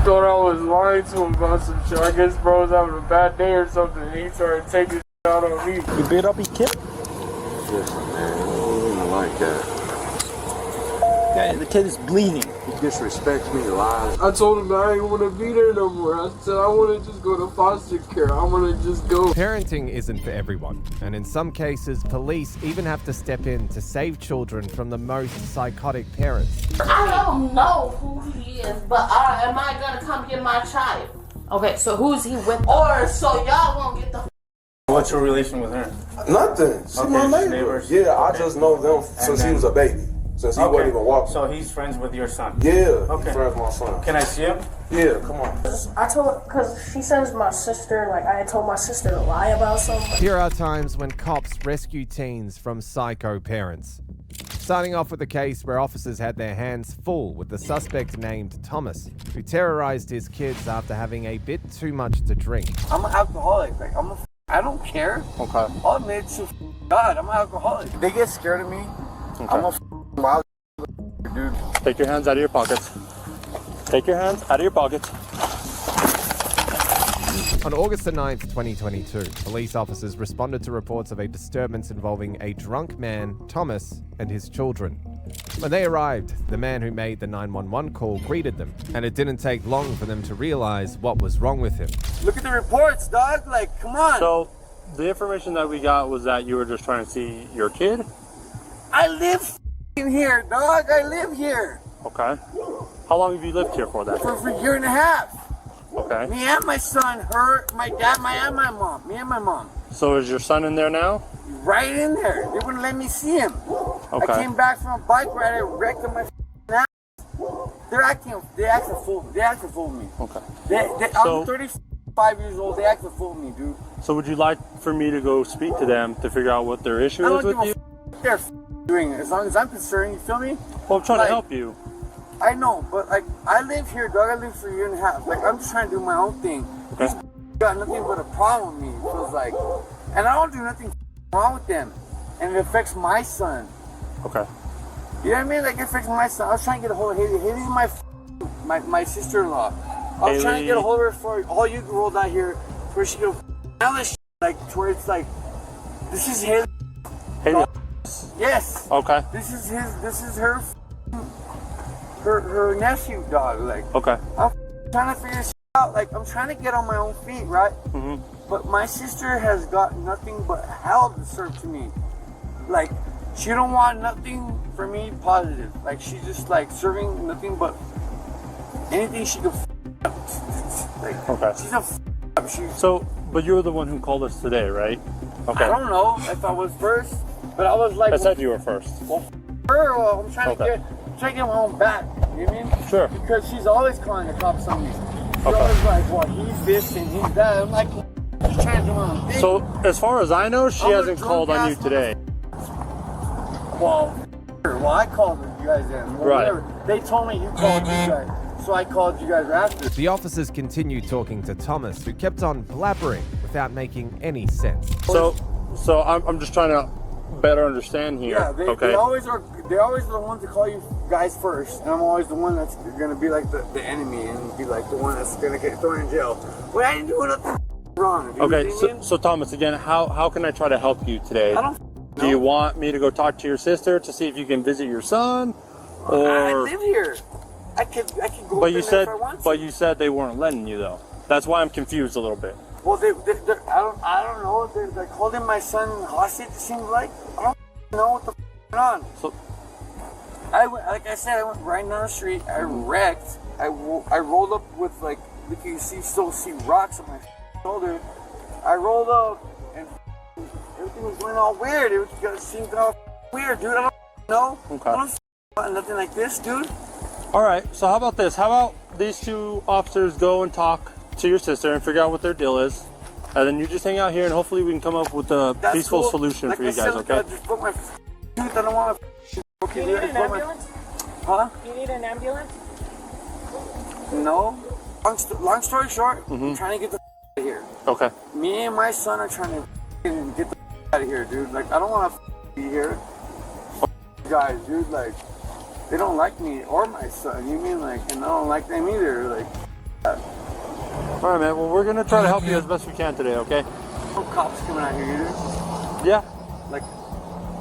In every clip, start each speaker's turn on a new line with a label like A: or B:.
A: thought I was lying to him about some shit. I guess bro was having a bad day or something, and he started taking out on me.
B: You beat up your kid?
C: Listen, man, I don't even like that.
B: Yeah, the kid is bleeding.
C: He disrespects me, lies.
A: I told him that I didn't want to be there no more. I said I want to just go to foster care. I want to just go.
D: Parenting isn't for everyone, and in some cases, police even have to step in to save children from the most psychotic parents.
E: I don't know who he is, but am I gonna come get my child?
F: Okay, so who's he with?
E: Or so y'all won't get the.
G: What's your relation with her?
H: Nothing. She's my neighbor.
G: Neighbors?
H: Yeah,
G: Okay.
H: I just know them since he was a baby. Since he wasn't even walking.
G: So he's friends with your son?
H: Yeah,
G: Okay.
H: he's friends with my son.
G: Can I see him?
H: Yeah, come on.
I: I told her, because she sends my sister, like I had told my sister to lie about something.
D: Here are times when cops rescue teens from psycho parents. Starting off with a case where officers had their hands full with the suspect named Thomas, who terrorized his kids after having a bit too much to drink.
J: I'm an alcoholic. Like I don't care.
G: Okay.
J: All made to God. I'm an alcoholic. They get scared of me.
G: Okay.
J: I'm a wild dude.
G: Take your hands out of your pockets. Take your hands out of your pockets.
D: On August the 9th, 2022, police officers responded to reports of a disturbance involving a drunk man, Thomas, and his children. When they arrived, the man who made the 911 call greeted them, and it didn't take long for them to realize what was wrong with him.
J: Look at the reports, dog. Like, come on.
G: So, the information that we got was that you were just trying to see your kid?
J: I live here, dog. I live here.
G: Okay. How long have you lived here for that?
J: For a year and a half.
G: Okay.
J: Me and my son, her, my dad, and my mom. Me and my mom.
G: So is your son in there now?
J: Right in there. They wouldn't let me see him.
G: Okay.
J: I came back from a bike ride. I wrecked on my ass. They acting a fool. They acting fool me.
G: Okay.
J: I'm 35 years old. They acting fool me, dude.
G: So would you like for me to go speak to them to figure out what their issue
J: I
G: is
J: don't
G: with
J: give
G: you?
J: they're doing it. As long as I'm concerned, you feel me?
G: Well, I'm trying
J: Like,
G: to help you.
J: I know, but like I live here, dog. I live for a year and a half. Like I'm just trying to do my own thing.
G: Okay.
J: These got nothing but a problem with me. It feels like, and I don't do nothing wrong with them, and it affects my son.
G: Okay.
J: You know what I mean? Like it affects my son. I was trying to get a hold of Haley. Haley's my sister-in-law. I was trying to get a hold of her for all you rolled out here, where she go now this like to where it's like, this is Haley.
G: Haley.
J: Yes.
G: Okay.
J: This is her nephew, dog. Like.
G: Okay.
J: I'm trying to figure this out. Like, I'm trying to get on my own feet, right?
G: Mm-hmm.
J: But my sister has got nothing but hell to serve to me. Like, she don't want nothing for me positive. Like, she's just like serving nothing but anything she can up. Like,
G: Okay.
J: she's a up.
G: So, but you're the one who called us today, right? Okay.
J: I don't know if I was first, but I was like.
G: I said you were first.
J: Well, her. I'm trying to get my own back. You know what I mean?
G: Sure.
J: Because she's always calling the cops on me. She's
G: Okay.
J: always like, well, he's this and he's that. I'm like, just trying to do my own thing.
G: So, as far as I know, she
J: I'm a
G: hasn't called on you
J: drunk-ass
G: today.
J: Well, I called you guys in. Well,
G: Right.
J: whatever. They told me you called you guys, so I called you guys after.
D: The officers continued talking to Thomas, who kept on blabbering without making any sense.
G: So I'm just trying to better understand here.
J: Yeah, they always are. They're always the ones to call you guys first, and I'm always the one that's gonna be like the enemy and be like the one that's gonna get thrown in jail. Well, I didn't do nothing wrong.
G: Okay, so Thomas, again, how can I try to help you today?
J: I don't.
G: Do you want me to go talk to your sister to see if you can visit your son, or?
J: I live here. I could go.
G: But you said,
J: if I want to.
G: but you said they weren't letting you though. That's why I'm confused a little bit.
J: Well, I don't know. They're like holding my son hostage. It seems like I don't know what the on.
G: So,
J: like I said, I went right down the street. I wrecked. I rolled up with like you can still see rocks on my shoulder. I rolled up and everything was going all weird. It seemed all weird, dude. I don't know.
G: Okay.
J: I don't about nothing like this, dude.
G: all right. So how about this? How about these two officers go and talk to your sister and figure out what their deal is, and then you just hang out here and hopefully we can come up with a peaceful solution
J: like
G: for you
J: I
G: guys.
J: said,
G: Okay.
J: I just put my tooth. I don't want to.
I: Do you need an ambulance?
J: Huh?
I: Do you need an ambulance?
J: No. Long story short, I'm trying to get the out of here.
G: Okay.
J: Me and my son are trying to get the out of here, dude. Like, I don't want to be here. Guys, dude, like, they don't like me or my son. You mean like, and I don't like them either. Like,
G: All right, man. Well, we're gonna try to help you as best we can today. Okay?
J: No cops coming out here either.
G: Yeah.
J: Like,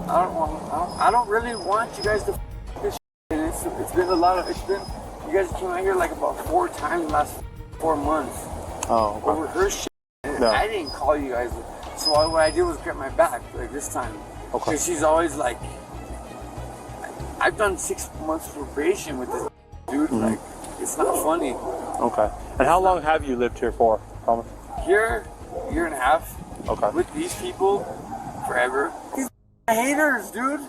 J: I don't really want you guys to this shit. And it's been a lot of, you guys came out here like about 4 times in the last 4 months.
G: Oh, okay.
J: Over her shit.
G: No.
J: I didn't call you guys. So what I did was get my back, like this time.
G: Okay.
J: Because she's always like, I've done 6 months probation with this dude.
G: Mm-hmm.
J: Like, it's not funny.
G: Okay. And how long have you lived here for, Thomas?
J: Here, 1.5 years.
G: Okay.
J: With these people, forever. These haters, dude.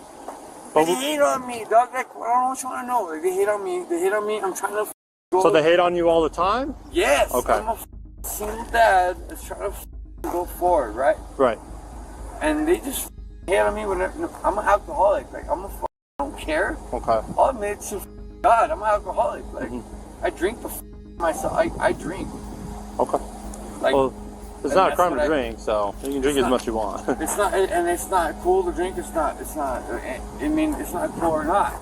G: But
J: They hate on me, dog. Like, I don't know what you want to know. Like, they hate on me. They hate on me. I'm trying to go.
G: So they hate on you all the time?
J: Yes.
G: Okay.
J: I'm a single dad that's trying to go forward, right?
G: Right.
J: And they just hate on me when I'm an alcoholic. Like, I don't care.
G: Okay.
J: I'll admit to God, I'm an alcoholic. Like, I drink myself. I drink.
G: Okay.
J: Like,
G: well, it's
J: and
G: not a
J: that's
G: crime
J: what
G: to
J: I-
G: drink, so you can drink as much as you want.
J: It's not, and it's not cool to drink. It's not. I mean, it's not cool or not.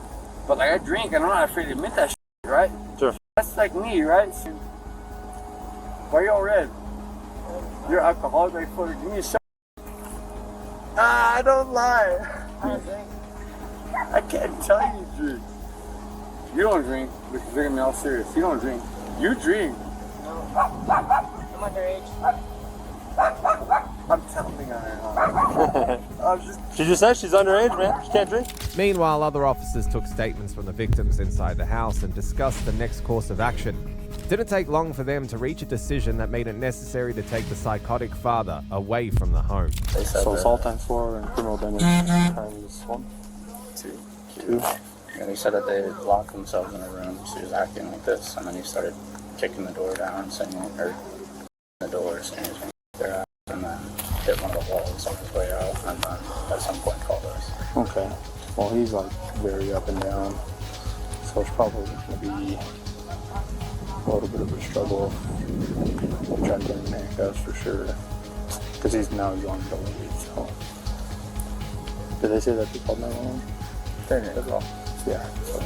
J: But like, I drink, and I'm not afraid to admit that shit, right?
G: Sure.
J: That's like me, right? Why are you all red? You're alcoholic, like, for give me a shot. I don't lie. I can't tell you drink. You don't drink, because you're gonna be all serious. You don't drink. You drink.
I: I'm underage.
J: I'm telling her.
G: She just said she's underage, man. She can't drink.
D: Meanwhile, other officers took statements from the victims inside the house and discussed the next course of action. It didn't take long for them to reach a decision that made it necessary to take the psychotic father away from the home.
G: So assault times 4 and criminal damage times 1? 2.
K: Yeah, they said that they locked themselves in a room. She was acting like this, and then he started kicking the door down, saying, or the door, saying he's going to their ass, and then hit one of the walls on his way out, and then at some point called us.
G: Okay. Well, he's like very up and down, so it's probably going to be a little bit of a struggle. Trying to get him in handcuffs for sure, because he's now young, so. Did they say that they called 911?
K: They did as well.
G: Yeah.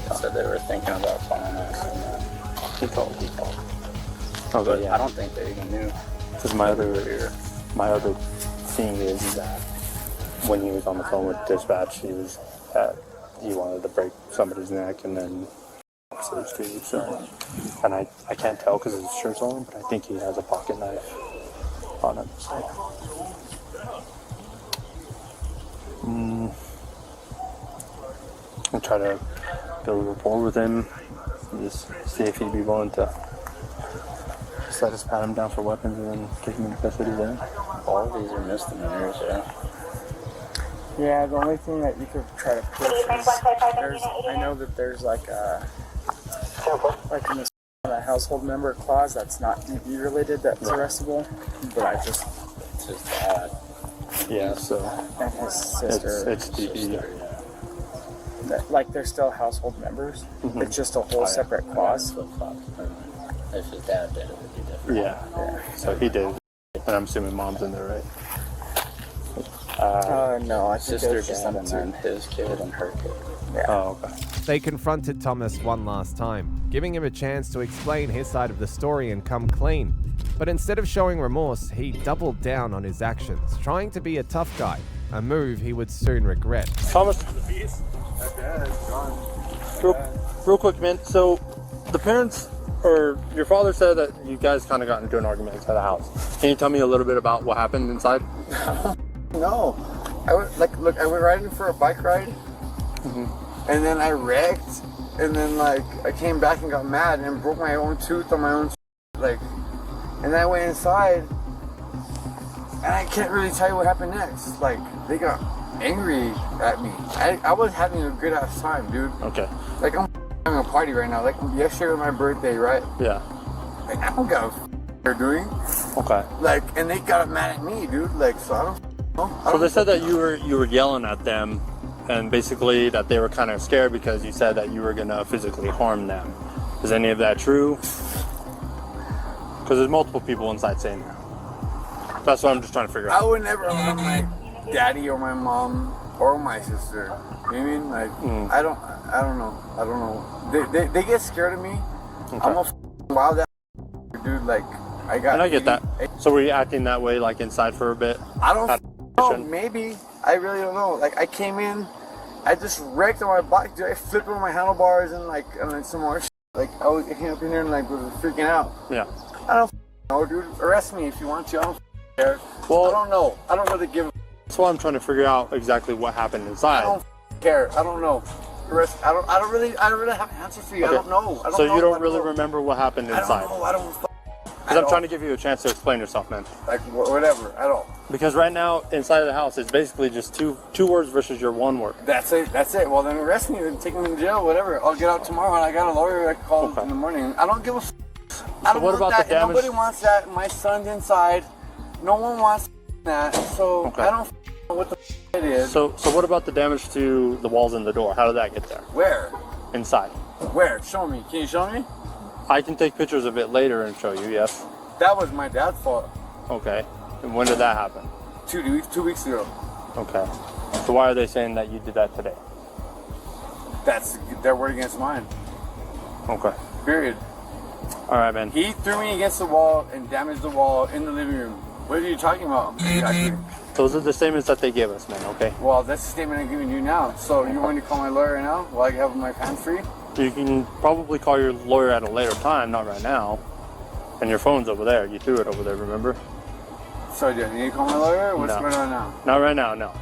K: They said they were thinking about calling us, and then
G: He called.
K: but
G: Okay, yeah.
K: I don't think they even knew.
G: Because my other thing is that when he was on the phone with dispatch, he wanted to break somebody's neck and then officers too. So, and I can't tell because his shirt's on, but I think he has a pocket knife on him. So. I'll try to build a rapport with him and just see if he'd be willing to just let us pat him down for weapons and then take him into custody then.
K: All of these are misdemeanors, yeah.
A: Yeah, the only thing that you could try to push is I know that there's like in the household member clause that's not DV related that's arrestable, but
K: It's his dad.
G: Yeah, so
A: and his sister,
G: it's DB.
A: like they're still household members.
G: Mhm.
A: It's just a whole separate clause.
K: If his dad did, it would be different.
G: Yeah. So he did, and I'm assuming mom's in there, right?
A: No, I think
K: Sister,
A: it's just
K: dad,
A: them
K: and
A: two.
K: then his kid and her kid.
G: Oh, okay.
D: They confronted Thomas one last time, giving him a chance to explain his side of the story and come clean. But instead of showing remorse, he doubled down on his actions, trying to be a tough guy, a move he would soon regret.
G: Thomas, real quick, man. So the parents, or your father said that you guys kind of got into an argument inside the house. Can you tell me a little bit about what happened inside?
J: No, I went riding for a bike ride, and then I wrecked, and then I came back and got mad and broke my own tooth on my own, and then I went inside, and I can't really tell you what happened next. Like, they got angry at me. I was having a good ass time, dude.
G: Okay.
J: Like, I'm having a party right now. Like, yesterday was my birthday, right?
G: Yeah.
J: Like, I don't got they're doing.
G: Okay.
J: Like, and they got mad at me, dude. Like, so I don't know.
G: So they said that you were yelling at them, and basically that they were kind of scared because you said that you were gonna physically harm them. Is any of that true? Because there's multiple people inside saying that. That's what I'm just trying to figure out.
J: I would never harm my daddy or my mom or my sister. You know what I mean? Like, I don't know. They get scared of me.
G: Okay.
J: I'm a wild ass dude. Like,
G: And I get that. So were you acting that way, like inside for a bit?
J: I don't know. Maybe. I really don't know. Like, I came in, I just wrecked on my bike, dude. I flipped over my handlebars and like, some more shit. Like, I came up in here and like was freaking out.
G: Yeah.
J: I don't know, dude. Arrest me if you want to. I don't care.
G: Well,
J: I don't know. I don't really give a.
G: That's why I'm trying to figure out exactly what happened inside.
J: I don't care. I don't know. I don't really have an answer for you.
G: Okay.
J: I don't know.
G: So you don't really remember what happened inside?
J: I don't know.
G: Because I'm trying to give you a chance to explain yourself, man.
J: Like, whatever. I don't.
G: Because right now, inside of the house, it's basically just two words versus your one word.
J: That's it. Well, then arrest me and take me to jail, whatever. I'll get out tomorrow and I got a lawyer I can call in the morning. I don't give a I don't want that. Nobody wants that. My son's inside. No one wants that. So I don't know what the it is.
G: So what about the damage to the walls and the door? How did that get there?
J: Where?
G: Inside.
J: Where? Show me. Can you show me?
G: I can take pictures of it later and show you, yes.
J: That was my dad's fault.
G: Okay. And when did that happen?
J: 2 weeks ago.
G: Okay. So why are they saying that you did that today?
J: That's their word against mine.
G: Okay.
J: Period.
G: All right, man.
J: He threw me against the wall and damaged the wall in the living room. What are you talking about? Exactly.
G: Those are the statements that they gave us, man, okay?
J: Well, that's the statement I'm giving you now. So you want me to call my lawyer now while I have my hands free?
G: You can probably call your lawyer at a later time, not right now. And your phone's over there. You threw it over there, remember?
J: So do you need to call my lawyer? What's going on now?
G: Not right now, no.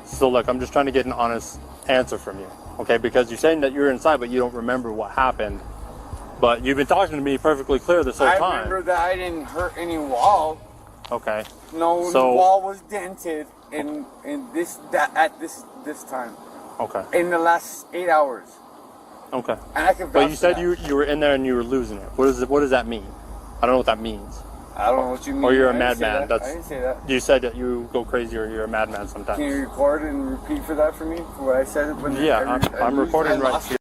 G: So look, I'm just trying to get an honest answer from you, okay? Because you're saying that you're inside, but you don't remember what happened. But you've been talking to me perfectly clear this whole time.
J: I remember that I didn't hurt any wall.
G: Okay.
J: No, the wall was dented at this time.
G: Okay.
J: In the last 8 hours.
G: Okay.
J: And I can
G: But you said you were in there and you were losing it. What does that mean? I don't know what that means.
J: I don't know what you mean.
G: Or you're a madman.
J: I didn't say that.
G: You said that you go crazy or you're a madman sometimes.
J: Can you record and repeat for that for me? For what I said?
G: I'm recording right here.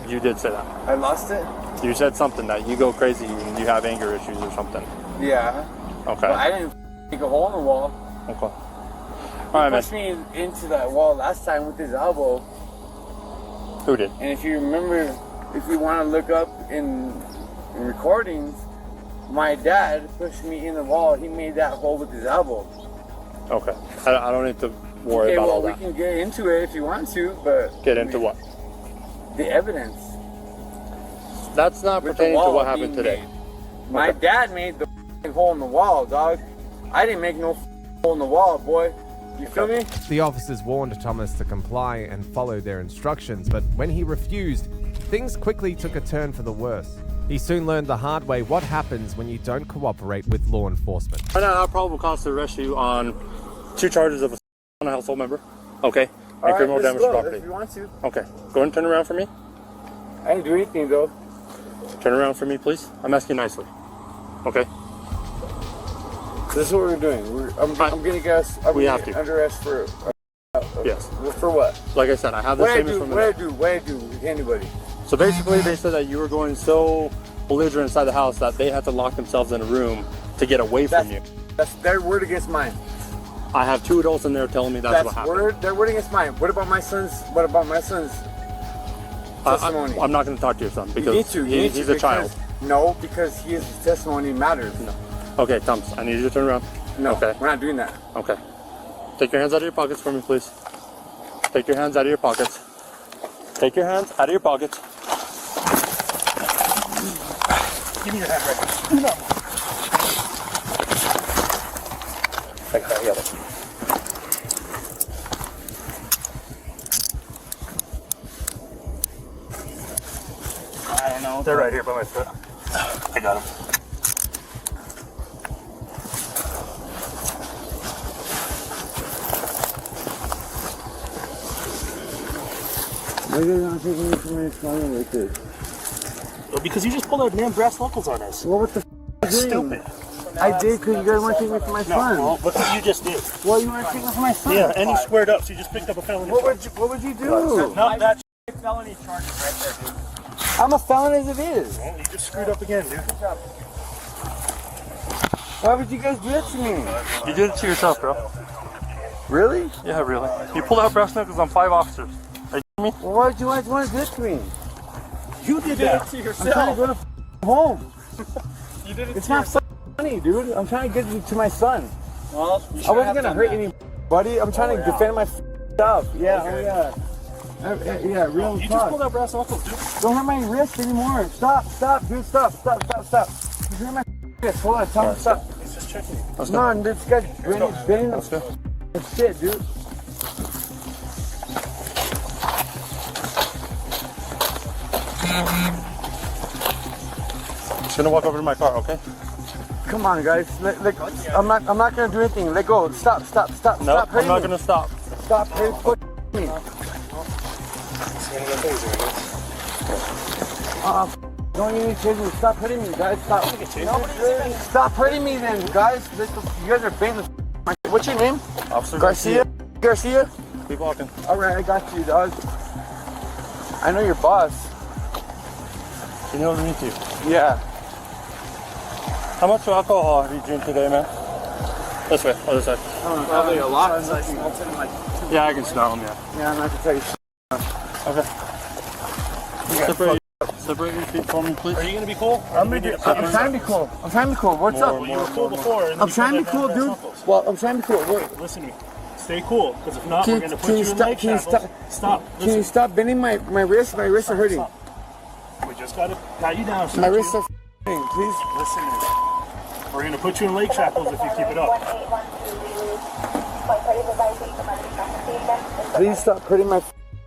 G: You did say that.
J: I lost it?
G: You said something that you go crazy and you have anger issues or something.
J: Yeah.
G: Okay.
J: But I didn't make a hole in the wall.
G: Okay. All right,
J: man. He pushed me into that wall last time with his elbow.
G: Who did?
J: And if you remember, if you want to look up in recordings, my dad pushed me in the wall. He made that hole with his elbow.
G: Okay. I don't need to worry about all that.
J: We can get into it if you want to, but...
G: Get into what?
J: The evidence.
G: That's not pertaining to what happened today.
J: My dad made the hole in the wall, dog. I didn't make no hole in the wall, boy. You feel me?
D: The officers warned Thomas to comply and follow their instructions, but when he refused, things quickly took a turn for the worse. He soon learned the hard way what happens when you don't cooperate with law enforcement.
G: Right now, our probable cause to arrest you on 2 charges of on a household member, okay, and criminal damage to property.
J: If you want to.
G: Okay, go ahead and turn around for me.
J: I didn't do anything though.
G: Turn around for me, please. I'm asking nicely. Okay.
J: This is what we're doing. I'm getting gas.
G: We have to.
J: Under arrest for.
G: Yes.
J: For what?
G: Like I said, I have the statements from the.
J: What I do with anybody?
G: So basically, they said that you were going so belligerent inside the house that they had to lock themselves in a room to get away from you.
J: That's their word against mine.
G: I have 2 adults in there telling me that's what happened.
J: Their word against mine. What about my son's? Testimony?
G: I'm not going to talk to your son because he's a child.
J: No, because his testimony matters.
G: No. Okay, Thomas, I need you to turn around.
J: No,
G: okay.
J: We're not doing that.
G: Okay. Take your hands out of your pockets for me, please. Take your hands out of your pockets. Take your hands out of your pockets.
J: Give me your hand right now.
G: I got it.
J: I don't know.
G: They're right here by my foot. I got them.
J: Why are you not taking me from my phone like this?
B: Well, because you just pulled out damn brass knuckles on us.
J: Well, what the f*** is
B: stupid?
J: I did because you guys want to take me from my son.
B: Well, look what you just did.
J: Well, you want to take me from my son.
B: Yeah, and you squared up, so you just picked up a felony.
J: What would you do?
B: No, that's felony charges right there, dude.
J: I'm a felon as it is.
B: Well, you just screwed up again, dude.
J: Why would you guys do that to me?
G: You did it to yourself, bro.
J: Really?
G: Yeah, really. You pulled out brass knuckles on 5 officers. Are you kidding me?
J: Well, why would you want to do this to me?
B: You did that to yourself.
J: I'm trying to go to home.
B: You did it
J: it's
B: to
J: not
B: yourself.
J: funny money, dude. I'm trying to get you to my son.
B: Well,
J: I wasn't gonna hurt anybody. I'm trying to defend my stuff. Yeah,
B: Okay.
J: yeah, real
B: You
J: talk.
B: just pulled out brass knuckles, dude.
J: Don't hurt my wrist anymore. Stop, dude, stop. You hurt my wrist. Hold on, tell me stop.
B: He's just checking.
J: Come on, this guy's bending the shit, dude.
G: Just gonna walk over to my car, okay?
J: Come on, guys. I'm not gonna do anything. Let go. Stop.
G: No,
J: Stop
G: I'm not
J: hurting me.
G: gonna stop.
J: Stop hurting me. Don't even chase me. Stop hurting me, guys. Stop hurting me then, guys. You guys are banging the What's your name?
G: Officer
J: Garcia?
G: Keep walking.
J: Alright, I got you, dog. I know your boss.
G: Can you meet you?
J: Yeah.
G: How much alcohol have you drank today, man? This way, other side.
J: Probably a lot.
G: Yeah, I can smell them, yeah.
J: Yeah, I'm not gonna tell you.
G: Okay. Separate your feet for me, please.
B: Are you gonna be cool?
J: I'm trying to be cool. What's up?
B: You were cool before.
J: I'm trying to be cool, dude. Well, I'm trying to be cool. Wait.
B: Listen to me. Stay cool, because if not, we're gonna put you in leg
J: Can you
B: shackles. Stop.
J: Can you stop bending my wrists? My wrists are hurting.
B: We just gotta pat you down.
J: My wrists are hurting, please.
B: Listen to me. We're gonna put you in leg shackles if you keep it up.
J: Please stop hurting my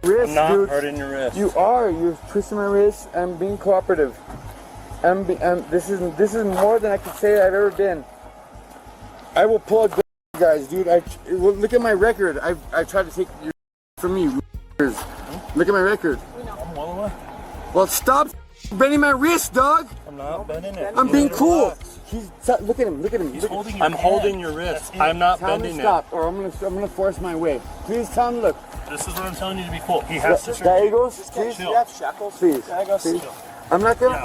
J: wrist,
G: I'm not
J: dude.
G: hurting your wrist.
J: You are. You're twisting my wrist. I'm being cooperative. This is more than I could say I've ever been. I will pull a gun, guys, dude. Look at my record. I tried to take your from you. Look at my record.
B: I'm well aware.
J: Well, stop bending my wrist, dog.
G: I'm not bending it.
J: I'm being cool. Look at him.
B: He's holding your
G: I'm holding your wrist. I'm not
J: Tell him
G: bending
J: to
G: it.
J: stop, or I'm gonna force my way. Please tell him. Look.
B: This is what I'm telling you to be cool. He has to
J: There he goes. Please.
B: chill.
J: Please. I'm not gonna.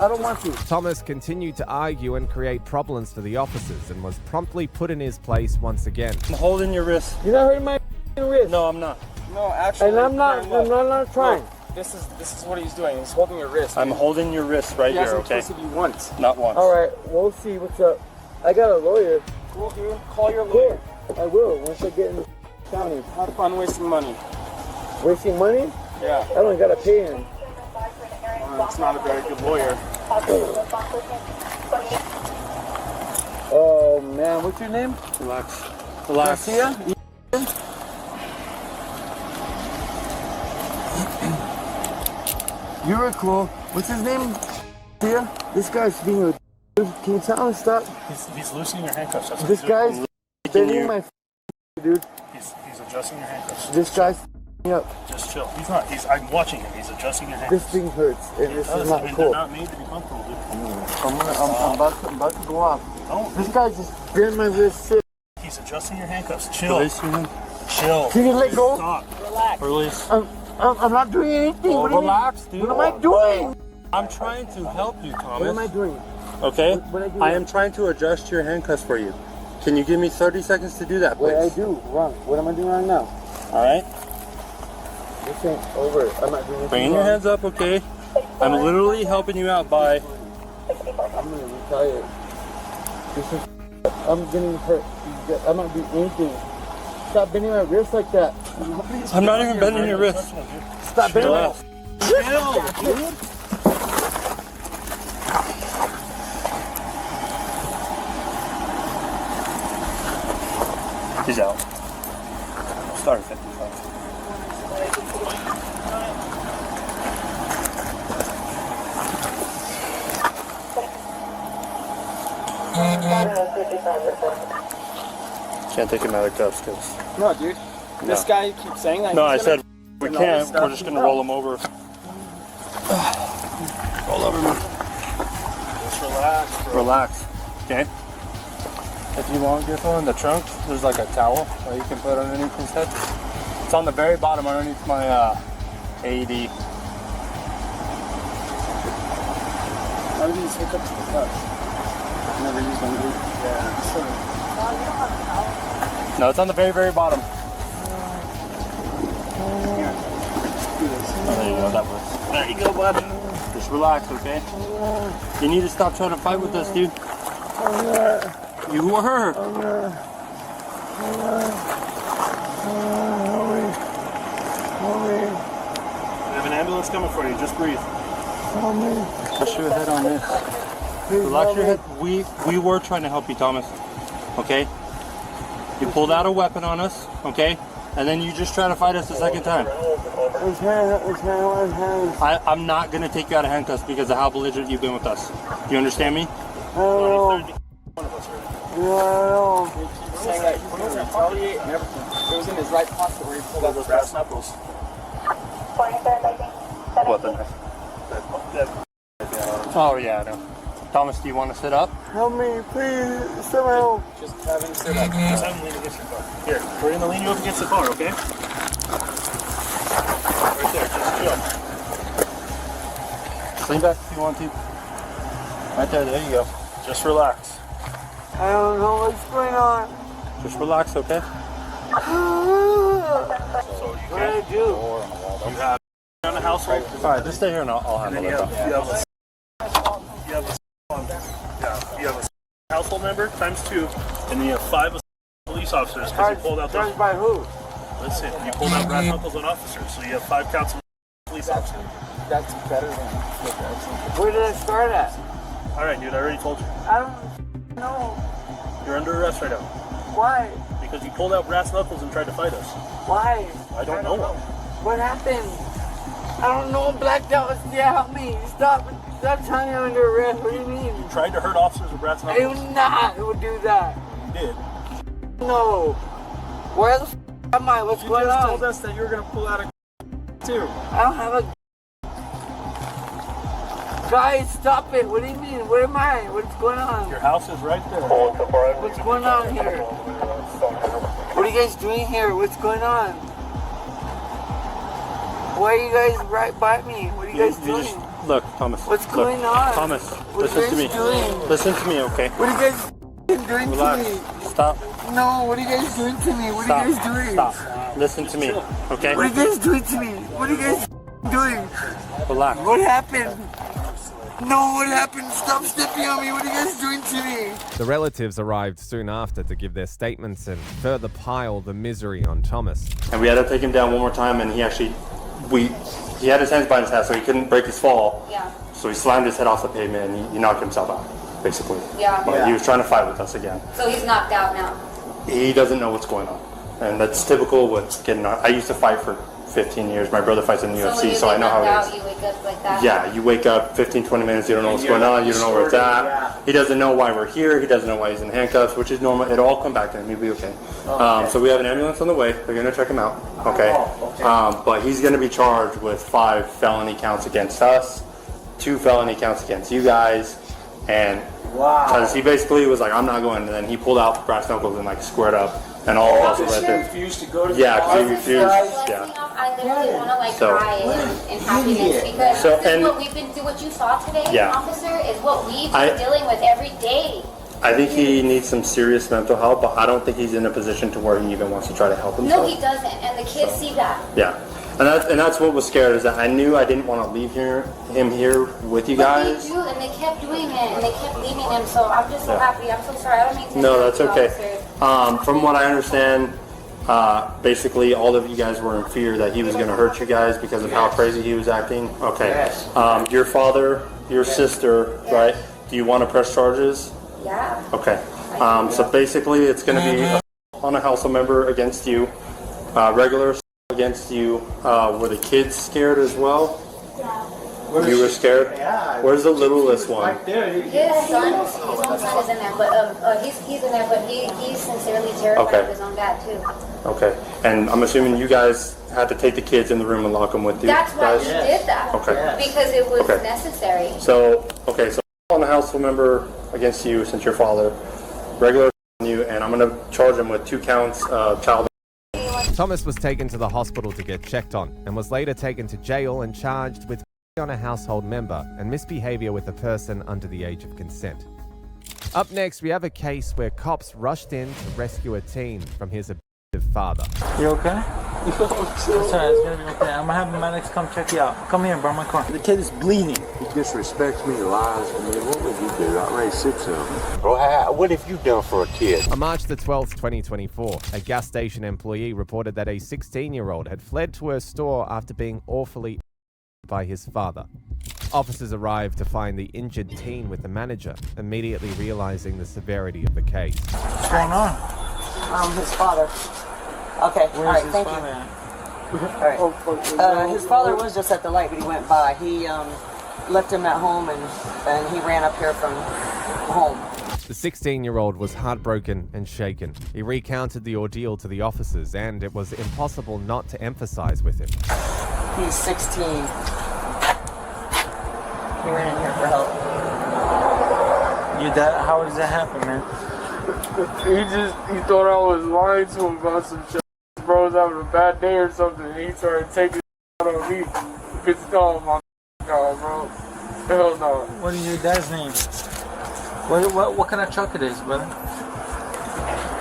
J: I don't want to.
D: Thomas continued to argue and create problems for the officers and was promptly put in his place once again.
G: I'm holding your wrist.
J: You're not hurting my wrist.
G: No, I'm not.
A: No, actually.
J: And I'm not trying.
A: This is what he's doing. He's holding your wrist.
G: I'm holding your wrist right
A: He
G: here,
A: hasn't
G: okay?
A: twisted you once.
G: Not once.
J: All right, we'll see what's up. I got a lawyer.
A: Cool, dude. Call your lawyer.
J: I will once I get in the county.
A: Have fun wasting money.
J: Wasting money?
A: Yeah.
J: I don't gotta pay him.
A: It's not a very good lawyer.
J: Oh man, what's your name?
G: Relax.
J: Garcia? You were cool. What's his name? Garcia? This guy's being a. Can you tell him to stop?
B: He's loosening your handcuffs. That's what
J: This
B: he's doing.
J: guy's bending my dude.
B: He's adjusting your handcuffs.
J: This guy's up.
B: Just chill. He's not. I'm watching him. He's adjusting your handcuffs.
J: This thing hurts, and this is not
B: They're
J: cool.
B: not made to be comfortable, dude.
J: I'm about to go off.
B: Don't.
J: This guy just bent my wrist.
B: He's adjusting your handcuffs. Chill.
G: Release your hand.
B: Chill.
J: Can you let go?
B: Stop.
G: Release.
J: I'm not doing anything.
G: Oh,
J: What do you mean?
G: relax, dude.
J: What am I doing?
G: I'm trying to help you, Thomas.
J: What am I doing?
G: Okay?
J: What I do?
G: I am trying to adjust your handcuffs for you. Can you give me 30 seconds to do that, please?
J: What I do wrong? What am I doing wrong now?
G: Alright?
J: This ain't over. I'm not doing anything
G: Bring your
J: wrong.
G: hands up, okay? I'm literally helping you out by...
J: I'm gonna retire. This is. I'm getting hurt. I'm not doing anything. Stop bending my wrist like that.
G: I'm not even bending your wrist.
J: Stop bending my
G: Relax.
B: Chill, dude.
G: He's out. Start at 55. Can't take him out of cuffs, because...
A: No, dude. This guy keeps saying that.
G: No, I
A: he's gonna-
G: said we can't. We're just gonna roll him over. Roll over, man.
B: Just relax, bro.
G: Relax. Okay? If you want, Giffo, in the trunk, there's like a towel that you can put underneath his head. It's on the very bottom underneath my AED.
A: How do these hook up to the cup? Never used one, dude. Yeah.
G: No, it's on the very, very bottom.
A: Here.
G: Oh, there you go, that works.
B: There you go, bud.
G: Just relax, okay? You need to stop trying to fight with us, dude.
B: You or her? We have an ambulance coming for you. Just breathe.
K: Push your head on this.
B: Relax your head. We were trying to help you, Thomas. Okay? You pulled out a weapon on us, okay? And then you just try to fight us a second time. I'm not going to take you out of handcuffs because of how belligerent you've been with us. Do you understand me?
J: Saying that he was retaliate and everything. It was in his right pocket where he pulled out those brass knuckles.
K: What the knife?
B: Oh, yeah, I know. Thomas, do you want to sit up?
J: Help me, please. Somehow. Just have him sit up.
B: Just have him lean against your car. Here, we're going to lean you up against the car, okay? Right there, just chill. Lean back if you want to. Right there you go. Just relax.
J: I don't know what's going on.
B: Just relax, okay?
J: What do I do?
B: You have on the household? Alright, just stay here and I'll handle it. You have a household member times 2, and then you have 5 police officers because you pulled out those.
J: Charged by who?
B: Listen, you pulled out brass knuckles on officers, so you have 5 counts of police officers.
J: That's better than where did it start at?
B: Alright, dude, I already told you.
J: I don't know.
B: You're under arrest right now.
J: Why?
B: Because you pulled out brass knuckles and tried to fight us.
J: Why?
B: I don't know.
J: What happened? I don't know. Blacked out. Yeah, help me. Stop telling me I'm under arrest. What do you mean?
B: You tried to hurt officers with brass
J: I
B: knuckles.
J: do not would do that.
B: You did.
J: No. Where the f am I? What's going on?
A: You just told us that you were going to pull out a too.
J: I don't have a... Guys, stop it. What do you mean? Where am I? What's going on?
B: Your house is right there.
J: What's going on here? What are you guys doing here? What's going on? Why are you guys right by me? What are you guys doing?
B: Look, Thomas.
J: What's going on?
B: Thomas,
J: What
B: listen
J: are
B: to me.
J: you guys doing?
B: Listen to me, okay?
J: What are you guys doing
B: Relax.
J: to me?
B: Stop.
J: No, what are you guys doing to me? What
B: Stop.
J: are you guys doing?
B: Stop. Listen to me, okay?
J: What are you guys doing to me? What are you guys doing?
B: Relax.
J: What happened? No, what happened? Stop stepping on me. What are you guys doing to me?
D: The relatives arrived soon after to give their statements and further pile the misery on Thomas.
B: And we had to take him down one more time, and he had his hands behind his head, so he couldn't break his fall.
F: Yeah.
B: So he slammed his head off the pavement, and he knocked himself out, basically.
F: Yeah.
B: But he was trying to fight with us again.
F: So he's knocked out now.
B: He doesn't know what's going on, and that's typical with getting on. I used to fight for 15 years. My brother fights in the UFC, so I know how it is.
F: You wake up like that?
B: Yeah, you wake up 15-20 minutes, you don't know what's going on, you don't know where it's at. He doesn't know why we're here, he doesn't know why he's in handcuffs, which is normal. It'll all come back to him, he'll be okay. So we have an ambulance on the way, they're going to check him out, okay? But he's going to be charged with 5 felony counts against us, 2 felony counts against you guys, and because he basically was like, I'm not going, and then he pulled out brass knuckles and like squared up, and all of us were right there.
A: Refused to go to
B: Yeah, because he refused, yeah.
F: I literally want to like
B: So-
F: cry in happiness because
B: So,
F: this is
B: and-
F: what we've been what you saw today,
B: Yeah.
F: officer, is what we've been dealing with every day.
B: I think he needs some serious mental help, but I don't think he's in a position to where he even wants to try to help himself.
F: No, he doesn't, and the kids see that.
B: Yeah, and that's what was scared, is that I knew I didn't want to leave him here with you
F: But
B: guys.
F: they do, and they kept doing it, and they kept leaving him. So I'm just so happy. I'm so sorry. I don't mean to.
B: No, that's
F: interrupt you,
B: okay.
F: officer.
B: From what I understand, basically all of you guys were in fear that he was going to hurt you guys because of how crazy he was acting. Okay. Your father, your sister, right? Do you want to press charges?
F: Yeah.
B: Okay. So basically, it's going to be on a household member against you, regular against you. Were the kids scared as well? You were scared?
A: Yeah.
B: Where's the littlest one?
A: Right there.
F: His own son is in there, but he's in there, but he's sincerely terrified of his own dad too.
B: Okay. And I'm assuming you guys had to take the kids in the room and lock them with you
F: That's why
B: guys?
F: he did that.
B: Okay.
F: Because it was
B: Okay.
F: necessary.
B: So on a household member against you since your father, regular on you, and I'm going to charge him with 2 counts of child.
D: Thomas was taken to the hospital to get checked on and was later taken to jail and charged with on a household member and misbehavior with a person under the age of consent. Up next, we have a case where cops rushed in to rescue a teen from his abusive father.
J: You okay? It's alright, it's gonna be okay. I'm gonna have the medics come check you out. Come here, bro, my car. The kid is bleeding.
C: He disrespects me, lies to me. What would you do? I raised 6 of them.
L: Bro, what have you done for a kid?
D: On March the 12th, 2024, a gas station employee reported that a 16-year-old had fled to her store after being awfully by his father. Officers arrived to find the injured teen with the manager, immediately realizing the severity of the case.
J: What's going on?
M: His father. Okay,
J: Where's
M: alright,
J: his
M: thank
J: father
M: you. Alright. His father was just at the light, but he went by. He left him at home and he ran up here from home.
D: The 16-year-old was heartbroken and shaken. He recounted the ordeal to the officers, and it was impossible not to empathize with him.
M: He's 16. He ran in here for help.
J: Your dad, how does that happen, man?
A: He thought I was lying to him about some shit. Bro was having a bad day or something, and he started taking out on me. Because my God, bro. Hell no.
J: What is your dad's name? What kind of truck it is, brother?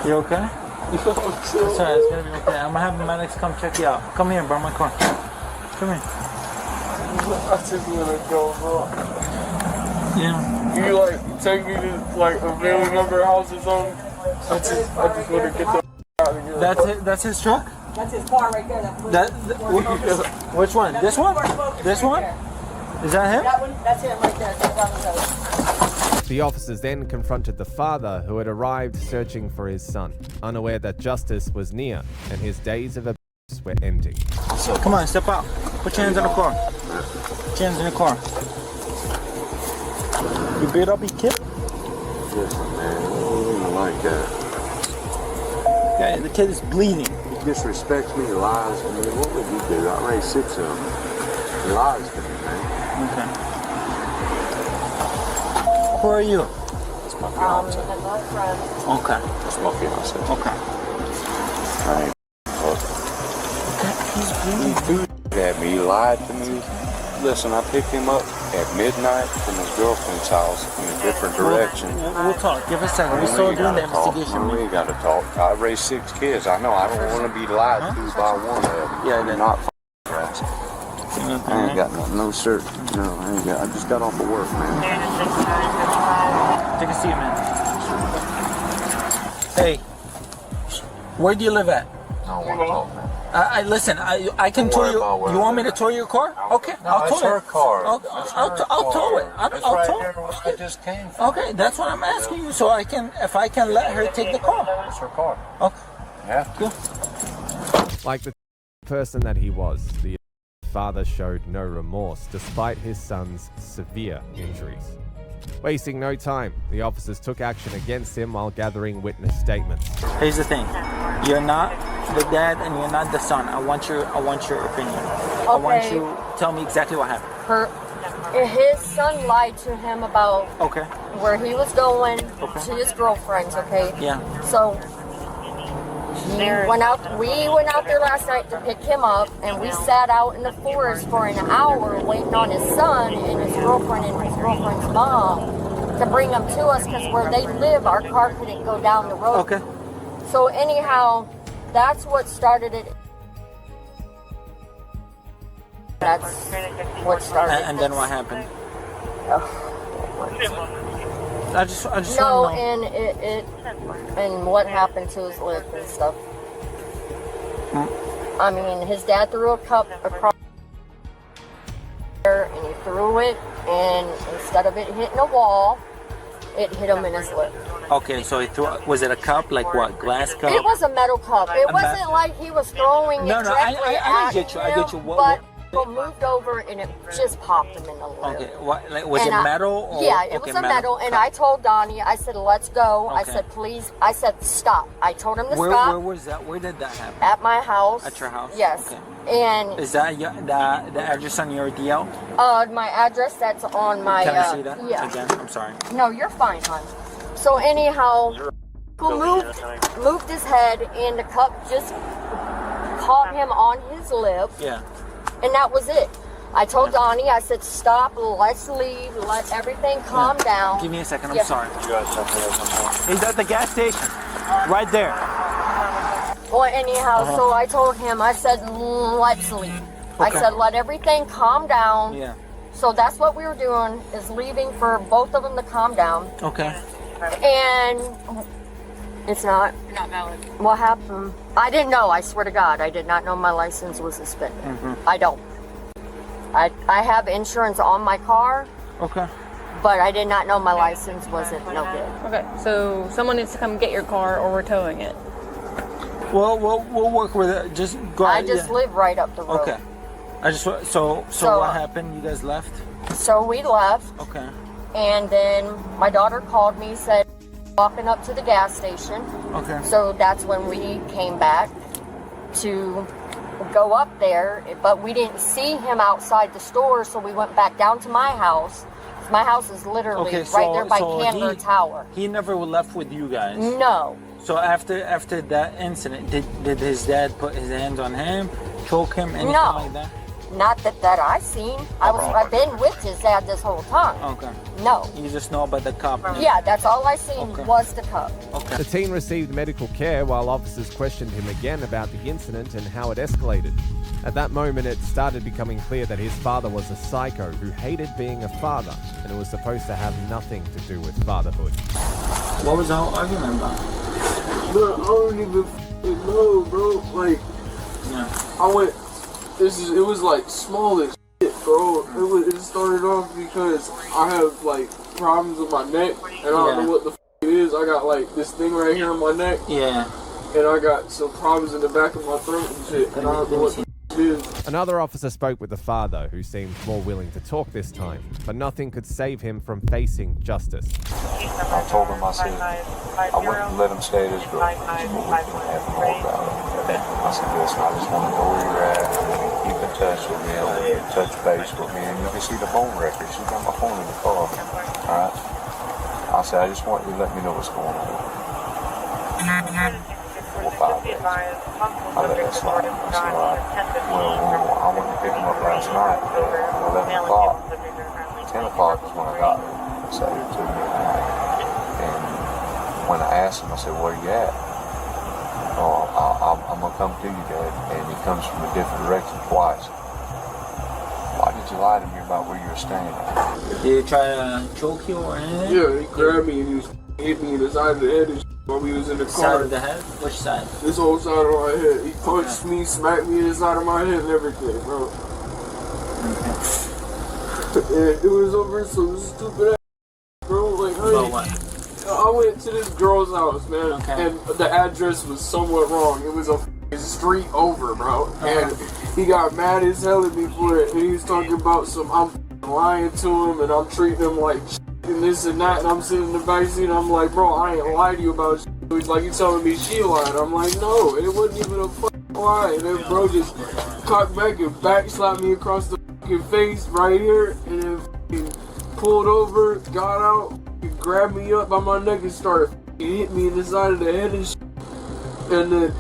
J: You okay? It's alright, it's gonna be okay. I'm gonna have the medics come check you out. Come here, bro, my car. Come here.
A: I just wanna go, bro.
J: Yeah.
A: You like take me to like a family member house or something? I just wanna get the out of here.
J: That's it. That's his truck.
M: That's his car right there.
J: Which one? This one? This one? Is that him?
M: That one. That's him right there. That's on the road.
D: The officers then confronted the father, who had arrived searching for his son, unaware that justice was near and his days of abuse were ending.
J: Come on, step out. Put your hands on the car. Put your hands in the car. You beat up your kid?
C: Listen, man, I don't even like that.
J: Yeah, the kid is bleeding.
C: He disrespects me, lies to me. What would you do? I raised 6 of them. He lies to me, man.
J: Okay. Who are you?
C: That's my fiance.
M: My girlfriend.
J: Okay.
C: That's my fiance.
J: Okay.
C: I ain't He at me, he lied to me. Listen, I picked him up at midnight from his girlfriend's house in a different direction.
J: We'll talk. Give us a second. We're still doing the investigation.
C: We got to talk. I raised 6 kids. I know. I don't want to be lied to by one of them.
J: Yeah,
C: they're not friends. I ain't got no shirt. No, I ain't got. I just got off of work, man.
J: Take a seat, man. Hey, where do you live at?
C: I don't want to talk, man.
J: Listen, I can tow you. You want me to tow your car? Okay, I'll tow it.
C: her car.
J: I'll tow it. I'll tow it.
C: I just came from.
J: Okay, that's what I'm asking you. So if I can let her take the car.
C: It's her car.
J: Okay.
C: Yeah.
J: Good.
D: Like the person that he was, the father showed no remorse despite his son's severe injuries. Wasting no time, the officers took action against him while gathering witness statements.
J: Here's the thing. You're not the dad and you're not the son. I want your opinion.
F: Okay.
J: I want you to tell me exactly what happened.
F: His son lied to him about where he was going to his girlfriend's, okay?
J: Yeah.
F: So we went out there last night to pick him up, and we sat out in the forest for an hour waiting on his son and his girlfriend and his girlfriend's mom to bring them to us, because where they live, our car couldn't go down the road.
J: Okay.
F: So anyhow, that's what started it. That's what started it.
J: And then what happened? I just
F: No,
J: want to
F: and and what happened to his lip and stuff. I mean, his dad threw a cup across there, and he threw it, and instead of it hitting a wall, it hit him in his lip.
J: Okay, so he threw. Was it a cup? Like what? Glass cup?
F: It was a metal cup. It wasn't like he was throwing it directly
J: I
F: at
J: get you.
F: him,
J: I get you.
F: But he moved over, and it just popped him in the lip.
J: Okay, what? Like, was
F: And
J: it metal? Or,
F: yeah, it was a metal. And I told Donnie, I said, let's go. I
J: Okay.
F: said, please. I said, stop. I told him to
J: Where
F: stop.
J: Where was that? Where did that happen?
F: At my house.
J: At your house?
F: Yes.
J: Okay.
F: And
J: Is that the address on your DL?
F: my address that's on my
J: Can I see that
F: yeah.
J: again? I'm sorry.
F: No, you're fine, hon. So anyhow, moved his head, and the cup just caught him on his lip.
J: Yeah.
F: And that was it. I told Donnie, I said, stop, let's leave, let everything calm down.
J: Give me a second, I'm
F: Yeah.
J: sorry. He's at the gas station. Right there.
F: Well, anyhow, so I told him, I said, let's leave. I said, let everything calm down.
J: Yeah.
F: So that's what we were doing, is leaving for both of them to calm down.
J: Okay.
F: And it's not valid. What happened? I didn't know. I swear to God, I did not know my license was suspended. I don't. I have insurance on my car.
J: Okay.
F: But I did not know my license wasn't no good.
N: Okay, so someone needs to come get your car, or we're towing it.
J: Well, we'll work with it. Just go ahead.
F: I just live right up the road.
J: Okay. I just so what happened? You guys left?
F: So we left.
J: Okay.
F: And then my daughter called me, said walking up to the gas station.
J: Okay.
F: So that's when we came back to go up there, but we didn't see him outside the store, so we went back down to my house. My house is literally right there by Canberra Tower.
J: He never left with you guys?
F: No.
J: So after that incident, did his dad put his hands on him, choke him, anything like that?
F: Not that I seen. I've been with his dad this whole time.
J: Okay.
F: No.
J: You just know about the cop?
F: Yeah, that's all I seen was the cop.
J: Okay.
D: The teen received medical care while officers questioned him again about the incident and how it escalated. At that moment, it started becoming clear that his father was a psycho who hated being a father and who was supposed to have nothing to do with fatherhood.
J: What was the whole argument about?
A: Bro, I don't even know, bro. Like, I went. It was like small as shit, bro. It started off because I have like problems with my neck, and I don't know what the it is. I got like this thing right here on my neck.
J: Yeah.
A: And I got some problems in the back of my throat and shit, and I don't know what the it is.
D: Another officer spoke with the father, who seemed more willing to talk this time, but nothing could save him from facing justice.
C: I told him, I said, I wouldn't let him stay at his girlfriend's, but we can have more about it. I said, listen, I just want to know where you're at. Keep in touch with me. I want you to touch base with me. And you can see the phone record. She got my phone in the car. All right? I said, I just want you to let me know what's going on. 4 or 5 days. I let that slide. I said, all right. Well, I went to pick him up last night at 11 o'clock. 10 o'clock is when I got there. I sat here 2 midnight. And when I asked him, I said, where you at? Oh, I'm going to come to you, Dad. And he comes from a different direction twice. Why did you lie to me about where you were staying?
J: Did he try to choke you or anything?
A: Yeah, he grabbed me and he hit me in the side of the head and shit while we was in the car.
J: Side of the head? Which side?
A: This whole side of my head. He punched me, smacked me in the side of my head and everything, bro. And it was over some stupid ass, bro. Like, I went to this girl's house, man, and the address was somewhat wrong. It was a street over, bro. And he got mad as hell at me for it. And he was talking about I'm lying to him and I'm treating him like shit and this and that. And I'm sitting in the backseat and I'm like, bro, I ain't lied to you about shit. He's like, you telling me she lied. I'm like, no, it wasn't even a fucking lie. And then bro just cocked back and back slapped me across the fucking face right here. And then fucking pulled over, got out, grabbed me up by my neck and started hit me in the side of the head and shit. And then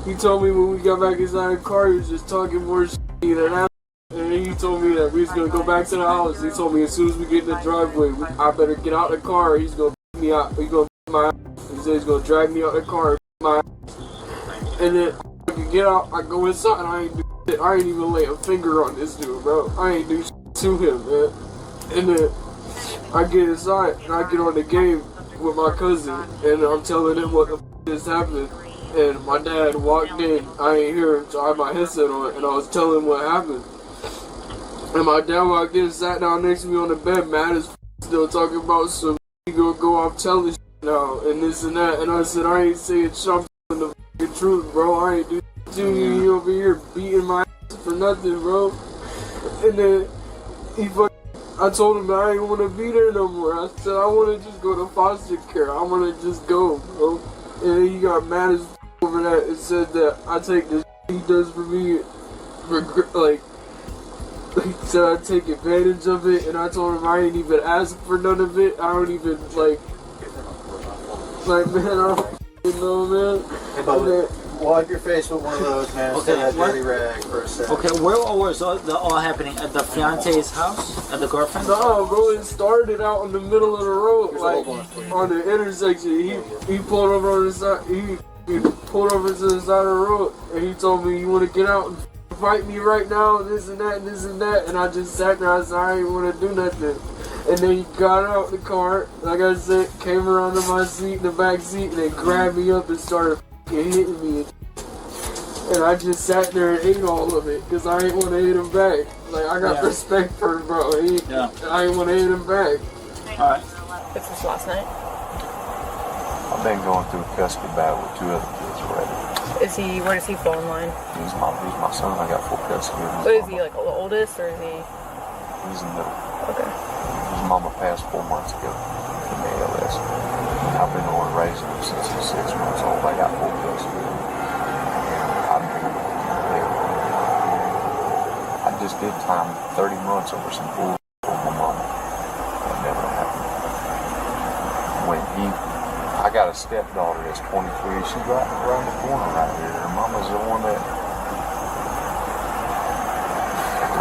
A: he told me when we got back inside the car, he was just talking more shit than that. And then he told me that we was gonna go back to the house. He told me as soon as we get in the driveway, I better get out the car. He's gonna beat me out. He's gonna beat my ass. He said he's gonna drag me out the car and beat my ass. And then I can get out. I go inside. And I ain't do shit. I ain't even lay a finger on this dude, bro. I ain't do shit to him, man. And then I get inside and I get on the game with my cousin, and I'm telling him what the just happened. And my dad walked in. I ain't hear him, so I had my headset on, and I was telling him what happened. And my dad walked in, sat down next to me on the bed, mad as still talking about some. He gonna go off telling shit now and this and that. And I said, I ain't saying shit. I'm telling the truth, bro. I ain't do shit to you. You over here beating my ass for nothing, bro. And then I told him that I ain't want to be there no more. I said, I want to just go to foster care. I want to just go, bro. And then he got mad as over that and said that I take the he does for me, like, he said I take advantage of it. And I told him I ain't even asked for none of it. I don't even, like man, I don't know, man.
O: Hey, Bubba, wipe your face with one of those, man.
J: Okay,
O: that dirty rag for a second.
J: Okay, where was all happening? At the fiance's house? At the girlfriend's house?
A: No, bro, it started out in the middle of the road, like on the intersection. He pulled over on the side. pulled over to the side of the road, and he told me, "You want to get out and fight me right now, and this and that, and this and that." And I just sat there. I said, "I ain't want to do nothing." And then he got out the car, like I said, came around to my seat, in the back seat, and then grabbed me up and started hitting me. And I just sat there and ate all of it, because I ain't want to hit him back. Like, I got respect for him, bro. I ain't want to hit him back.
N: Alright. This was last night.
P: I've been going through a custody battle with 2 other kids already.
N: Where does he fall in line?
P: He's my son. I got full custody of him.
N: But is he like the oldest, or is he?
P: He's in the middle.
N: Okay.
P: His mama passed 4 months ago from ALS. I've been on raising him since he's 6 months old. I got full custody of him. I just did time 30 months over some bull for my mama. That never happened. I got a stepdaughter that's 23. She's right around the corner right here. Her mama's the one that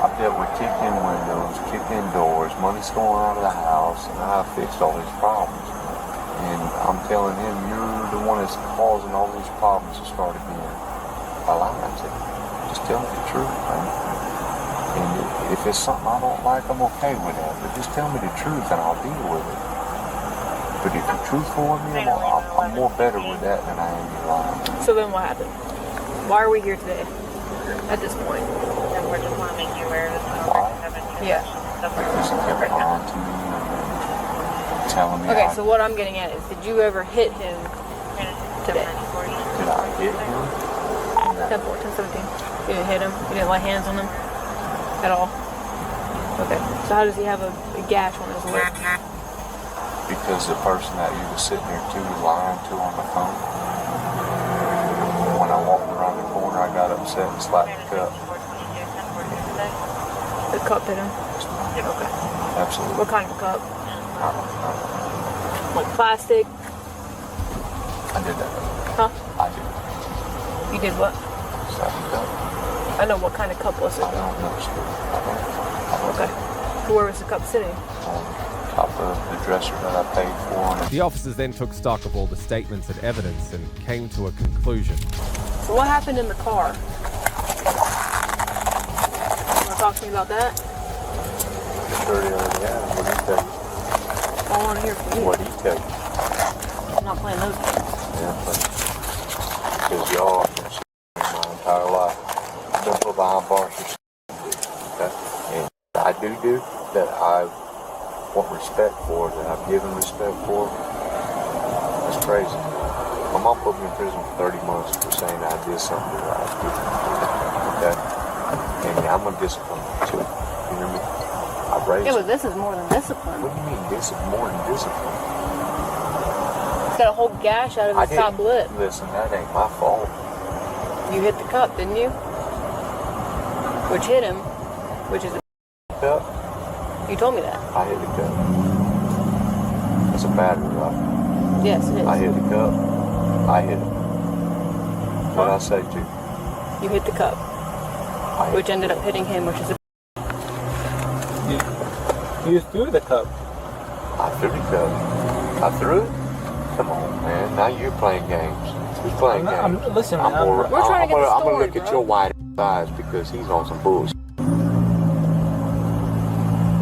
P: I've dealt with, kicked in windows, kicked in doors, money's going out of the house, and I've fixed all these problems. And I'm telling him, you're the one that's causing all these problems to start again. I lie to you. Just tell me the truth, man. And if it's something I don't like, I'm okay with that. But just tell me the truth and I'll deal with it. But if you're truthful with me, I'm more better with that than I am your lying.
N: So then what happened? Why are we here today? At this point?
C: And we just want to make you aware of this.
N: Yeah.
P: Because he kept lying to me and telling me.
N: Okay, so what I'm getting at is, did you ever hit him today?
P: Did I hit him?
N: 10-14, 17. You didn't hit him? You didn't lay hands on him? At all? Okay. So how does he have a gash on his lip?
P: Because the person that you were sitting there to was lying to on the phone. When I walked around the corner, I got upset and slapped the cup.
N: The cup hit him? Okay.
P: Absolutely.
N: What kind of cup?
P: I don't know.
N: Like plastic?
P: I did that.
N: Huh?
P: I did.
N: You did what?
P: Slapped the cup.
N: I know, what kind of cup was it?
P: I don't know.
N: Okay. So where was the cup sitting?
P: Top of the dresser that I paid for.
D: The officers then took stock of all the statements and evidence and came to a conclusion.
N: So what happened in the car? You want to talk to me about that?
P: Sure, yeah. What did he tell you?
N: I want to hear from you.
P: What did he tell you?
N: I'm not playing those games.
P: Yeah, because y'all have been my entire life. I've been put behind bars for okay? And I do that I want respect for, that I've given respect for. It's crazy. My mom put me in prison for 30 months for saying that I did something that I did. Okay? And I'm a discipline too. You hear me? I raised.
N: Yeah, but this is more than discipline.
P: What do you mean this is more than discipline?
N: He's got a whole gash out of his top lip.
P: Listen, that ain't my fault.
N: You hit the cup, didn't you? Which hit him, which is a
P: cup.
N: You told me that.
P: I hit the cup. It's a battery, right?
N: Yes, it is.
P: I hit the cup. I hit it. What did I say to you?
N: You hit the cup, which ended up hitting him, which is a...
O: You threw the cup.
P: I threw the cup. I threw it? Come on, man. Now you're playing games. Who's playing games?
O: Listen,
P: I'm
N: We're trying to get the
P: I'm
N: story,
P: gonna look at your white eyes because he's on some bullshit.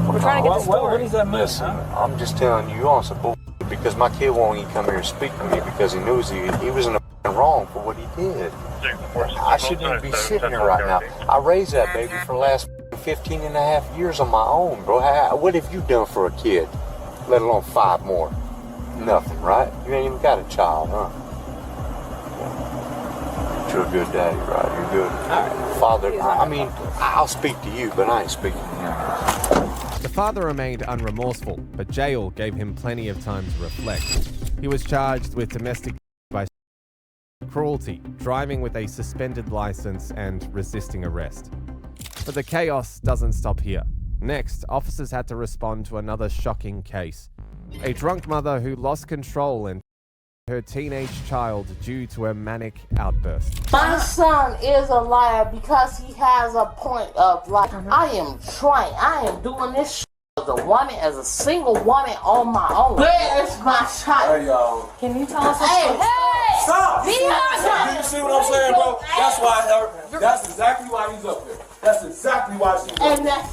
N: We're trying to get the story.
O: What does that mean?
P: Listen, I'm just telling you, you're on some bullshit because my kid won't even come here and speak to me because he knows he was in the wrong for what he did. I shouldn't even be sitting here right now. I raised that baby for the last 15 and a half years on my own, bro. What have you done for a kid? Let alone 5 more. Nothing, right? You ain't even got a child, huh? But you're a good daddy, right? You're good. Father, I mean, I'll speak to you, but I ain't speaking to him.
D: The father remained unremorseful, but jail gave him plenty of time to reflect. He was charged with domestic by cruelty, driving with a suspended license, and resisting arrest. But the chaos doesn't stop here. Next, officers had to respond to another shocking case. A drunk mother who lost control and her teenage child due to a manic outburst.
E: My son is a liar because he has a point of like, I am trying, I am doing this shit as a woman, as a single woman on my own. Where is my child?
H: Hey, y'all.
F: Can you tell us
E: Hey,
H: Stop! Do you see what I'm saying, bro? That's why that's exactly why he's up there. That's exactly why she's up there.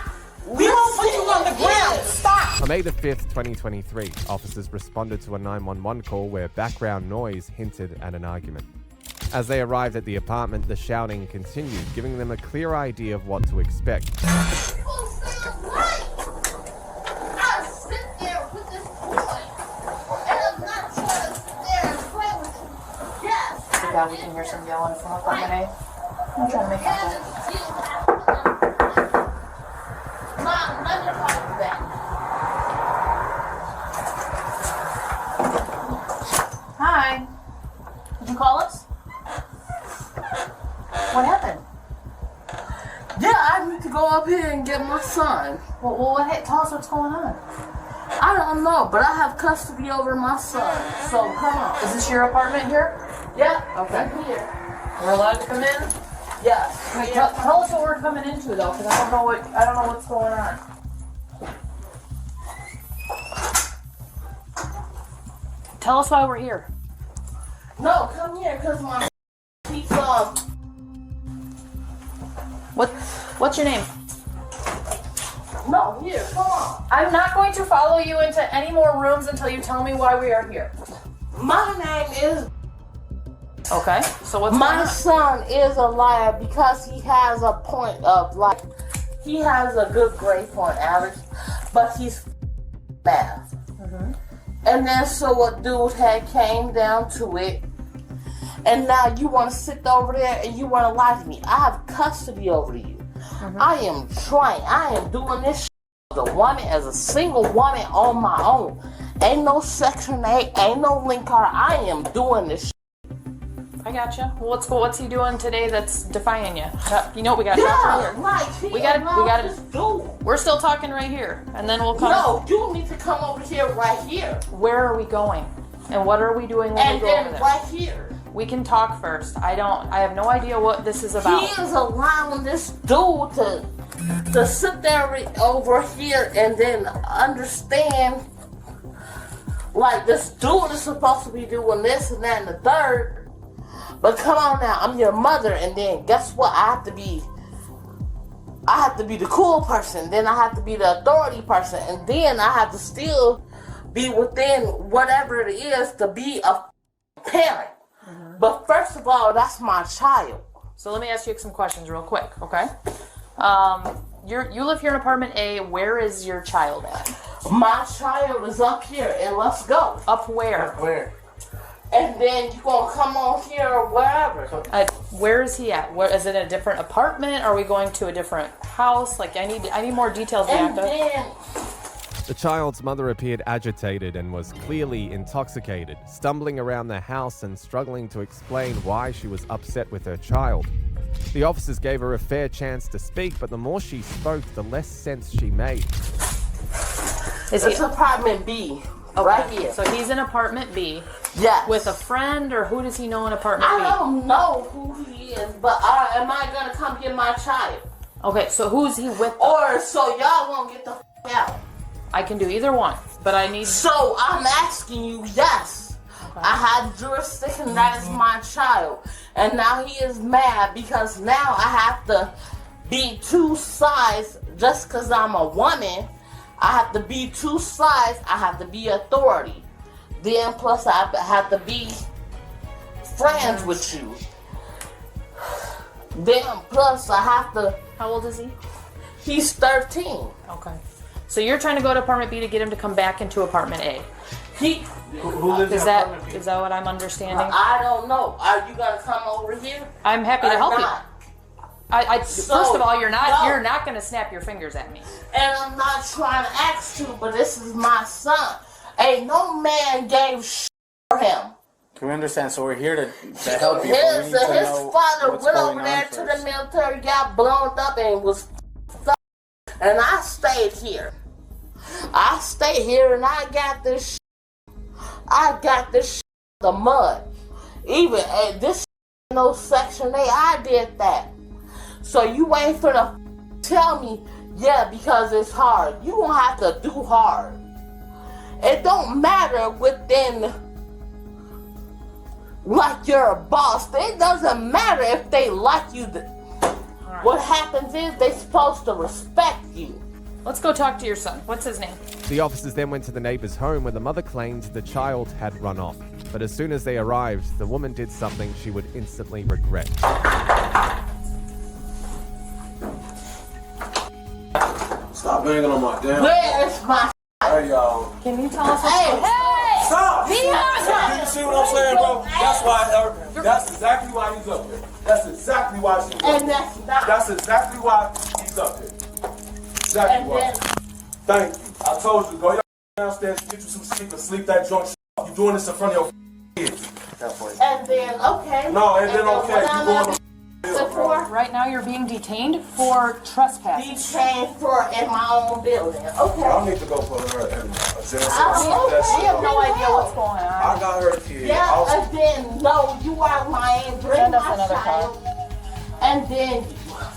E: We don't put you on the ground. Stop.
D: On May the 5th, 2023, officers responded to a 911 call where background noise hinted at an argument. As they arrived at the apartment, the shouting continued, giving them a clear idea of what to expect.
N: We can hear some yelling from apartment A. I'm trying to make that. Hi. Did you call us? What happened?
E: Yeah, I need to go up here and get my son.
N: Well, tell us what's going on.
E: I don't know, but I have custody over my son. So come on.
N: Is this your apartment here?
E: Yeah.
N: Okay.
E: I'm here.
N: We're allowed to come in?
E: Yes.
N: Wait, tell us what we're coming into though, because I don't know what's going on. Tell us why we're here.
E: No, come here, cause my he's
N: What's your name?
E: No, here, come on.
N: I'm not going to follow you into any more rooms until you tell me why we are here.
E: My name is.
N: Okay, so what's
E: my
N: going on?
E: son is a liar because he has a point of like he has a good grade point average, but he's math.
N: Mm-hmm.
E: And then so a dude had came down to it, and now you want to sit over there and you want to lie to me. I have custody over you.
N: Mm-hmm.
E: I am trying. I am doing this as a woman, as a single woman on my own. Ain't no Section 8, ain't no link card. I am doing this.
N: I gotcha. Well, what's he doing today that's defying you? You know what we got to talk right here.
E: Like,
N: we got we're still talking right here, and then we'll come.
E: No, you need to come over here right here.
N: Where are we going? And what are we doing when we go over there?
E: Right here.
N: We can talk first. I have no idea what this is about.
E: He is allowing this dude to sit there over here and then understand. Like, this dude is supposed to be doing this and that and the third. But come on now, I'm your mother, and then guess what? I have to be the cool person, then I have to be the authority person, and then I have to still be within whatever it is to be a parent. Mm-hmm. But first of all, that's my child.
N: So let me ask you some questions real quick, okay? You live here in apartment A. Where is your child at?
E: My child is up here, and let's go.
N: Up where?
E: Up where? And then you gonna come on here or wherever.
N: Where is he at? Where is it? A different apartment? Are we going to a different house? Like I need more details, Bianca.
D: The child's mother appeared agitated and was clearly intoxicated, stumbling around the house and struggling to explain why she was upset with her child. The officers gave her a fair chance to speak, but the more she spoke, the less sense she made.
E: It's apartment B.
N: Okay.
E: Right here.
N: So he's in apartment B.
E: Yes.
N: With a friend, or who does he know in apartment B?
E: I don't know who he is, but am I gonna come get my child?
N: Okay, so who's he with?
E: Or so y'all won't get the out.
N: I can do either one, but I need.
E: So I'm asking you, yes. Okay. I have jurisdiction. That is my child, and now he is mad because now I have to be two sides just because I'm a woman. I have to be two sides. I have to be authority. Then plus I have to be friends with you. Then plus I have to.
N: How old is he?
E: He's 13.
N: Okay. So you're trying to go to apartment B to get him to come back into apartment A.
E: Who lives
N: is that what I'm understanding?
E: I don't know. Are you gonna come over here?
N: I'm happy to help
E: not?
N: you. First of all, you're not gonna snap your fingers at me.
E: And I'm not trying to ask you, but this is my son. Ain't no man gave for him.
K: Can we understand? So we're here to help you.
E: His father went over there to the military, got blown up, and was and I stayed here. I stayed here, and I got this. I got this the mud. Even this no Section 8, I did that. So you ain't finna tell me, yeah, because it's hard. You don't have to do hard. It don't matter within like you're a boss. It doesn't matter if they like you. What happens is they're supposed to respect you.
N: Let's go talk to your son. What's his name?
D: The officers then went to the neighbor's home where the mother claimed the child had run off. But as soon as they arrived, the woman did something she would instantly regret.
H: Stop banging on my damn.
E: Where is my?
H: Hey, y'all.
N: Can you tell us what's
E: Hey,
N: going on?
H: Stop!
E: Leon!
H: Do you see what I'm saying, bro? That's why. That's exactly why he's up here. That's exactly why she's up here.
E: And that's not.
H: That's exactly why he's up here. Exactly
E: And
H: why.
E: then,
H: Thank you. I told you, go downstairs, get you some sleep, and sleep that drunk shit. You doing this in front of your kids.
E: and then, okay.
H: No, and then okay.
E: what
H: You
E: I'm
H: going
E: gonna
H: to
E: do for
N: Right now you're being detained for trespassing.
E: detained for in my own building. Okay.
H: I need to go put her in a jail cell.
E: Okay.
N: We have no idea what's going on.
H: I got her kid.
E: Yeah, and then, no, you are lying. Bring
N: Send us
E: my
N: another
E: child. And then,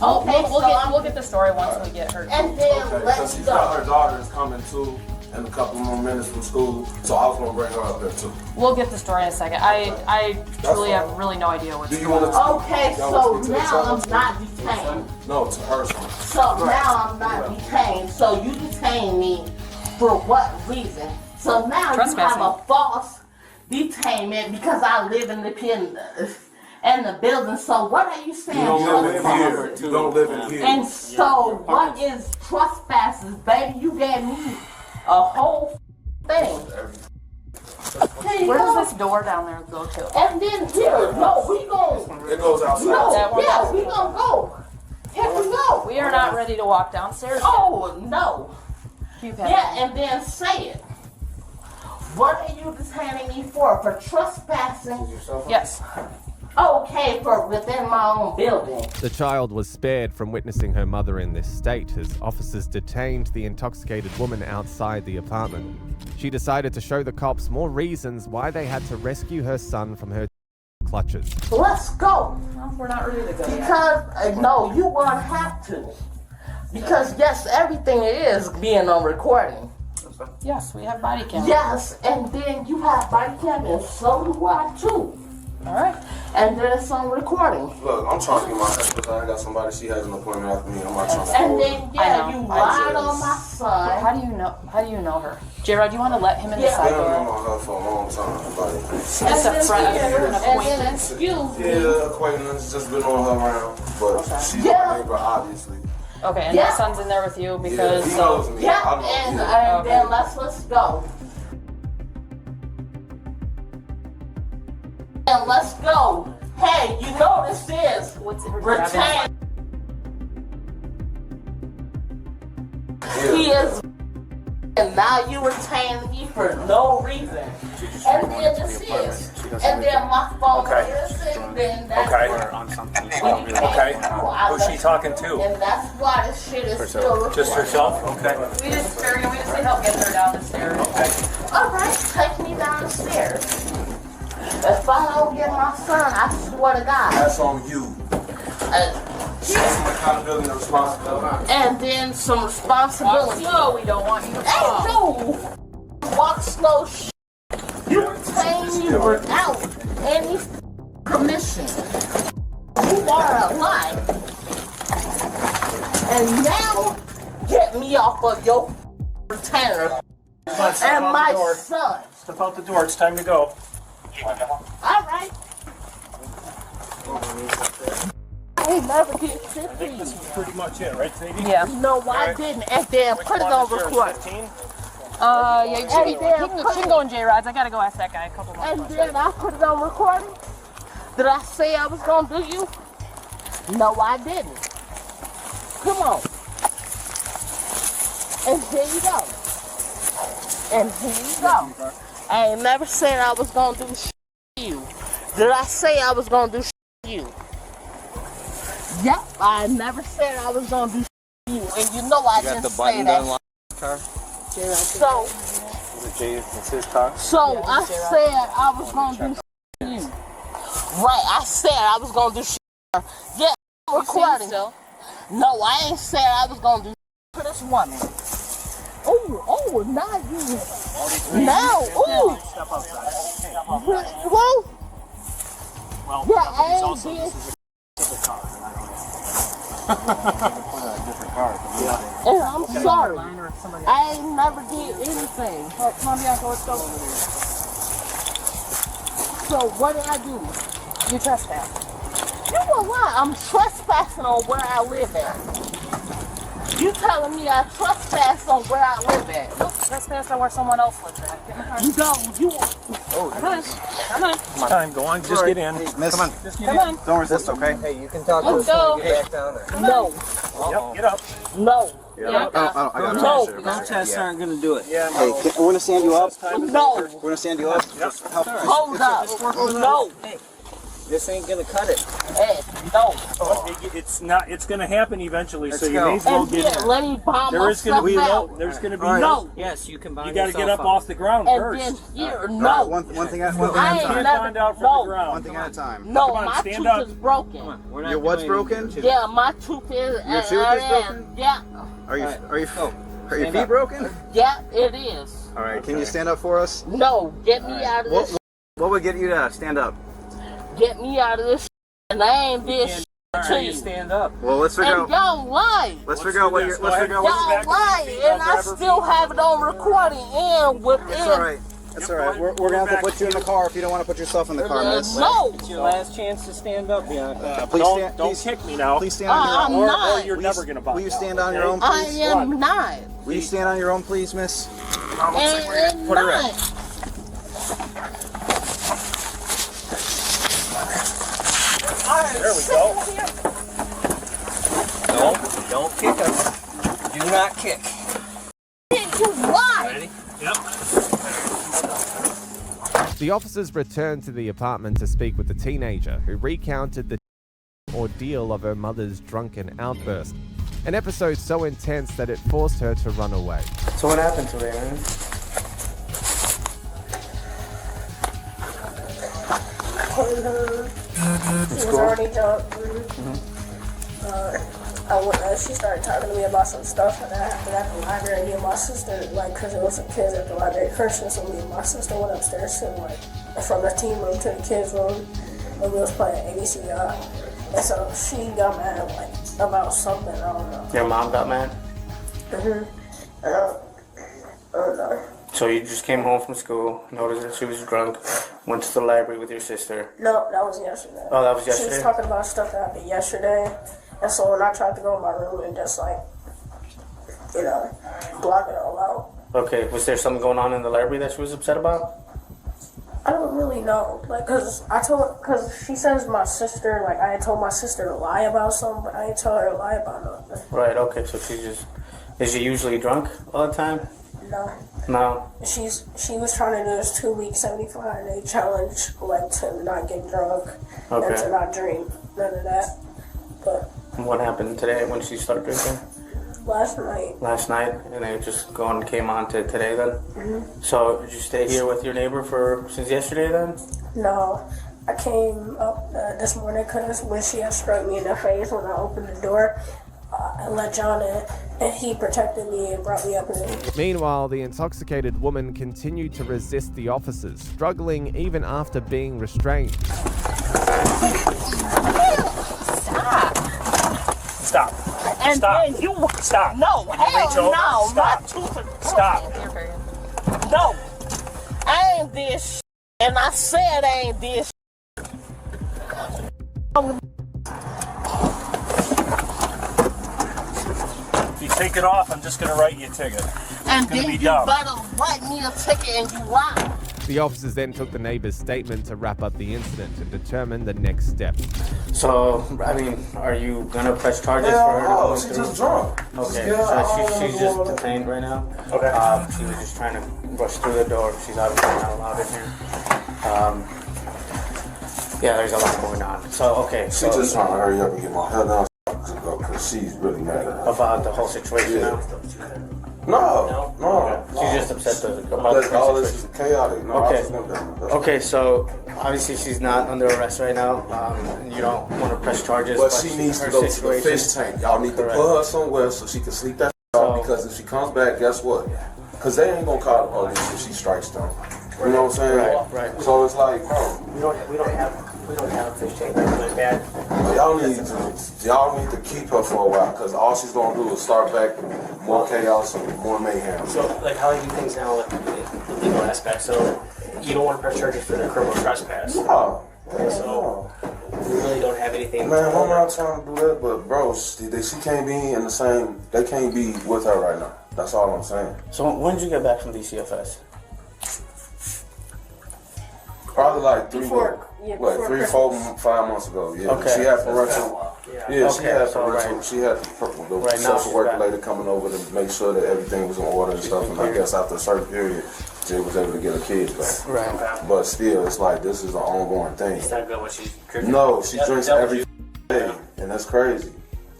E: okay,
N: We'll get the story once we get her.
E: and then
H: Okay, so
E: let's
H: she's got her
E: go.
H: daughter is coming too in a couple more minutes from school, so I was gonna bring her up there too.
N: We'll get the story in a second. I truly have really no idea what's
H: Do you
N: going
H: want
N: on.
H: to?
E: Okay, so now I'm not detained.
H: No, to her son.
E: So now I'm not detained. So you detain me for what reason? So now you have a false detainment because I live in the building. So what are you saying?
H: You don't live in here. You don't live in here.
E: And so what is trespasses, baby? You gave me a whole thing.
N: Where does this door down there go to?
E: And then here, no, we gon'
H: It goes outside.
E: no, yeah, we gonna go. Here we go.
N: We are not ready to walk downstairs.
E: Oh no.
N: Keep
E: Yeah,
N: having
E: and then say it. What are you detaining me for? For trespassing?
N: Yes.
E: Okay, for within my own building.
D: The child was spared from witnessing her mother in this state as officers detained the intoxicated woman outside the apartment. She decided to show the cops more reasons why they had to rescue her son from her clutches.
E: Let's go.
N: Well, we're not ready to go yet.
E: Because, no, you won't have to. Because, yes, everything is being on recording.
N: Yes, we have body cam.
E: Yes, and then you have body cam, and so do I, too.
N: All right.
E: And then it's on recording.
H: Look, I'm trying to get my husband. I got somebody. She has an appointment after me. I'm not trying to.
E: And then, yeah, you lied on my son.
N: How do you know her? J-Rod, do you want to let him in the
H: I've
N: side
H: been
N: door?
H: on her for a long time, buddy.
N: Just a friend, an acquaintance.
H: Yeah, acquaintance. Just been on her around, but she's my neighbor, obviously.
N: Okay, and your son's in there with you because.
H: Yeah, he knows me.
E: Yeah,
H: I know
E: and,
H: him.
E: then let's go. And let's go. Hey, you know this is retain. He is, and now you retain me for no reason. And then this is, and then my phone is, and then that's
B: Who's she talking to?
E: and that's why this shit is still recorded.
B: Just herself? Okay.
N: We just need help getting her down the stairs.
E: All right, take me down the stairs. If I don't get my son, I swear to God.
H: That's on you. That's some accountability and responsibility.
E: And then some responsibility.
N: No, we don't want you to
E: Hey, no! Walk slow shit. You retain me without any permission. You are a lie. And now, get me off of your retainer. And my son.
L: Step out the door. It's time to go.
E: All right. I ain't never did shit to you.
L: This is pretty much it, right, Sadie?
N: Yeah.
E: No, I didn't. And then put it on record.
N: Yeah, you can go in J-Rods. I gotta go ask that guy a couple more
E: And
N: questions.
E: then I put it on recording. Did I say I was gonna do you? No, I didn't. Come on. And here you go. And here you go. I ain't never said I was gonna do shit to you. Did I say I was gonna do shit to you? Yep, I never said I was gonna do shit to you. And you know I didn't say that.
B: Car?
E: So,
B: It's his car?
E: So I said I was gonna do shit to you. Right, I said I was gonna do shit to her. Yeah, I'm recording.
N: Still?
E: No, I ain't said I was gonna do shit to this woman. Oh, now you. Now, ooh. Whoa.
L: Well,
E: Yeah,
L: but it's
E: I
L: also
E: did.
L: this is a specific car.
E: And I'm sorry. I ain't never did anything.
M: Oh, come on, Bianca, let's go.
E: So what did I do?
M: You trespass.
E: You know what? I'm trespassing on where I live at. You telling me I trespass on where I live at?
M: Nope, trespass on where someone else lives at. Get in the car.
E: You don't. You.
L: Oh,
M: Come on. Come on.
L: it's time. Go on. Just get in.
O: Miss,
L: Come on. Just get
M: Come
L: in.
M: on.
O: don't resist, okay?
J: Hey, you can talk
E: Let's go.
J: get back down there.
E: No.
L: Yep. Get up.
E: No.
O: I got it.
E: No.
J: Protests aren't going to do it.
L: Yeah.
O: Hey, we're gonna stand you up.
E: No.
O: We're gonna stand you up. Just help.
E: Hold up. No.
J: Hey, this ain't going to cut it.
E: Hey, no.
L: It's not. It's going to happen eventually.
J: Let's
L: so you
J: go.
L: may as well
E: And
L: get
E: then
L: in.
E: let me bomb
L: There is going to
E: myself
L: be
E: out.
L: There's going to be
E: No.
J: Yes, you can buy
L: You got to get up off the ground
E: And
L: first.
E: then here,
O: All right,
E: no.
O: one thing at a
E: I ain't
O: time.
E: never.
L: Find out from
E: No.
L: the ground.
O: One thing at a time.
E: No,
L: Come on,
E: my
L: stand
E: tooth
L: up.
E: is broken.
J: We're not
O: Your what's
J: doing
O: broken?
J: anything.
E: Yeah, my tooth is.
O: Your tooth is broken?
E: Yeah.
O: Are your
J: Stand
O: feet
J: up.
O: broken?
E: Yeah, it is.
O: All right. Can you stand up for us?
E: No, get me out of this.
O: What would get you to stand up?
E: Get me out of this. And I ain't this to you.
J: Stand up.
O: Well, let's figure
E: And
O: out.
E: y'all lie.
O: Let's figure out what you're. Let's figure out what.
E: Y'all lie. And I still have it on recording and within.
O: It's all right. It's all right. We're gonna have to put you in the car if you don't want to put yourself in the car, miss.
E: No.
J: It's your last chance to stand up, Bianca.
O: Please stand.
L: Don't
O: Please,
L: kick me now.
O: please stand on
E: I'm
O: your own.
E: not.
L: Or you're never going to buy.
O: Will you stand on your own,
E: I
O: please?
E: am not.
O: Will you stand on your own, please, miss?
E: And
O: Put her in.
E: not.
L: There we go.
J: Don't kick us. Do not kick.
E: You lie.
L: Yep.
D: The officers returned to the apartment to speak with the teenager, who recounted the ordeal of her mother's drunken outburst, an episode so intense that it forced her to run away.
A: So what happened to her, man?
I: She was already drunk. She started talking to me about some stuff, and I had to go to the library and me and my sister, like, because it was some kids at the library Christmas, so me and my sister went upstairs to, like, from the team room to the kids' room, and we was playing ABC. And so she got mad, like, about something, I don't know.
A: Your mom got mad?
I: I don't know.
A: So you just came home from school, noticed that she was drunk, went to the library with your sister.
I: No, that was yesterday.
A: Oh, that was
I: She
A: yesterday?
I: was talking about stuff that happened yesterday, and so when I tried to go in my room and just, like, you know, block it all out,
A: Okay, was there something going on in the library that she was upset about?
I: I don't really know, like, cause she says my sister, like, I had told my sister to lie about something, but I didn't tell her to lie about nothing.
A: Right, okay, so is she usually drunk all the time?
I: No.
A: No.
I: She was trying to do this 2-week 75-day challenge, like, to not get drunk and
A: Okay.
I: to not drink, none of that. But
A: What happened today when she started drinking?
I: last night,
A: Last night, and it just came on to today then?
I: Mhm.
A: So did you stay here with your neighbor since yesterday then?
I: no, I came up this morning because when she had struck me in the face when I opened the door, I let John in, and he protected me and brought me up here.
D: Meanwhile, the intoxicated woman continued to resist the officers, struggling even after being restrained.
L: Stop.
E: And
L: Stop.
E: then you.
L: Stop.
E: No, hell
L: Rachel,
E: no.
L: stop.
E: My tooth is
L: Stop.
E: No. I ain't this shit. And I said I ain't this shit.
L: If you take it off, I'm just going to write you a ticket.
E: And
L: It's gonna
E: then
L: be
E: you
L: dumb.
E: better write me a ticket and you lie.
D: The officers then took the neighbor's statement to wrap up the incident and determine the next step.
A: So, I mean, are you gonna press charges
H: Hell
A: for her?
H: no,
A: going
H: she's
A: through?
H: just drunk.
A: Okay,
H: Just
A: so she's just detained right now.
L: Okay.
A: She was just trying to rush through the door. She's obviously not allowed in here. Yeah, there's a lot going on. So, okay.
P: She's
A: So
P: just trying to hurry up and get my hair down because she's really mad at her.
A: about the whole situation now.
P: No.
A: She's just upset about the
P: All
A: whole
P: this
A: situation.
P: is chaotic. No, I
A: Okay.
P: just want them.
A: Okay, so obviously she's not under arrest right now. You don't want to press charges.
P: But she needs to go to the fish tank. Y'all need to
A: Correct.
P: put her somewhere so she can sleep that off, because if she comes back, guess what? Because they ain't gonna call the police if she strikes them. You know what I'm saying?
A: Right.
P: So it's like, bro,
Q: We don't have a fish tank like that.
P: Y'all need to keep her for a while, because all she's gonna do is start back more chaos and more mayhem.
Q: So, like, how you do things now with the legal aspect? So, you don't want to press charges for the criminal trespass.
P: No.
Q: So, we really don't have anything.
P: Man, I'm not trying to do that, but bro, she can't be in the same. They can't be with her right now. That's all I'm saying.
K: So when did you get back from DCFS?
P: Probably like 3,
I: Before
P: 3, 4, 5 months ago. Yeah.
K: Okay.
P: She had parental. Yeah,
K: Okay,
P: she had
K: so
P: parental.
K: right.
P: She had the social worker lady coming over to make sure that everything was in order and stuff. And I guess after a certain period, she was able to get her kids back.
K: Right.
P: But still, it's like this is an ongoing thing.
Q: It's not good when she's drinking.
P: No, she drinks every day, and that's crazy.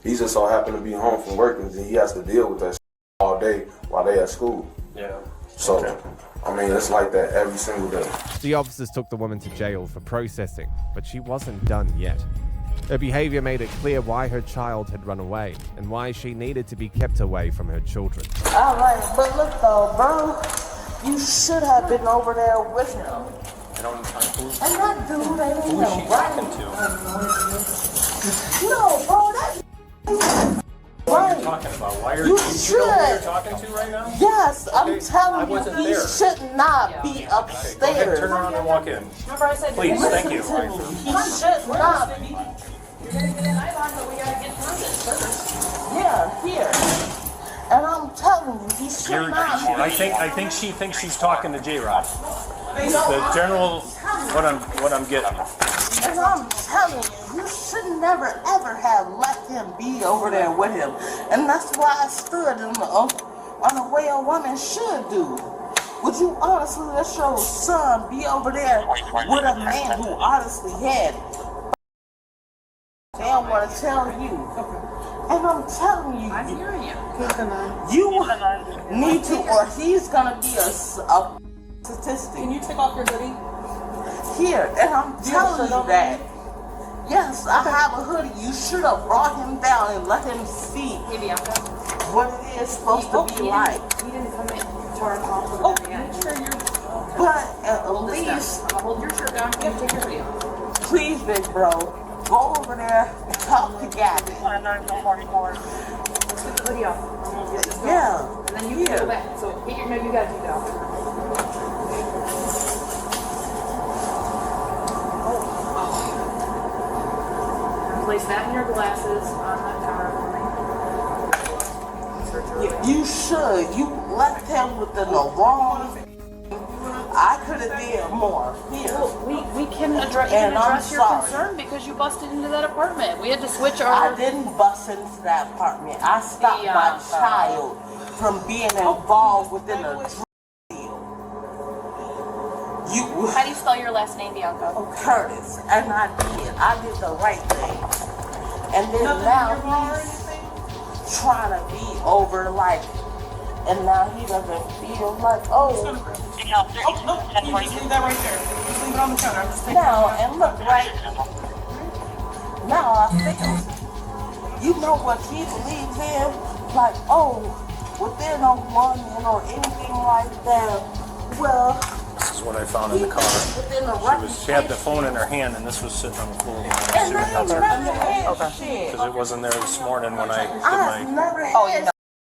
P: He just so happened to be home from work, and he has to deal with that all day while they at school.
Q: Yeah.
P: So, I mean, it's like that every single day.
D: The officers took the woman to jail for processing, but she wasn't done yet. Her behavior made it clear why her child had run away and why she needed to be kept away from her children.
E: All right, but look though, bro, you should have been over there with him.
L: I don't know
E: And that dude ain't
L: who is she talking to?
E: No, bro, that's
L: What are you talking about? Why are you
E: should.
L: know who you're talking to right now?
E: Yes,
L: Okay,
E: I'm telling you,
L: wasn't
E: he
L: there.
E: should not be
L: Okay, go ahead,
E: upstairs.
L: turn around and walk in.
N: Remember I said
L: Please, thank you.
E: He should not be.
N: You're gonna get an eye but we gotta get through this first.
E: Yeah, here. And I'm telling you, he should not be.
L: I think she thinks she's talking to J-Rod. The general, what I'm getting.
E: And I'm telling you, you should never ever have let him be over there with him. And that's why I stood on the way a woman should do. Would you honestly let your son be over there with a man who honestly had? They don't want to tell you. And I'm telling you,
N: I'm hearing you.
E: you need to, or he's gonna be a statistic.
N: Can you take off your hoodie?
E: Here, and I'm telling you that. Yes, I have a hoodie. You should have brought him down and let him see what it is supposed to be like.
N: He didn't come in to our call. Oh, make sure you're.
E: But at least,
N: I'll hold your shirt down. You take your hoodie off.
E: please, big bro, go over there and talk to Gabby.
N: 9444. Let's get the hoodie off.
E: Yeah.
N: And then you can go back. So get your, no, you gotta take it off. Place that in your glasses on the counter for me.
E: You should. You left him within the wrong. I could have did more. Here.
N: Well, we can address,
E: And I'm
N: your
E: sorry.
N: concern because you busted into that apartment. We had to switch our.
E: I didn't bust into that apartment. I stopped
N: The,
E: my child from being involved within a drug deal.
N: How do you spell your last name, Bianca?
E: Curtis, and I did the right thing. And then now he's trying to be over like, and now he doesn't feel like, oh.
C: You just leave that right there. Just leave it on the counter. I'm just taking
E: No, and look, right now I feel, you know what he believes in? Like, oh, within a woman or anything like that, well,
L: This is what I found in the car.
E: within a
L: She had the phone in her hand, and this was sitting on the floor.
E: and I ain't never had shit.
L: Because it wasn't there this morning when I
E: I've
L: did my.
E: never had shit.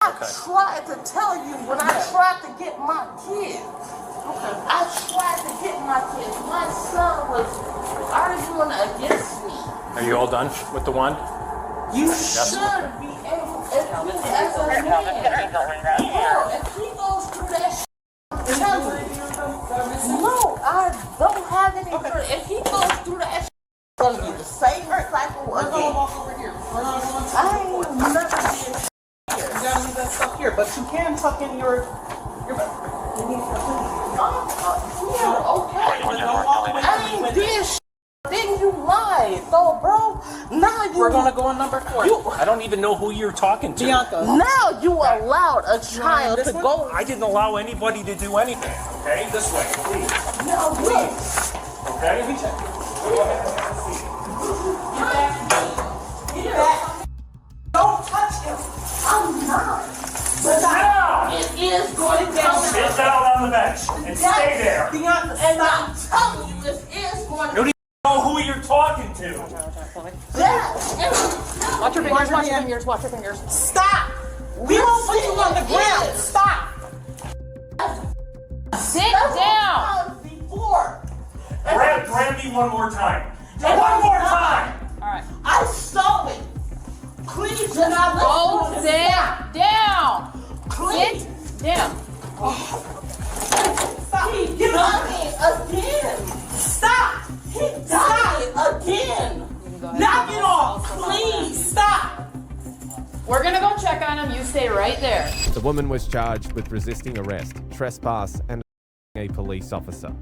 E: I tried to tell you when I tried to get my kids. I tried to get my kids. My son was arguing against me.
L: Are you all done with the wand?
E: You
L: Yes.
E: should be able, if you as a man, girl, if he goes through that shit, tell me. No, I don't have any. If he goes through that shit, it's gonna be the same cycle
C: We're
E: again.
C: gonna walk over here. We're gonna go into
E: I ain't never did.
C: You gotta leave that stuff here, but you can tuck in your.
E: Okay. I ain't did shit. Then you lied, though, bro. Now you.
C: We're gonna go on number 4.
L: I don't even know who you're talking to.
C: Bianca.
E: Now you allowed a child to go.
L: I didn't allow anybody to do anything. Okay, this way, please.
E: Now look.
L: Okay?
E: Get back. Don't touch him. I'm not. But it is going to
L: Sit down on the bench and stay there.
E: And I'm telling you, it is going want
L: You don't even know who you're talking to.
E: Watch your fingers, watch your fingers, watch your fingers. Stop! We won't put you on the ground. Stop! Sit down! Before.
L: Grab me one more time. One more time!
E: Alright. I saw it. Please do not
N: Go
E: listen.
N: sit down.
E: Please.
N: Sit down.
E: Stop. He got me again. Stop. He got me again. Knock it off. Please stop.
N: We're gonna go check on him. You stay right there.
D: The woman was charged with resisting arrest, trespass, and a police officer.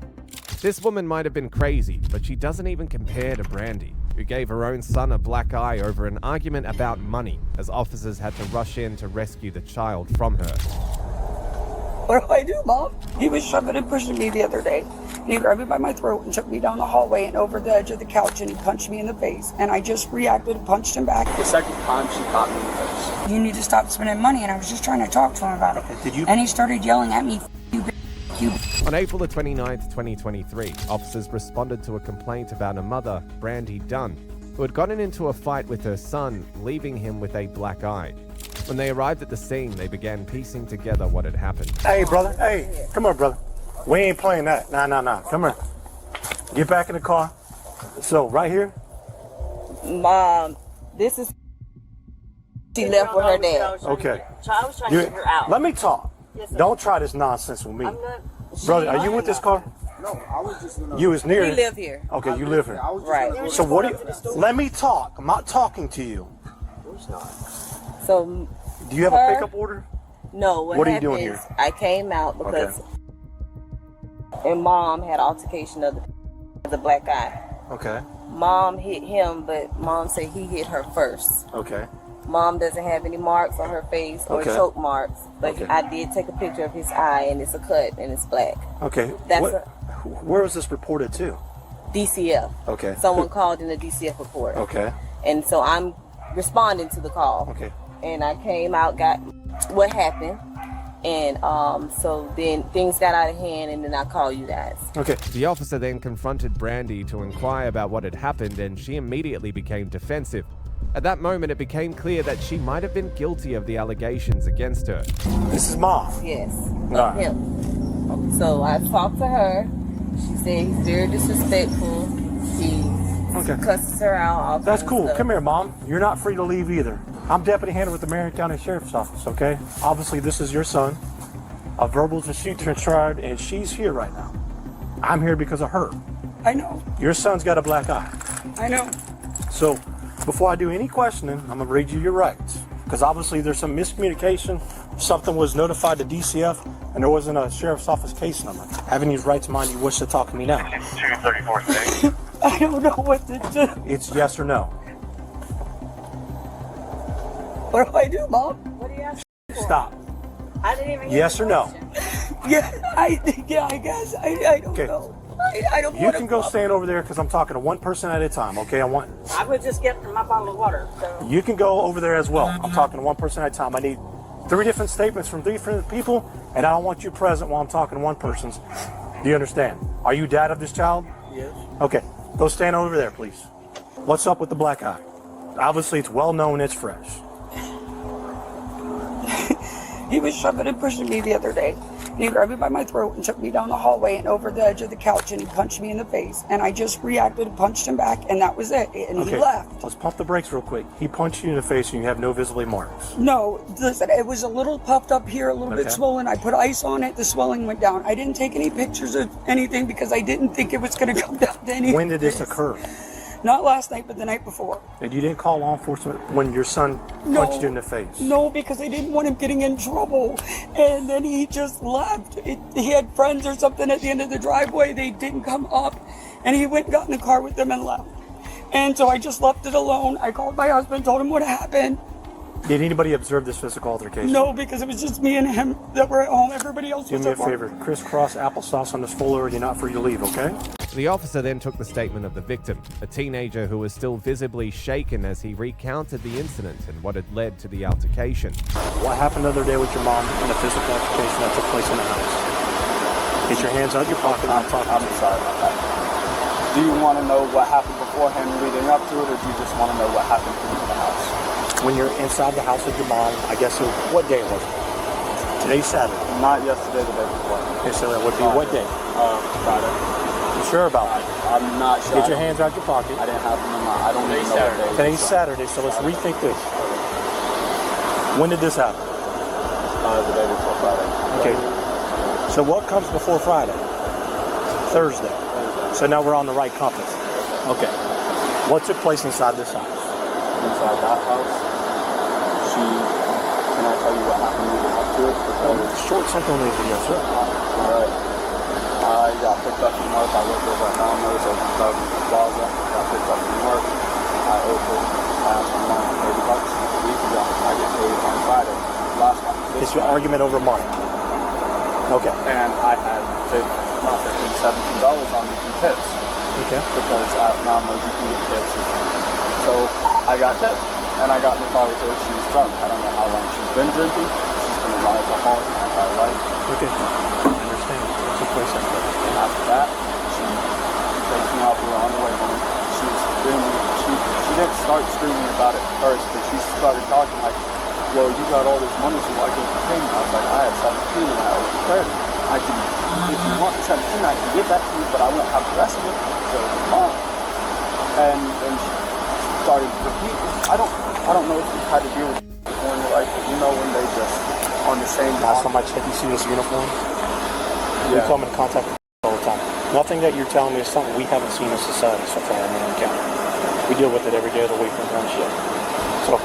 D: This woman might have been crazy, but she doesn't even compare to Brandy, who gave her own son a black eye over an argument about money, as officers had to rush in to rescue the child from her.
R: What do I do, Mom? He was shoving and pushing me the other day. He grabbed me by my throat and took me down the hallway and over the edge of the couch, and he punched me in the face. And I just reacted and punched him back.
J: The second time she caught me in the face.
R: You need to stop spending money, and I was just trying to talk to him about it.
J: Did you?
R: And he started yelling at me, you bitch, you.
D: On April the 29th, 2023, officers responded to a complaint about a mother, Brandy Dunn, who had gotten into a fight with her son, leaving him with a black eye. When they arrived at the scene, they began piecing together what had happened.
S: Hey, brother. Hey, come on, brother. We ain't playing that. Nah. Come here. Get back in the car. So, right here?
M: Mom, this is... She left with her dad.
S: Okay.
M: I was trying to get her out.
S: Let me talk.
M: Yes, sir.
S: Don't try this nonsense with me.
M: I'm not...
S: Brother, are you with this car?
O: No, I was just gonna...
S: You was near
M: We
S: it?
M: live here.
S: Okay, you live here.
M: Right.
S: So what do you... Let me talk. I'm not talking to you.
M: So...
S: Do you have a pickup order?
M: No,
S: What are you doing here?
M: I came out because... And Mom had altercation of the black eye.
S: Okay.
M: Mom hit him, but Mom said he hit her first.
S: Okay.
M: Mom doesn't have any marks on her face or
S: Okay.
M: choke marks, but
S: Okay.
M: I did take a picture of his eye, and it's a cut, and it's black.
S: Okay.
M: That's
S: Where was this reported to?
M: DCF.
S: Okay.
M: Someone called in a DCF report.
S: Okay.
M: And so I'm responding to the call.
S: Okay.
M: And I came out, got what happened, and so then things got out of hand, and then I called you guys.
D: Okay. The officer then confronted Brandy to inquire about what had happened, and she immediately became defensive. At that moment, it became clear that she might have been guilty of the allegations against her.
S: This is Mom.
M: Yes,
S: Right.
M: of him. So I talked to her. She said he's very disrespectful. He cusses her out. All
S: That's
M: kinds of
S: cool.
M: stuff.
S: Come here, Mom. You're not free to leave either. I'm Deputy Handler with the Marion County Sheriff's Office, okay? Obviously, this is your son. A verbal dispute transpired, and she's here right now. I'm here because of her.
R: I know.
S: Your son's got a black eye.
R: I know.
S: So, before I do any questioning, I'm going to read you your rights. Because obviously there's some miscommunication. Something was notified to DCF, and there wasn't a Sheriff's Office case number. Having these rights in mind, you wish to talk to me now.
R: 234-6. I don't know what to do.
S: It's yes or no.
R: What do I do, Mom?
M: What do you ask?
S: Stop.
M: I didn't even.
S: Yes or no?
R: Yeah, I guess. I don't know. I don't
S: You
R: want
S: can go stand over there because I'm talking to one person at a time, okay?
M: I would just get my bottle of water. So.
S: You can go over there as well. I'm talking to one person at a time. I need 3 different statements from 3 different people, and I don't want you present while I'm talking to one person. Do you understand? Are you dad of this child?
J: Yes.
S: Okay, go stand over there, please. What's up with the black eye? Obviously, it's well known, it's fresh.
R: He was shoving and pushing me the other day. He grabbed me by my throat and took me down the hallway and over the edge of the couch, and he punched me in the face. And I just reacted and punched him back, and that was it. And he left.
S: Let's pump the brakes real quick. He punched you in the face and you have no visible marks.
R: No, listen, it was a little puffed up here, a little bit swollen. I put ice on it, the swelling went down. I didn't take any pictures of anything because I didn't think it was going to come down to anything.
S: When did this occur?
R: Not last night, but the night before.
S: And you didn't call law enforcement when your son punched you in the face?
R: No, because I didn't want him getting in trouble. And then he just left. He had friends or something at the end of the driveway. They didn't come up. And he went and got in the car with them and left. And so I just left it alone. I called my husband, told him what happened.
S: Did anybody observe this physical altercation?
R: No, because it was just me and him that were at home. Everybody else was
S: Do me a
R: at work.
S: favor. Crisscross applesauce on this folder, or you're not free to leave, okay?
D: The officer then took the statement of the victim, a teenager who was still visibly shaken as he recounted the incident and what had led to the altercation.
S: What happened the other day with your mom and the physical altercation that took place in the house? Get your hands out of your pocket. I'm sorry about that.
O: Do you want to know what happened beforehand leading up to it, or do you just want to know what happened in the house?
S: When you're inside the house with your mom, I guess what day was it? Today's Saturday.
O: Not yesterday, the day before.
S: Okay, so that would be what day?
O: Friday.
S: You sure about that?
O: I'm not sure.
S: Get your hands out your pocket.
O: I didn't have them in my. I don't even know what day.
S: Today's Saturday, so let's rethink this. When did this happen?
O: The day before Friday.
S: Okay. So what comes before Friday? Thursday. So now we're on the right compass. Okay. What took place inside this house?
O: Inside that house, can I tell you what happened leading up to it?
S: Short, simple, and easy, yes, sir.
O: Alright. I got picked up from work. I worked over at Domino's over in Southern Plaza. Got picked up from work. I asked my mom $30 a week ago. I get paid on Friday. Last month.
S: It's your argument over money. Okay.
O: And I had $17 on me in tips.
S: Okay.
O: Because at Domino's you can get tips. So I got tips. And I got in the car with her. She was drunk. I don't know how long she's been drinking. She's been in alcohol my entire life.
S: Okay. I understand. What's the place like that?
O: And after that, she takes me out. We were on the way home. She was screaming. She didn't start screaming about it first, but she started talking like, well, you got all this money, so why can't you pay me? I was like, I have 17 and I owe 30. I can, if you want 17, I can give that to you, but I won't have the rest of it. So, come on. And she started repeating. I don't know if you've had to deal with before in your life, but you know when they just on the same
S: Last time I checked, you see this uniform? We come in contact with all the time. Nothing that you're telling me is something we haven't seen in society so far in Marion County. We deal with it every day of the week on our shit. So,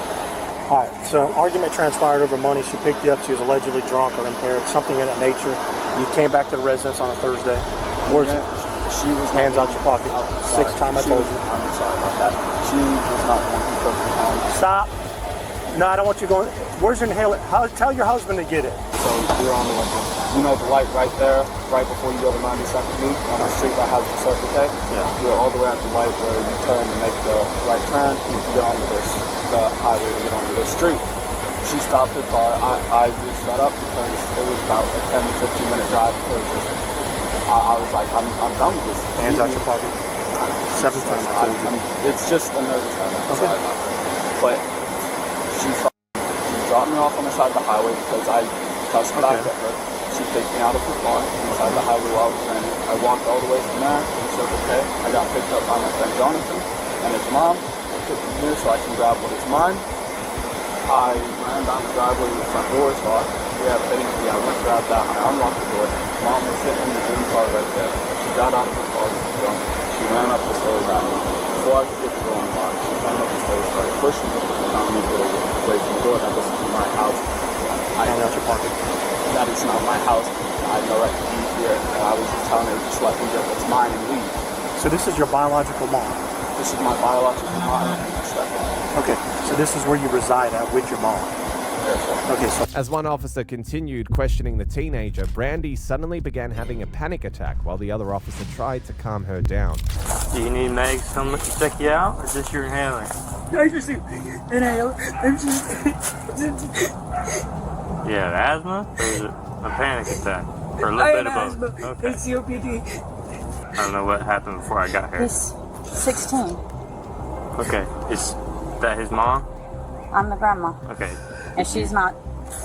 S: alright, so argument transpired over money. She picked you up. She was allegedly drunk or impaired, something of that nature. You came back to the residence on a Thursday. Where's it?
O: She was
S: hands out your pocket. Sixth time I told you.
O: I'm sorry about that. She was not the one who took me home.
S: Stop. No, I don't want you going. Where's your inhaler? Tell your husband to get it.
O: So we're on the way. You know the light right there, right before you go to 92nd Loop on the street that has the Circle K? Yeah. We're all the way at the light where you turn to make the right turn. You can get onto the highway to get onto the street. She stopped her car. I was set up because it was about a 10 to 15 minute drive. I was like, I'm done with this.
S: Hands out your pocket. 7 times I told you.
O: It's just a nervous time. Okay. But she dropped me off on the side of the highway because I cussed back at her. She picked me out of her car inside the highway while I was running. I walked all the way from there to Circle K. I got picked up by my friend Jonathan and his mom. They took me here so I can grab what is mine. I ran down the driveway with the front doors locked. We have fitting key. I went and grabbed that. I unlocked the door. Mom was sitting in the green car right there. She got out of the car. She ran up the stairs at me. Before I could get the door unlocked, she ran up the stairs, started pushing me, telling me to get away from the door. That this is my house. I know your pocket. That is not my house. I have no right to be here. And I was just telling her, just let me get what's mine and leave.
S: So this is your biological mom?
O: This is my biological mom.
S: Okay, so this is where you reside at with your mom? Okay, so
D: as one officer continued questioning the teenager, Brandy suddenly began having a panic attack while the other officer tried to calm her down.
L: Do you need Meg to check you out, or just your inhaler?
R: I just inhale. I'm just.
L: Yeah, asthma, or is it a panic attack, or a little bit of both? Okay.
R: It's COPD.
L: I don't know what happened before I got here.
T: He's 16.
L: Okay, is that his mom?
T: I'm the grandma.
L: Okay.
T: And she's not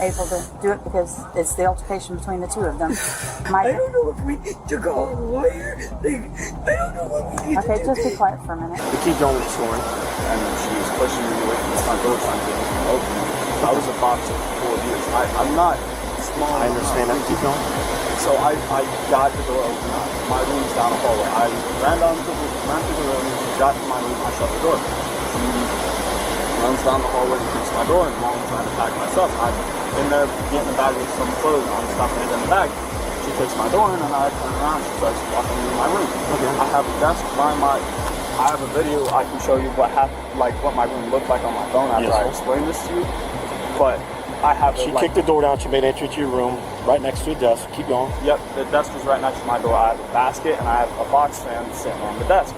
T: able to do it because it's the altercation between the two of them.
R: I don't know if we need to call a lawyer. I don't know what we need to do.
T: Okay, just be quiet for a minute.
S: We keep going with the story.
O: And she was pushing me away from the front door trying to get me to open it. I was a boxer for 4 years. I'm not small.
S: I understand that. Keep going.
O: So I got the door open. My room's down the hallway. I ran to the room, got to my room, I shut the door. She runs down the hallway and kicks my door, and Mom's trying to pack my stuff. I'm in there getting a bag with some clothes. I'm stuffing it in the bag. She kicks my door in, and I turn around. She starts walking into my room. Okay. I have a desk by my. I have a video. I can show you what happened, like what my room looked like on my phone after I explain this to you. But I have.
S: She kicked the door down. She made entry to your room, right next to a desk. Keep going.
O: Yep, the desk is right next to my door. I have a basket, and I have a box fan sitting on the desk.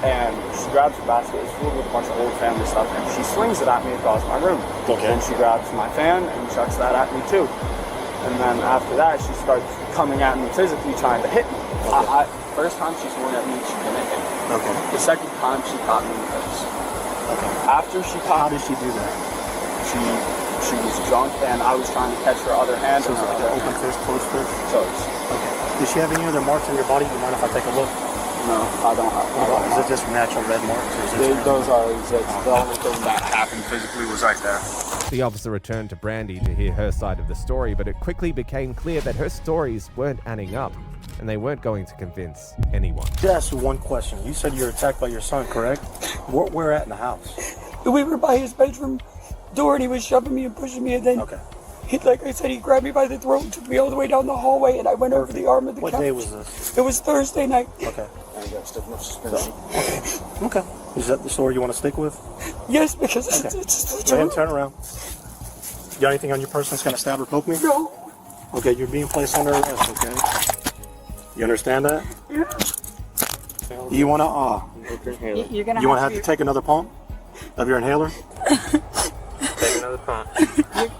O: And she grabs the basket, it's filled with a bunch of old family stuff, and she swings it at me across my room. Okay. And she grabs my fan and chucks that at me too. And then after that, she starts coming at me physically, trying to hit me. Okay. First time she swung at me, she didn't hit me. Okay. The second time she caught me in the face.
S: Okay.
O: After she caught
S: How did she do that?
O: She was drunk and I was trying to catch her other hand.
S: So is it like an open fist, closed fist?
O: Closed.
S: Okay. Does she have any other marks on your body? Do you mind if I take a look?
O: No, I don't have.
S: Is it just natural red marks? Or is it
O: Those are the only thing that happened physically was right there.
D: The officer returned to Brandy to hear her side of the story, but it quickly became clear that her stories weren't adding up, and they weren't going to convince anyone.
S: Just one question. You said you were attacked by your son, correct? Where at in the house?
R: We were by his bedroom door and he was shoving me and pushing me, and then like I said, he grabbed me by the throat and took me all the way down the hallway, and I went over the arm of the couch.
S: What day was this?
R: It was Thursday night.
S: Okay. Okay. Is that the story you want to stick with?
R: Yes, because it's
S: Go ahead and turn around. You got anything on your person that's going to stab or poke me?
R: No.
S: Okay, you're being placed under arrest, okay? You understand that?
R: Yeah.
S: You want to,
T: You're gonna
S: you want to
T: have
S: have to take another pump of your inhaler?
B: Take another pump.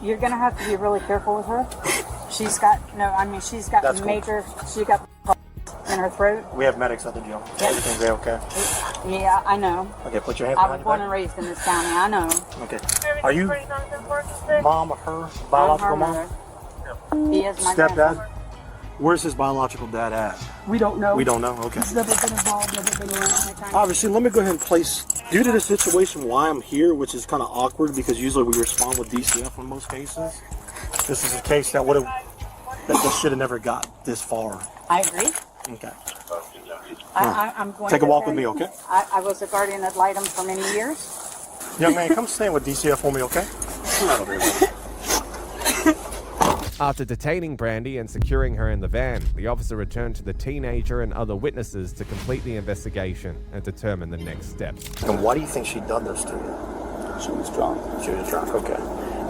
T: You're gonna have to be really careful with her. She's got she's got
S: That's
T: major. She got in her throat.
S: We have medics at the jail. Everything's okay.
T: Yeah, I know.
S: Okay, put your hands
T: I
S: behind
T: was
S: your
T: born
S: back.
T: and raised in this county. I know.
S: Okay. Are you mom or her biological mom?
T: He is my
S: Stepdad?
T: grandson.
S: Where's his biological dad at?
R: We don't know.
S: We don't know, okay.
R: He's never been involved, never been around.
S: Obviously, let me go ahead and place, due to the situation why I'm here, which is kind of awkward because usually we respond with DCF in most cases. This is a case that this should have never got this far.
T: I agree.
S: Okay.
T: I'm going
S: Take
T: to
S: a walk
T: tell
S: with me,
T: you,
S: okay?
T: I was a guardian ad litem for many years.
S: Young man, come stand with DCF for me, okay? Come on over here.
D: After detaining Brandy and securing her in the van, the officer returned to the teenager and other witnesses to complete the investigation and determine the next steps.
S: And why do you think she done this to you?
O: She was drunk.
S: She was drunk, okay.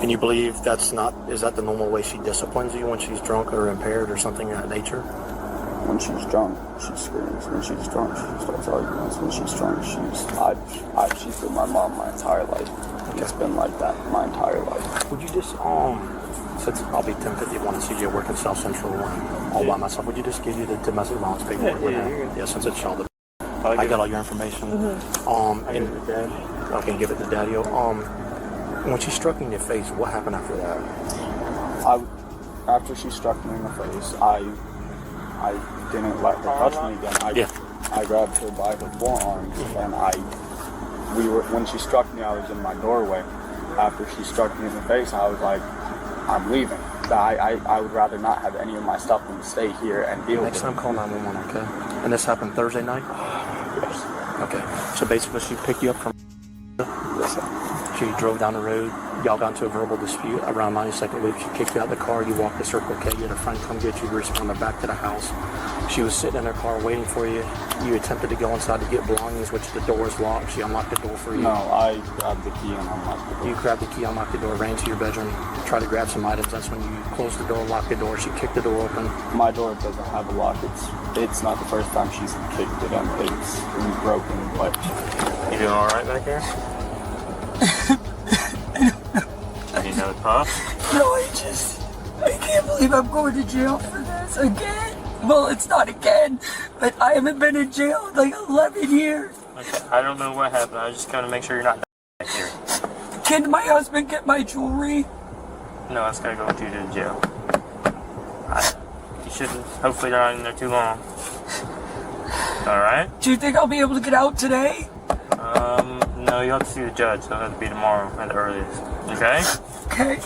S: And you believe is that the normal way she disciplines you when she's drunk or impaired or something of that nature?
O: When she's drunk, she screams. When she's drunk, she starts arguments. When she's drunk, she's been my mom my entire life. It's been like that my entire life.
S: Would you just, since I'll be tempted to want to see you work in South Central all by myself, would you just give you the domestic violence paperwork? Yeah, since it's all I got all your information. I can give it to Daddy. When she struck me in the face, what happened after that?
O: After she struck me in the face, I didn't let her touch me again. I grabbed her by her forearms and when she struck me, I was in my doorway. After she struck me in the face, I was like, I'm leaving. I would rather not have any of my stuff than stay here and deal with it.
S: Next time, call 911, okay? And this happened Thursday night?
O: Yes.
S: Okay. So basically, she picked you up from...
O: Yes, sir.
S: She drove down the road. Y'all got into a verbal dispute. Around 92nd Loop, she kicked you out of the car. You walked the Circle K. You had a friend come get you. You responded back to the house. She was sitting in her car waiting for you. You attempted to go inside to get belongings, which the door was locked. She unlocked the door for you.
O: No, I grabbed the key and unlocked the door.
S: You grabbed the key, unlocked the door, ran to your bedroom, tried to grab some items. That's when you closed the door, locked the door. She kicked the door open.
O: My door doesn't have a lock. It's not the first time she's kicked it, and it's broken. But
B: you doing all right back there? You know, Pop?
R: No, I can't believe I'm going to jail for this again. Well, it's not again, but I haven't been in jail in like 11 years.
B: Okay, I don't know what happened. I was just going to make sure you're not back here.
R: Can my husband get my jewelry?
B: No, that's got to go with you to jail. You shouldn't. Hopefully they're not in there too long. Alright?
R: Do you think I'll be able to get out today?
B: No, you'll have to see the judge, so it'll have to be tomorrow at the earliest. Okay?
R: Okay.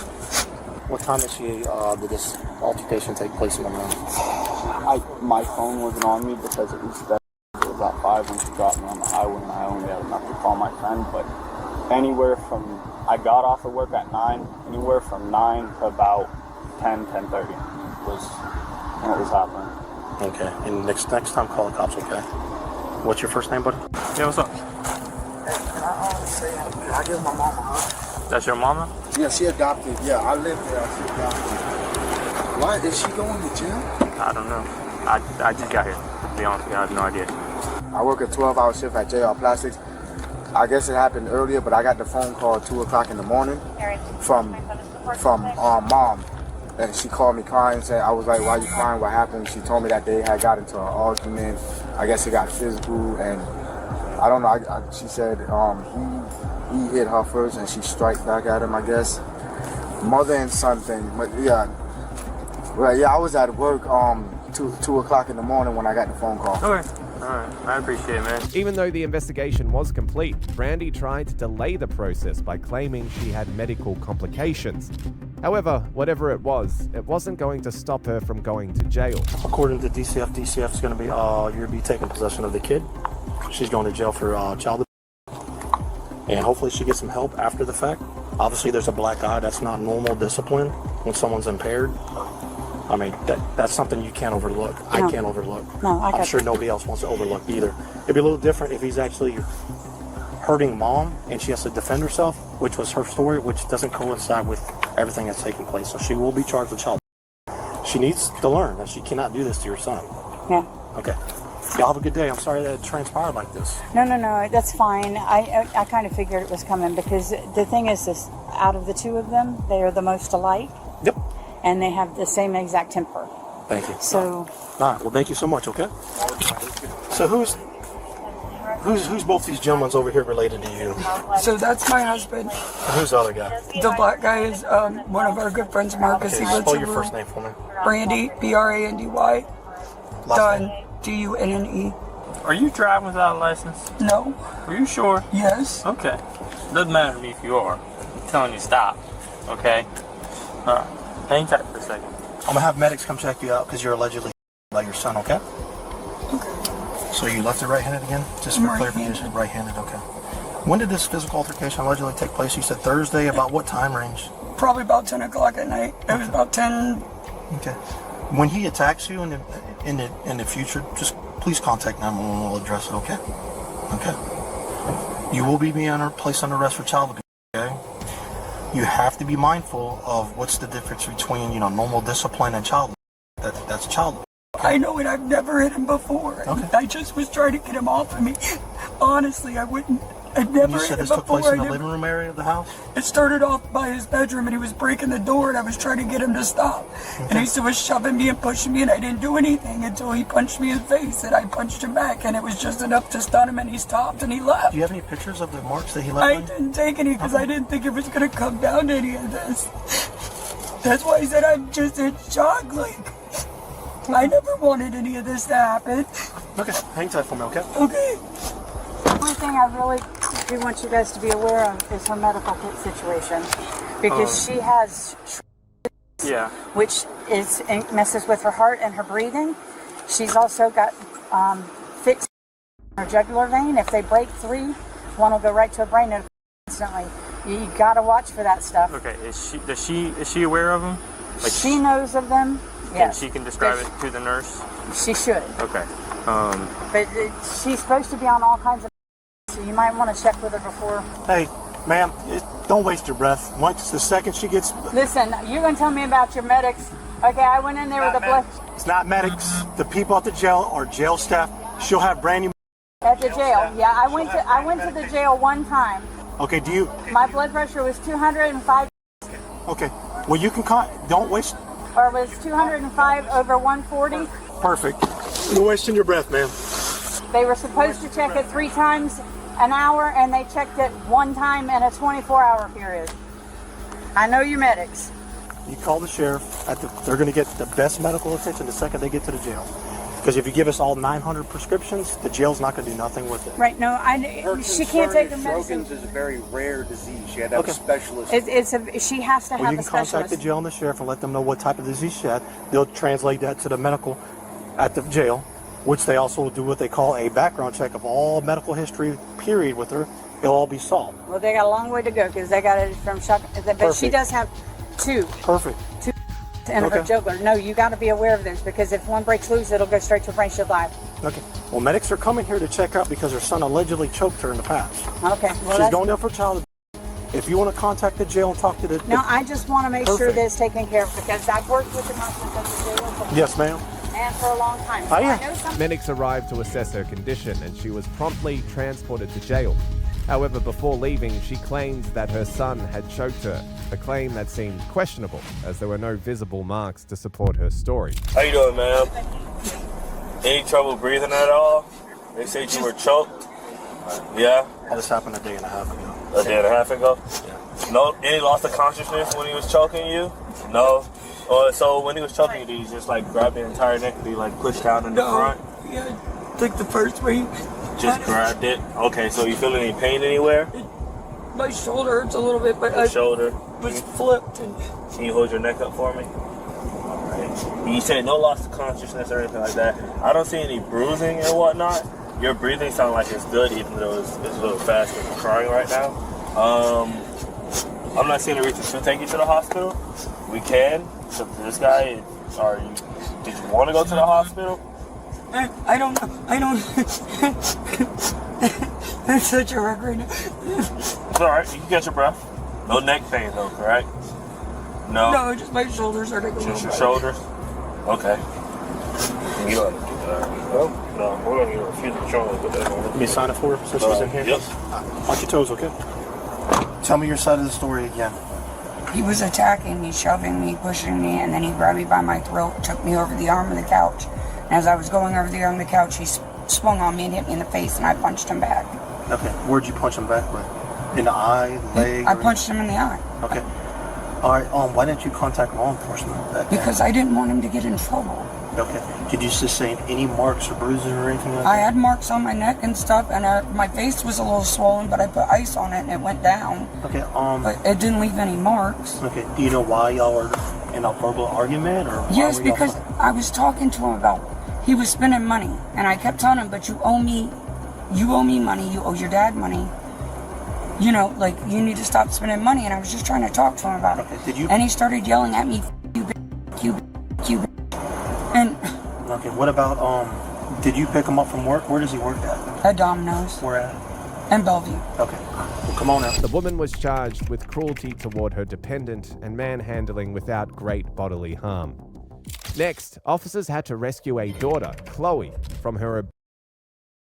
S: What time did this altercation take place in the morning?
O: My phone wasn't on me because it was dead. It was about 5 when she dropped me on the highway, and I only had enough to call my friend. But I got off of work at 9, anywhere from 9 to about 10:30 was when it was happening.
S: Okay, and next time call the cops, okay? What's your first name, buddy?
B: Yeah, what's up?
J: I give my mama a hug.
B: That's your mama?
J: Yeah, she adopted. Yeah, I live there. She adopted. Why is she going to jail?
B: I don't know. I just got here. To be honest with you, I have no idea.
J: I work a 12-hour shift at JR Plastics. I guess it happened earlier, but I got the phone call at 2 o'clock in the morning from mom. And she called me crying, saying, I was like, why you crying? What happened? She told me that they had got into an argument. I guess it got physical, and
U: I don't know. She said he hit her first and she strike back at him, I guess. Mother and son thing. But yeah. Well, yeah, I was at work 2 o'clock in the morning when I got the phone call.
L: Okay. Alright, I appreciate it, man.
D: Even though the investigation was complete, Brandy tried to delay the process by claiming she had medical complications. However, whatever it wasn't going to stop her from going to jail.
S: According to DCF, DCF is going to be, you'll be taking possession of the kid. She's going to jail for child abuse. And hopefully she gets some help after the fact. Obviously there's a black eye. That's not normal discipline when someone's impaired. I mean, that's something you can't overlook. No. I can't overlook.
T: No,
S: I'm sure nobody else wants to overlook either. It'd be a little different if he's actually hurting mom and she has to defend herself, which was her story, which doesn't coincide with everything that's taking place. So she will be charged with child. She needs to learn that she cannot do this to your son.
T: Yeah.
S: Okay. Y'all have a good day. I'm sorry that it transpired like this.
T: No, that's fine. I kind of figured it was coming because the thing is this, out of the two of them, they are the most alike.
S: Yep.
T: And they have the same exact temper.
S: Thank you.
T: So.
S: All right. Well, thank you so much. Okay. So who's both these gentlemen over here related to you?
R: So that's my husband.
S: And who's the other guy?
R: The black guy is one of our good friends, Marcus.
S: Okay,
R: He lives
S: spell
R: in
S: your first name for me.
R: Brandy, Brandy. Dunn, Dunne.
L: Are you driving without a license?
R: No.
L: Are you sure?
R: Yes.
L: Okay. Doesn't matter to me if you are. I'm telling you stop. Okay? Alright. Hang tight for a second.
S: I'm gonna have medics come check you out because you're allegedly by your son, okay? Okay. So you left it right-handed again? Just for clarification, right-handed, okay. When did this physical altercation allegedly take place? You said Thursday, about what time range?
R: Probably about 10 o'clock at night. It was about 10.
S: Okay. When he attacks you in the future, just please contact 911. We'll address it, okay? Okay. You will be placed under arrest for child abuse, okay? You have to be mindful of what's the difference between, normal discipline and child abuse. That's child abuse. Okay?
R: I know it. I've never hit him before.
S: Okay.
R: I just was trying to get him off of me. Honestly, I'd never
S: You said
R: hit him
S: this took
R: before.
S: place in the living room area of the house?
R: It started off by his bedroom, and he was breaking the door, and I was trying to get him to stop.
S: Okay.
R: And he was shoving me and pushing me, and I didn't do anything until he punched me in the face, and I punched him back, and it was just enough to stun him, and he stopped, and he left.
S: Do you have any pictures of the marks that he left?
R: I didn't take any because I didn't think it was going to come down to any of this. That's why I said I'm just in shock. I never wanted any of this to happen.
S: Okay, hang tight for me, okay?
R: Okay.
T: The only thing I really do want you guys to be aware of is her medical situation, because she has, which messes with her heart and her breathing. She's also got fixed in her jugular vein. If they break 3, one will go right to her brain instantly. You gotta watch for that stuff.
L: Okay, is she aware of them?
T: She knows of them. Yes.
L: And she can describe it to the nurse?
T: She should.
L: Okay.
T: But she's supposed to be on all kinds of, so you might want to check with her before.
S: Hey, ma'am, don't waste your breath. Once the second she gets...
T: Listen, you're going to tell me about your medics. Okay, I went in there with a blood...
S: It's not medics. The people at the jail are jail staff. She'll have Brandy...
T: At the jail, yeah. I went to the jail one time.
S: Okay, do you...
T: My blood pressure was 205.
S: Okay, well you can... Don't waste...
T: Or it was 205 over 140.
S: Perfect. You're wasting your breath, ma'am.
T: They were supposed to check it 3 times an hour, and they checked it 1 time in a 24-hour period. I know your medics.
S: You call the sheriff. They're going to get the best medical attention the second they get to the jail. Because if you give us all 900 prescriptions, the jail's not going to do nothing with it.
T: Right, no, she can't take the medicine.
V: Drunken's is a very rare disease. She had to have a specialist.
T: She has to have a specialist.
S: You can contact the jail and the sheriff and let them know what type of disease she had. They'll translate that to the medical at the jail, which they also will do what they call a background check of all medical history, period, with her. It'll all be solved.
T: Well, they got a long way to go because they got it from shock. But
S: Perfect.
T: She does have 2.
S: Perfect.
T: 2 in her jugular. No, you got to be aware of this because if one breaks loose, it'll go straight to her brain. She'll die.
S: Okay. Well, medics are coming here to check out because her son allegedly choked her in the past.
T: Okay. Well,
S: she's going there for child abuse. If you want to contact the jail and talk to the...
T: No, I just want to make sure that it's taken care of because I've worked with the hospital at the jail.
S: Yes, ma'am.
T: And for a long time. So
S: I know
D: Medics arrived to assess her condition and she was promptly transported to jail. However, before leaving, she claimed that her son had choked her, a claim that seemed questionable as there were no visible marks to support her story.
H: How you doing, ma'am? Any trouble breathing at all? They said you were choked. Yeah?
S: This happened a day and a half ago.
H: A day and a half ago? Yeah. No, any loss of consciousness when he was choking you? No? So when he was choking you, did he just like grab the entire neck? Did he like push down in the front?
R: Yeah, like the first way.
H: Just grabbed it? Okay, so you feel any pain anywhere?
R: My shoulder hurts a little bit, but
H: Your shoulder?
R: was flipped. And
H: Can you hold your neck up for me? Alright. You said no loss of consciousness or anything like that. I don't see any bruising and whatnot. Your breathing sounds like it's good, even though it's a little fast and you're crying right now. I'm not seeing a reason to take you to the hospital. We can. So this guy, did you want to go to the hospital?
R: I don't know. I don't. That's such a wreck right now.
H: It's alright, you can catch your breath. No neck pain though, correct? No?
R: No, just my shoulders are like a
H: Just
R: little
H: your
R: bit.
H: shoulders? Okay. You no, we're going to refuse the shoulder. Put that on.
S: Let me sign it for her since she's in here.
H: Yep.
S: Watch your toes, okay? Tell me your side of the story again.
F: He was attacking me, shoving me, pushing me, and then he grabbed me by my throat, took me over the arm of the couch. And as I was going over the arm of the couch, he swung on me and hit me in the face, and I punched him back.
S: Okay, where'd you punch him back with? In the eye, leg?
F: I punched him in the eye.
S: Okay. Alright, why didn't you contact law enforcement back then?
F: Because I didn't want him to get in trouble.
S: Okay. Did you sustain any marks or bruises or anything like
F: I
S: that?
F: had marks on my neck and stuff, and my face was a little swollen, but I put ice on it and it went down.
S: Okay,
F: But it didn't leave any marks.
S: Okay, do you know why y'all were in a verbal argument? Or
F: Yes, because I was talking to him about, he was spending money, and I kept telling him, but you owe me money, you owe your dad money. You know, like, you need to stop spending money, and I was just trying to talk to him about it.
S: Okay,
F: and he started yelling at me, you bitch, you bitch, you bitch. And
S: Okay, what about, did you pick him up from work? Where does he work at?
F: at Domino's.
S: Where at?
F: In Bellevue.
S: Okay, well, come on out.
D: The woman was charged with cruelty toward her dependent and manhandling without great bodily harm. Next, officers had to rescue a daughter, Chloe, from her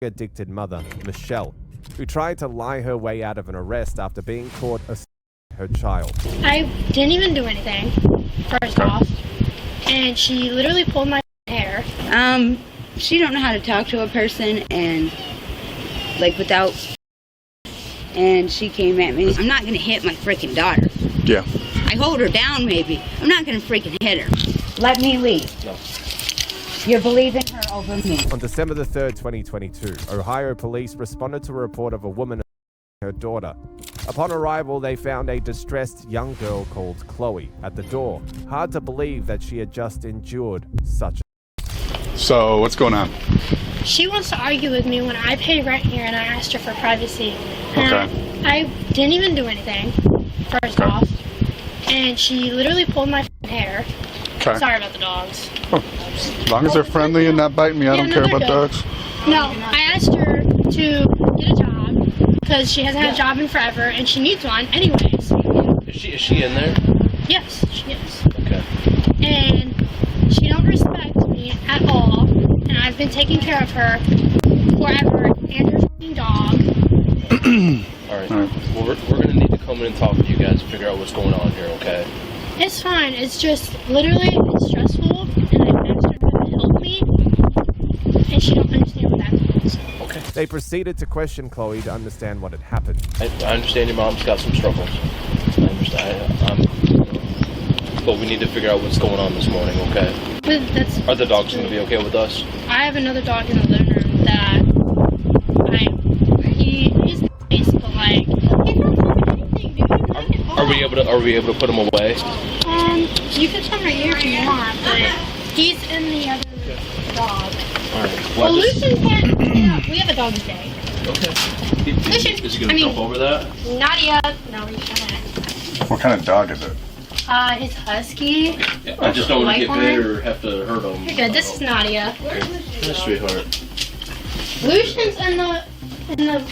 D: addicted mother, Michelle, who tried to lie her way out of an arrest after being caught assaulting her child.
G: I didn't even do anything, first off, and she literally pulled my hair.
W: She don't know how to talk to a person and like without, and she came at me. I'm not gonna hit my freaking daughter.
X: Yeah.
W: I hold her down maybe. I'm not gonna freaking hit her. Let me leave.
X: No.
W: You're believing her over me.
D: On December the 3rd, 2022, Ohio police responded to a report of a woman and her daughter. Upon arrival, they found a distressed young girl called Chloe at the door. Hard to believe that she had just endured such
X: So, what's going on?
G: She wants to argue with me when I pay rent here and I asked her for privacy. And
X: Okay.
G: I didn't even do anything, first off, and she literally pulled my hair.
X: Okay.
G: Sorry about the dogs.
X: As long as they're friendly and not biting me, I don't care about dogs.
G: No, I asked her to get a job because she hasn't had a job in forever and she needs one anyways.
Y: Is she in there?
G: Yes, she is.
Y: Okay.
G: And she don't respect me at all, and I've been taking care of her forever and her f***ing dog.
Y: Alright. Well, we're gonna need to come in and talk with you guys and figure out what's going on here, okay?
G: It's fine. It's just literally it's stressful, and I've asked her to help me, and she don't understand what that means.
Y: Okay.
D: They proceeded to question Chloe to understand what had happened.
Y: I understand your mom's got some struggles. I understand. But we need to figure out what's going on this morning, okay?
G: But that's.
Y: Are the dogs gonna be okay with us?
G: I have another dog in the living room that he's nice, but like he's not doing anything, dude.
Y: Are we able to put him away?
G: You can come right here if you want, but he's in the other dog.
Y: Alright.
G: Well, Lucian can't. Yeah, we have a dog today.
Y: Okay.
G: Lucian,
Y: Is he gonna jump over that?
G: Not yet. No, he can't.
X: What kind of dog is it?
G: His husky.
Y: Yeah, I just don't want to get
G: White
Y: bit
G: one.
Y: or have to hurt him.
G: You're good. This is Nadia.
Y: Yes, sweetheart.
G: Lucian's in the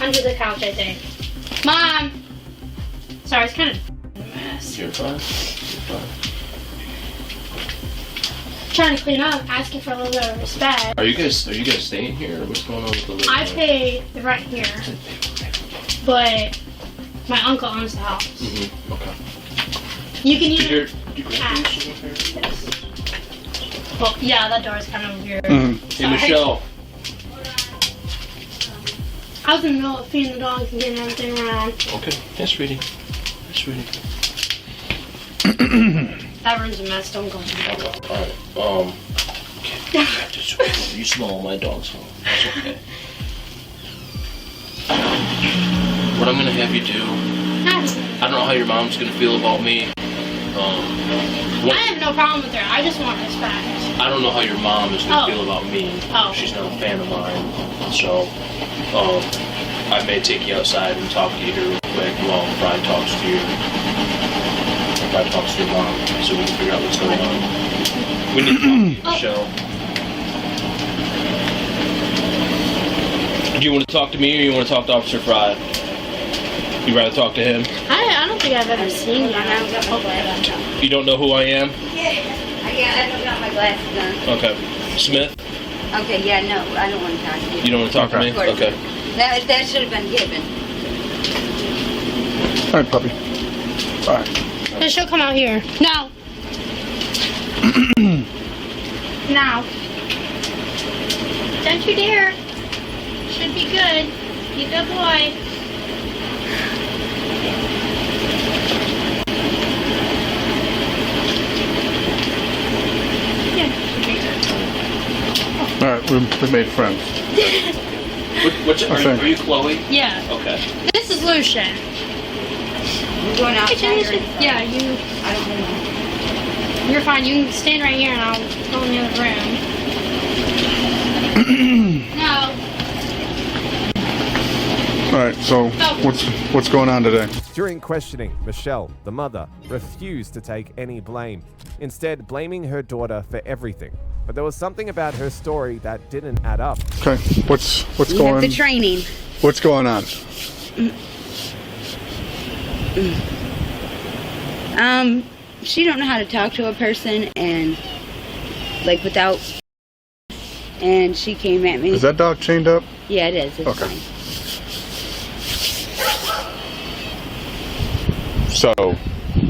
G: under the couch, I think. Mom. Sorry, it's kind of a mess.
Y: You're fine. You're fine.
G: Trying to clean up, asking for a little bit of respect.
Y: Are you guys staying here? Or what's going on with the living
G: I
Y: room?
G: pay the rent here, but my uncle owns the house.
Y: Mm-hmm. Okay.
G: You can
Y: Did
G: use
Y: your
G: cash. Yes. Well, yeah, that door is kind of weird.
Y: Hey, Michelle.
G: I was in the middle of feeding the dogs and getting everything around.
Y: Okay. Yes, sweetie. Yes, sweetie.
G: That room's a mess. Don't go in there.
Y: Alright. You smell my dog's home. That's okay. What I'm gonna have you do, I don't know how your mom's gonna feel about me.
G: I have no problem with her. I just want respect.
Y: I don't know how your mom is gonna feel about me. She's not a fan of mine. So, I may take you outside and talk to you here real quick while Brian talks to you. Brian talks to your mom so we can figure out what's going on. We need to talk to you, Michelle. Do you want to talk to me or you want to talk to Officer Fry? You'd rather talk to him?
G: I don't think I've ever seen you.
Y: You don't know who I am?
W: Yeah, I don't got my glasses on.
Y: Okay. Smith?
W: Okay, yeah, no, I don't want to talk to you.
Y: You don't want to talk to me?
W: Of course.
Y: Okay.
W: That should have been given.
X: All right, puppy. All right.
G: Then she'll come out here. No. No. Don't you dare. Should be good. You good boy.
X: All right, we made friends.
Y: Are you Chloe?
G: Yeah.
Y: Okay.
G: This is Lucian.
W: You're going outside?
G: Yeah, you.
W: I don't know.
G: You're fine. You can stand right here and I'll go in the other room. No.
X: All right, so what's going on today?
D: During questioning, Michelle, the mother, refused to take any blame, instead blaming her daughter for everything. But there was something about her story that didn't add up.
X: Okay, what's
W: You
X: going?
W: have the training.
X: What's going on?
W: She don't know how to talk to a person and like without. And she came at me.
X: Is that dog chained up?
W: Yeah, it is. It's
X: Okay.
W: fine.
X: So,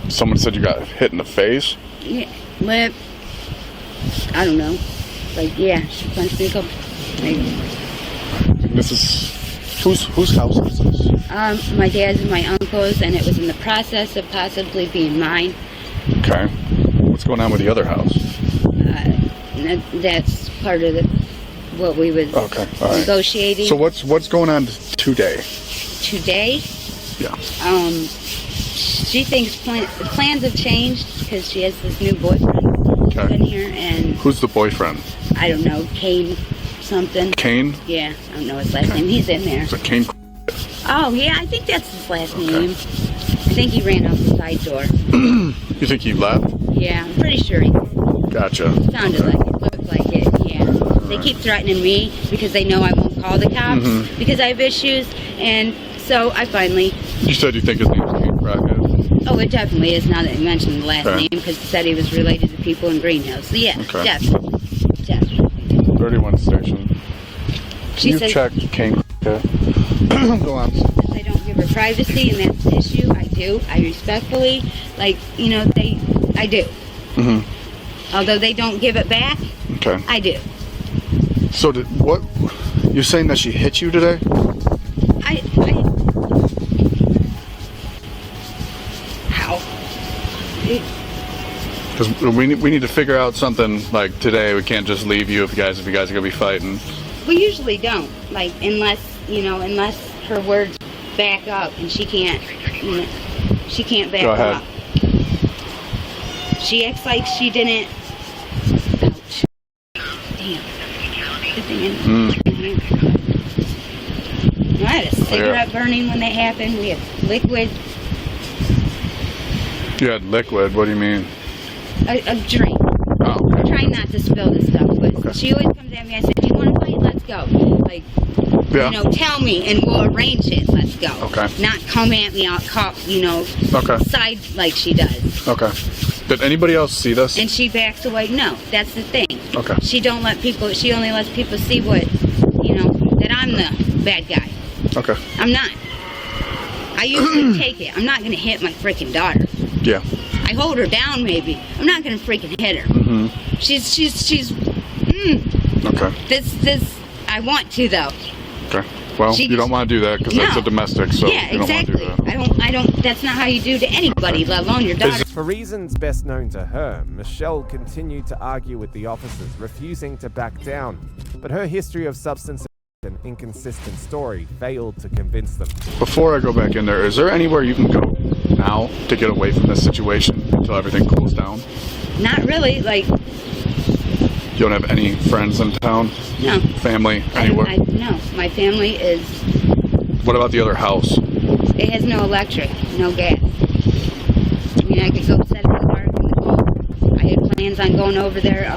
X: someone said you got hit in the face?
W: Yeah, lip. I don't know. Like, yeah, she punched me a couple. Like,
X: This is whose house is this?
W: my dad's and my uncle's, and it was in the process of possibly being mine.
X: Okay. What's going on with the other house?
W: That's part of what we was
X: Okay, all right.
W: negotiating.
X: So what's going on today?
W: Today,
X: Yeah.
W: she thinks plans have changed because she has this new boyfriend
X: Okay.
W: in here, and
X: Who's the boyfriend?
W: I don't know, Kane something.
X: Kane?
W: Yeah, I don't know his last name. He's in there.
X: Is it Kane?
W: Oh yeah, I think that's his last name. I think he ran out the side door.
X: You think he left?
W: Yeah, I'm pretty sure he
X: Gotcha.
W: sounded like it, looked like it. Yeah, they keep threatening me because they know I won't call the cops
X: Mhm.
W: because I have issues, and so I finally.
X: You said you think his name's Kane Crackhead?
W: Oh, it definitely is now that you mentioned the last
X: Okay.
W: name because it said he was related to people in Green Hills. So yeah,
X: Okay.
W: definitely.
X: 31 station.
W: She
X: Can you
W: says-
X: check Kane Crackhead? Go on.
W: I don't give her privacy, and that's the issue. I do. I respectfully, like, you know, I do.
X: Mm-hmm.
W: Although they don't give it back,
X: Okay.
W: I do.
X: So you're saying that she hit you today?
W: How?
X: Because we need to figure out something like today. We can't just leave you if you guys are gonna be fighting.
W: We usually don't, like, unless her words back up, and she can't back
X: Go ahead.
W: up. She acts like she didn't. Ouch. Damn. Good thing I had a cigarette burning when that happened. We had liquid,
X: You had liquid. What do you mean?
W: a drink.
X: Oh,
W: I'm trying not to spill this stuff, but she always comes at me. I said, "Do you want to fight? Let's go." Like,
X: Yeah.
W: tell me and we'll arrange it. Let's go.
X: Okay.
W: Not come at me,
X: Okay.
W: side like she does.
X: Okay. Did anybody else see this?
W: And she backs away. No, that's the thing.
X: Okay.
W: She only lets people see what, that I'm the bad guy.
X: Okay.
W: I'm not. I usually take it. I'm not going to hit my freaking daughter.
X: Yeah.
W: I hold her down maybe. I'm not going to freaking hit her.
X: Mm-hmm.
W: She's
X: Okay.
W: this, I want to though.
X: Okay. Well, you don't want to do that because that's a domestic, so
W: yeah,
X: you don't
W: exactly.
X: want to do that.
W: I don't. That's not how you do to anybody, let alone your daughter.
D: For reasons best known to her, Michelle continued to argue with the officers, refusing to back down. But her history of substance and inconsistent story failed to convince them.
X: Before I go back in there, is there anywhere you can go now to get away from this situation until everything cools down?
W: Not really. Like,
X: You don't have any friends in town?
W: No.
X: Family anywhere?
W: No. My family is.
X: What about the other house?
W: It has no electric, no gas. I mean, I could go set it in the park in the cold. I had plans on going over there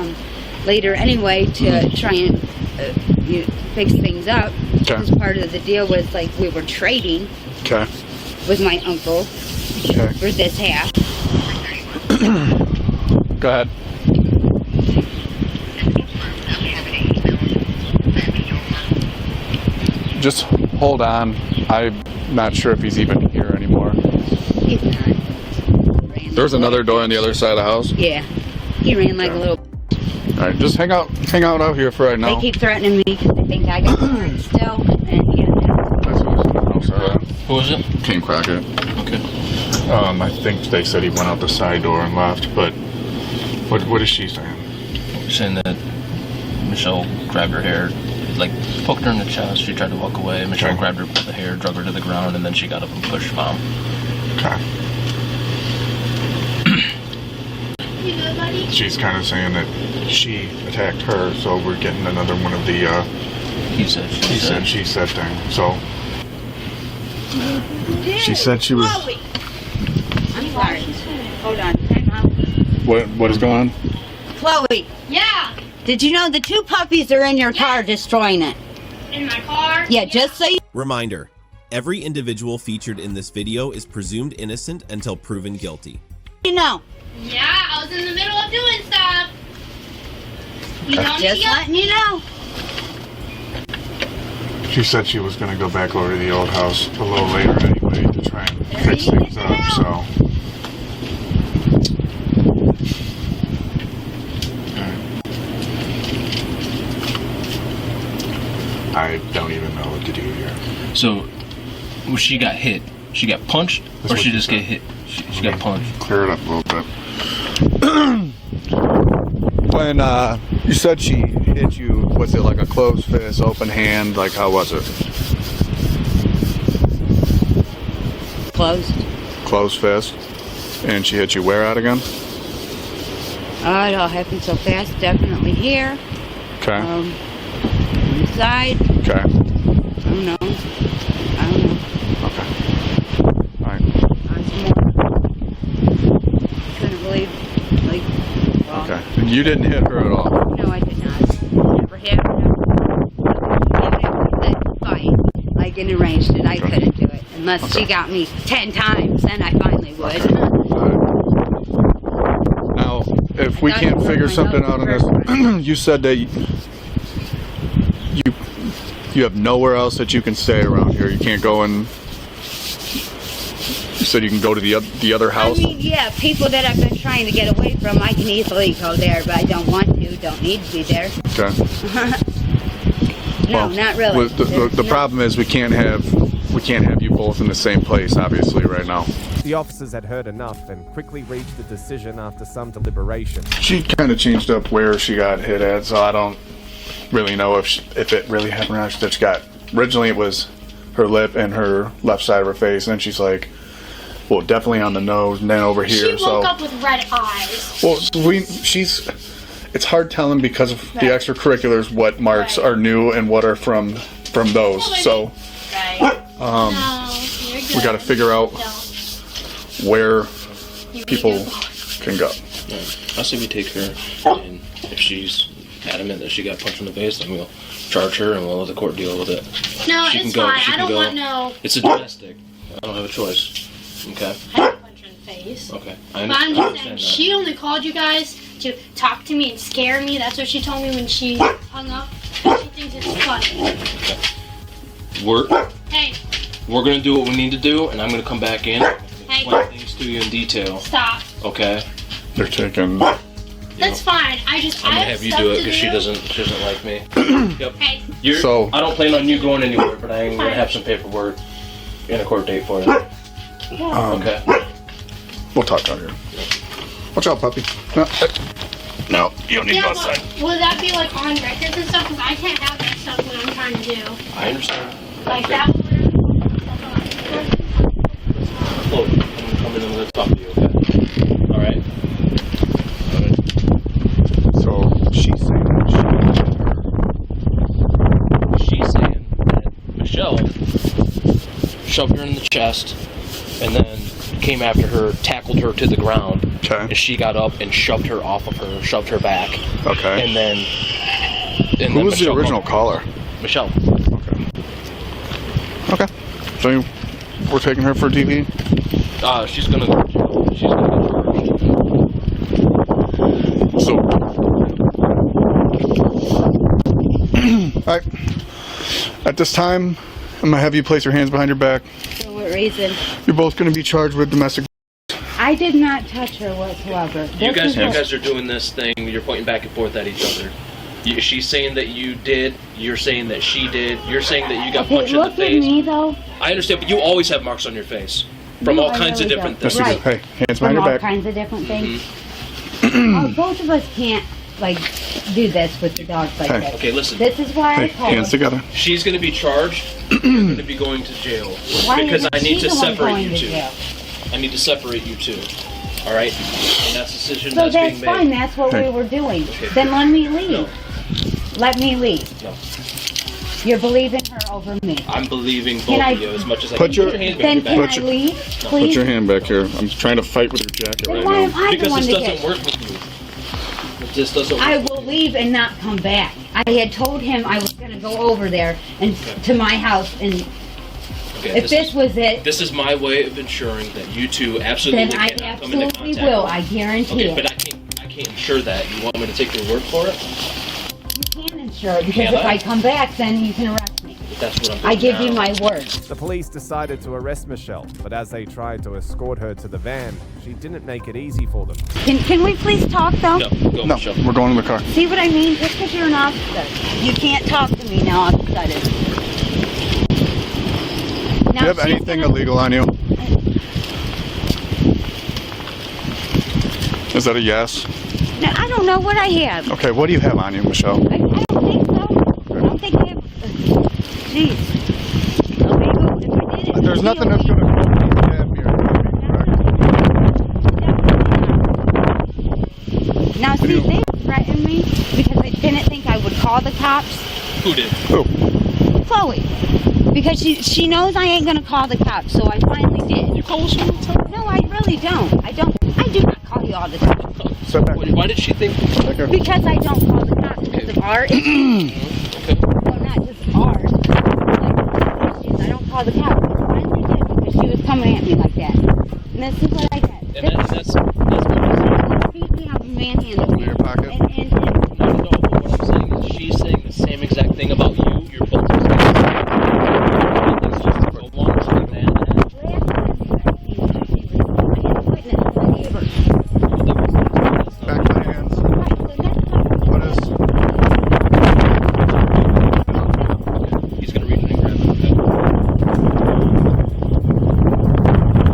W: later anyway to try and fix things up.
X: Okay.
W: Because part of the deal was like we were trading
X: Okay.
W: with my uncle
X: Okay.
W: for this half.
X: Go ahead. Just hold on. I'm not sure if he's even here anymore.
W: He's not.
X: There's another door on the other side of the house.
W: Yeah. He ran like a little.
X: All right, just hang out out here for right now.
W: They keep threatening me because they think I got charged still. And yeah.
X: Who is it? King Crockett. Okay. I think they said he went out the side door and left, but what is she saying?
Y: Saying that Michelle grabbed her hair, like poked her in the chest. She tried to walk away. Michelle grabbed her by the hair, drug her to the ground, and then she got up and pushed Mom.
X: Okay. She's kind of saying that she attacked her, so we're getting another one of the
Y: he said,
X: she said thing. So she said she was.
W: I'm sorry. Hold on. Time out.
X: What is going on?
W: Chloe.
G: Yeah.
W: Did you know the 2 puppies are in your car destroying it?
G: In my car?
W: Yeah, just so you.
A: Reminder: every individual featured in this video is presumed innocent until proven guilty.
W: You know.
G: Yeah, I was in the middle of doing stuff. You don't
W: Just letting you know.
X: She said she was going to go back over to the old house a little later anyway to try and fix things up, so. I don't even know what to do here.
Y: So, when she got hit, she got punched, or she just get hit? She got punched.
X: Clear it up a little bit. When you said she hit you, was it like a closed fist, open hand? Like, how was it?
W: Closed.
X: Closed fist. And she hit you where at again?
W: Oh, it all happened so fast. Definitely here.
X: Okay.
W: Inside.
X: Okay.
W: I don't know.
X: Okay. Alright.
W: Couldn't believe, like. Well,
X: Okay. And you didn't hit her at all?
W: no, I did not. Never hit her. Even if the fight, like in arranged it, I couldn't do it unless she got me 10 times. Then I finally would.
X: Now, if we can't figure something out on this, you said that you have nowhere else that you can stay around here. You can't go and. You said you can go to the other house.
W: I mean, yeah, people that I've been trying to get away from, I can easily go there, but I don't want to. Don't need to be there.
X: Okay.
W: No, not really.
X: The problem is we can't have you both in the same place, obviously, right now.
D: The officers had heard enough and quickly reached a decision after some deliberation.
X: She kind of changed up where she got hit at, so I don't really know if it really happened or not. That she got originally it was her lip and her left side of her face, and then she's like, well, definitely on the nose, and then over here.
G: She woke up with red eyes.
X: Well, it's hard telling because of the extracurriculars what marks are new and what are from those. So, we got to figure out where people can go.
Y: Yeah. I say we take her, and if she's adamant that she got punched in the face, then we'll charge her and we'll let the court deal with it.
G: No,
Y: She can
G: it's
Y: go-
G: fine.
Y: she
G: I
Y: can
G: don't
Y: go-
G: want no.
Y: It's a domestic. I don't have a choice. Okay.
G: I didn't punch her in the face.
Y: Okay.
G: But I'm
Y: I
G: just saying,
Y: understand that.
G: she only called you guys to talk to me and scare me. That's what she told me when she hung up. She thinks it's funny.
Y: We're gonna do what we need to do, and I'm gonna come back in and
G: Hey.
Y: explain things to you in detail.
G: Stop.
X: Oh.
Y: Okay.
X: They're taking
G: That's fine. I
Y: I'm gonna have you do it because she doesn't like me. Yep.
G: Hey.
Y: I don't plan on you going anywhere, but I am gonna have some paperwork and a court date for you. Okay.
X: We'll talk out here. Watch out, puppy. No, you don't need to go outside.
G: Will that be like on records and stuff? Because I can't have that stuff when I'm trying to do.
Y: I understand.
G: Like that.
Y: Look, I'm gonna come in and I'm gonna talk to you, okay? Alright?
X: So she's saying that
Y: she's saying that Michelle shoved her in the chest and then came after her, tackled her to the ground, and she got up and shoved her off of her, shoved her back.
X: Okay.
Y: And then
X: who was the original caller?
Y: Michelle.
X: Okay. So we're taking her for TV?
Y: She's gonna go to jail. She's gonna get charged.
X: So alright. At this time, I'm gonna have you place your hands behind your back.
W: For what reason?
X: You're both gonna be charged with domestic.
W: I did not touch her whatsoever.
Y: You guys are doing this thing. You're pointing back and forth at each other. She's saying that you did. You're saying that she did. You're saying that you got punched in the face.
W: Look at me, though.
Y: I understand, but you always have marks on your face from all kinds of different things.
W: Right.
X: Hey, hands
W: From
X: behind your
W: all
X: back.
W: kinds of different things. Oh, both of us can't like do this with the dogs like this.
Y: Okay, listen.
W: This is why I called.
X: Hands together.
Y: She's going to be charged. You're going to be going to jail because I need to separate you two. I need to separate you two. All right, and that's a decision
W: So
Y: that's being made.
W: fine. That's what we were doing.
Y: Okay.
W: Then let me leave.
Y: No.
W: Let me leave.
Y: No.
W: You're believing her over me.
Y: I'm believing both
W: Can I-
Y: of you as much as I
X: Put
Y: can.
X: your-
Y: Put your hands
W: Then
Y: behind your
W: can
Y: back.
W: I leave,
X: Put
W: please?
X: your hand back here. I'm trying to fight with your jacket
W: Then
X: right
W: why
X: now.
W: am I the
Y: Because
W: one
Y: this
W: to
Y: doesn't
W: get?
Y: work with you. This doesn't work.
W: I will leave and not come back. I had told him I was going to go over there and to my house, and
Y: Okay,
W: if this was it,
Y: This is my way of ensuring that you two absolutely
W: then I
Y: cannot come into
W: absolutely
Y: contact.
W: will. I guarantee
Y: Okay,
W: it.
Y: but I can't ensure that. You want me to take your word for it?
W: You can ensure it, because
Y: Can
W: if
Y: I?
W: I come back, then you can arrest me.
Y: But that's what I'm doing
W: I give you
Y: now.
W: my word.
D: The police decided to arrest Michelle, but as they tried to escort her to the van, she didn't make it easy for them.
W: Can we please talk, though?
Y: No, go,
X: No,
Y: Michelle.
X: we're going in the car.
W: See what I mean? Just because you're an officer, you can't talk to me now all of a sudden.
X: Do you have anything illegal on you? Is that a yes?
W: Now, I don't know what I have.
X: Okay, what do you have on you, Michelle?
W: I don't think so. I don't think I have. Jeez. Illegal. If I did it,
X: There's
W: it'd be
X: nothing that's
W: illegal.
X: going to have me or
W: Now, see, they threatened me because they didn't think I would call the cops.
Y: Who did?
X: Who?
W: Chloe. Because she knows I ain't gonna call the cops, so I finally did.
Y: You call us all the time?
W: No, I really don't. I do not call you all the time.
Y: Why did she think?
W: Because I don't call the cops because of art. Well, not just art. Like, I don't call the cops. I finally did because she was coming at me like that. And this is what I did.
Y: And that's
W: Beat me up and manhandled me.
X: in your pocket.
Y: no. What I'm saying is she's saying the same exact thing about you. You're both saying the same thing. No longer saying that.
X: Back my hands. What is?
Y: He's gonna reach in and grab it. Okay.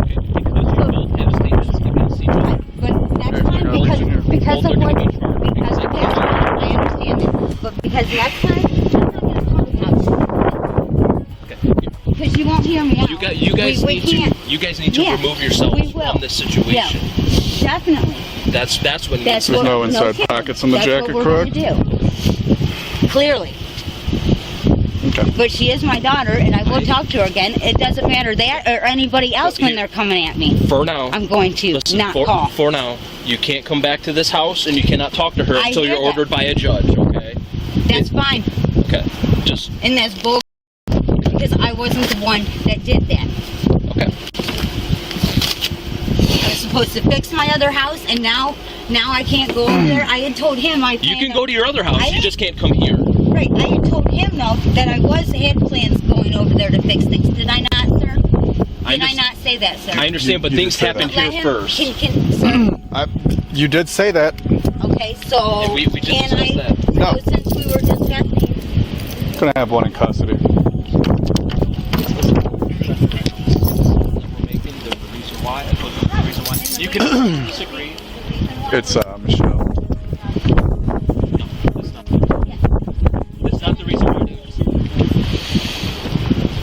Y: Okay, because you both have statements against each other.
W: But next time, because of what, because of that, I understand it. But because next time, I'm not gonna call the cops. Because you won't hear me out.
Y: You guys
W: We
Y: need
W: can't.
Y: to. You guys need to
W: Yeah,
Y: remove yourselves
W: we will.
Y: from this situation.
W: Yeah, definitely.
Y: That's when.
W: That's
X: There's
W: what,
X: no inside
W: kidding.
X: pockets on the
W: That's
X: jacket,
W: what we're
X: correct?
W: gonna do. Clearly.
X: Okay.
W: But she is my daughter, and I will talk to her again. It doesn't matter that or anybody else when they're coming at me.
Y: For now,
W: I'm going to not call.
Y: For now, you can't come back to this house, and you cannot talk to her
W: I
Y: until
W: hear
Y: you're
W: that.
Y: ordered by a judge. Okay.
W: That's fine.
Y: Okay. Just
W: And that's bull. Because I wasn't the one that did that.
Y: okay.
W: I was supposed to fix my other house, and now I can't go over there. I had told him I.
Y: You can go to your other house. You just can't come here.
W: Right. I had told him though that I had plans going over there to fix things. Did I not, sir? Did I not say that, sir?
Y: I understand, but
X: You
Y: things
X: did say
Y: happened
X: that.
Y: here first.
W: Sir,
X: You did say that.
W: Okay, so
Y: And we just
W: can I,
Y: discussed that.
X: No.
W: since we were discussing,
X: Gonna have one in custody.
Y: Why? I told you the reason why. You can disagree.
X: It's Michelle.
Y: That's not the reason why, dude.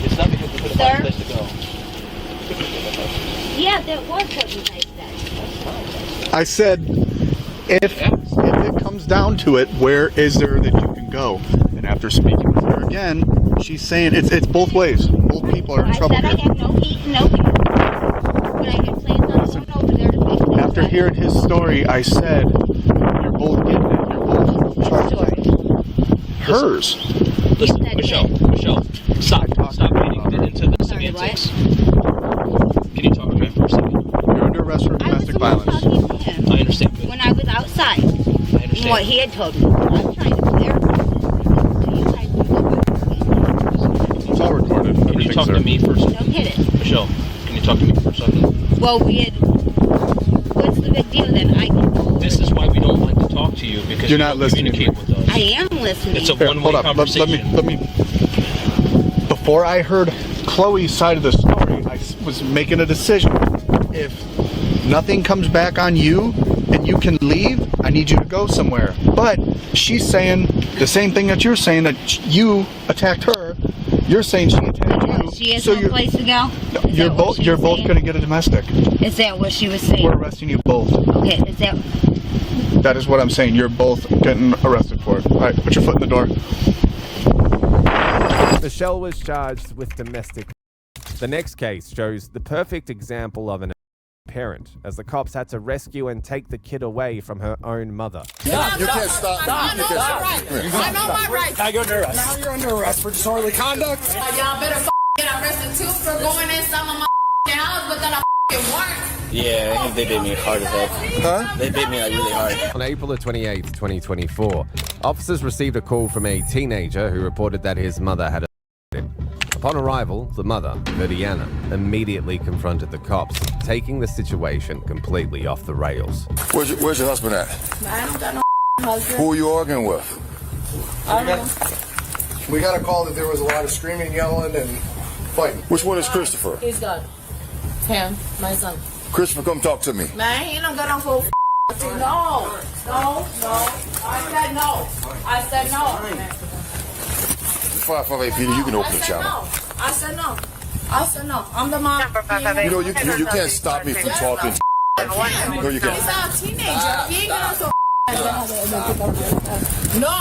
Y: It's not because we couldn't find a place to go.
W: yeah, there was certain place that.
X: I said, if it comes down to it, where is there that you can go? And after speaking with her again, she's saying it's both ways. Both people are in trouble
W: I said
X: here.
W: I have no heat, no gas. But I had plans on going over there to fix it.
X: After hearing his story, I said, you're both getting it. You're both charged. Hers.
Y: Listen, Michelle, stop getting into the semantics. Can you talk to me for a second?
X: You're under arrest for domestic violence.
Y: I understand.
W: When I was outside.
Y: I understand.
W: What he had told me. I'm trying to clarify.
X: It's all recorded.
Y: Can you talk to me for a second?
W: Don't hit it.
Y: Michelle, can you talk to me for a second?
W: Well, we had. What's the big deal then?
Y: This is why we don't like to talk to you because
X: You're
Y: you
X: not
Y: don't
X: listening to
Y: communicate with us.
W: I am listening.
Y: It's a
X: Here,
Y: one-way
X: hold up.
Y: conversation.
X: Let me. Before I heard Chloe's side of the story, I was making a decision. If nothing comes back on you and you can leave, I need you to go somewhere. But she's saying the same thing that you're saying, that you attacked her. You're saying she attacked you.
W: She has
X: so
W: no place to go?
X: You're both going to get a domestic.
W: Is that what she was saying?
X: We're arresting you both.
W: Okay, is that...
X: That is what I'm saying. You're both getting arrested for it. All right, put your foot in the door.
D: Michelle was charged with domestic. The next case shows the perfect example of an parent, as the cops had to rescue and take the kid away from her own mother.
C: You can't stop.
I: I know my rights.
C: Now you're under arrest. Now you're under arrest for disorderly conduct.
I: Y'all better get arrested too for going in some of my house without a warrant.
L: Yeah, I think they bit me hard as heck.
D: Huh?
L: They bit me like really hard.
D: On April 28, 2024, officers received a call from a teenager who reported that his mother had assaulted him. Upon arrival, the mother, Viviana, immediately confronted the cops, taking the situation completely off the rails.
C: Where's your husband at?
I: I don't got no husband.
C: Who are you arguing with?
I: I don't know.
C: We got a call that there was a lot of screaming, yelling, and fighting. Which one is Christopher?
I: He's gone. Him, my son.
C: Christopher, come talk to me.
I: Man, he don't got no full No. I said no.
C: 558 Peter, you can open the channel.
I: I said no. I'm the mom.
C: You know, you can't stop me from talking. No, you can't.
I: He's not a teenager. He ain't got no No.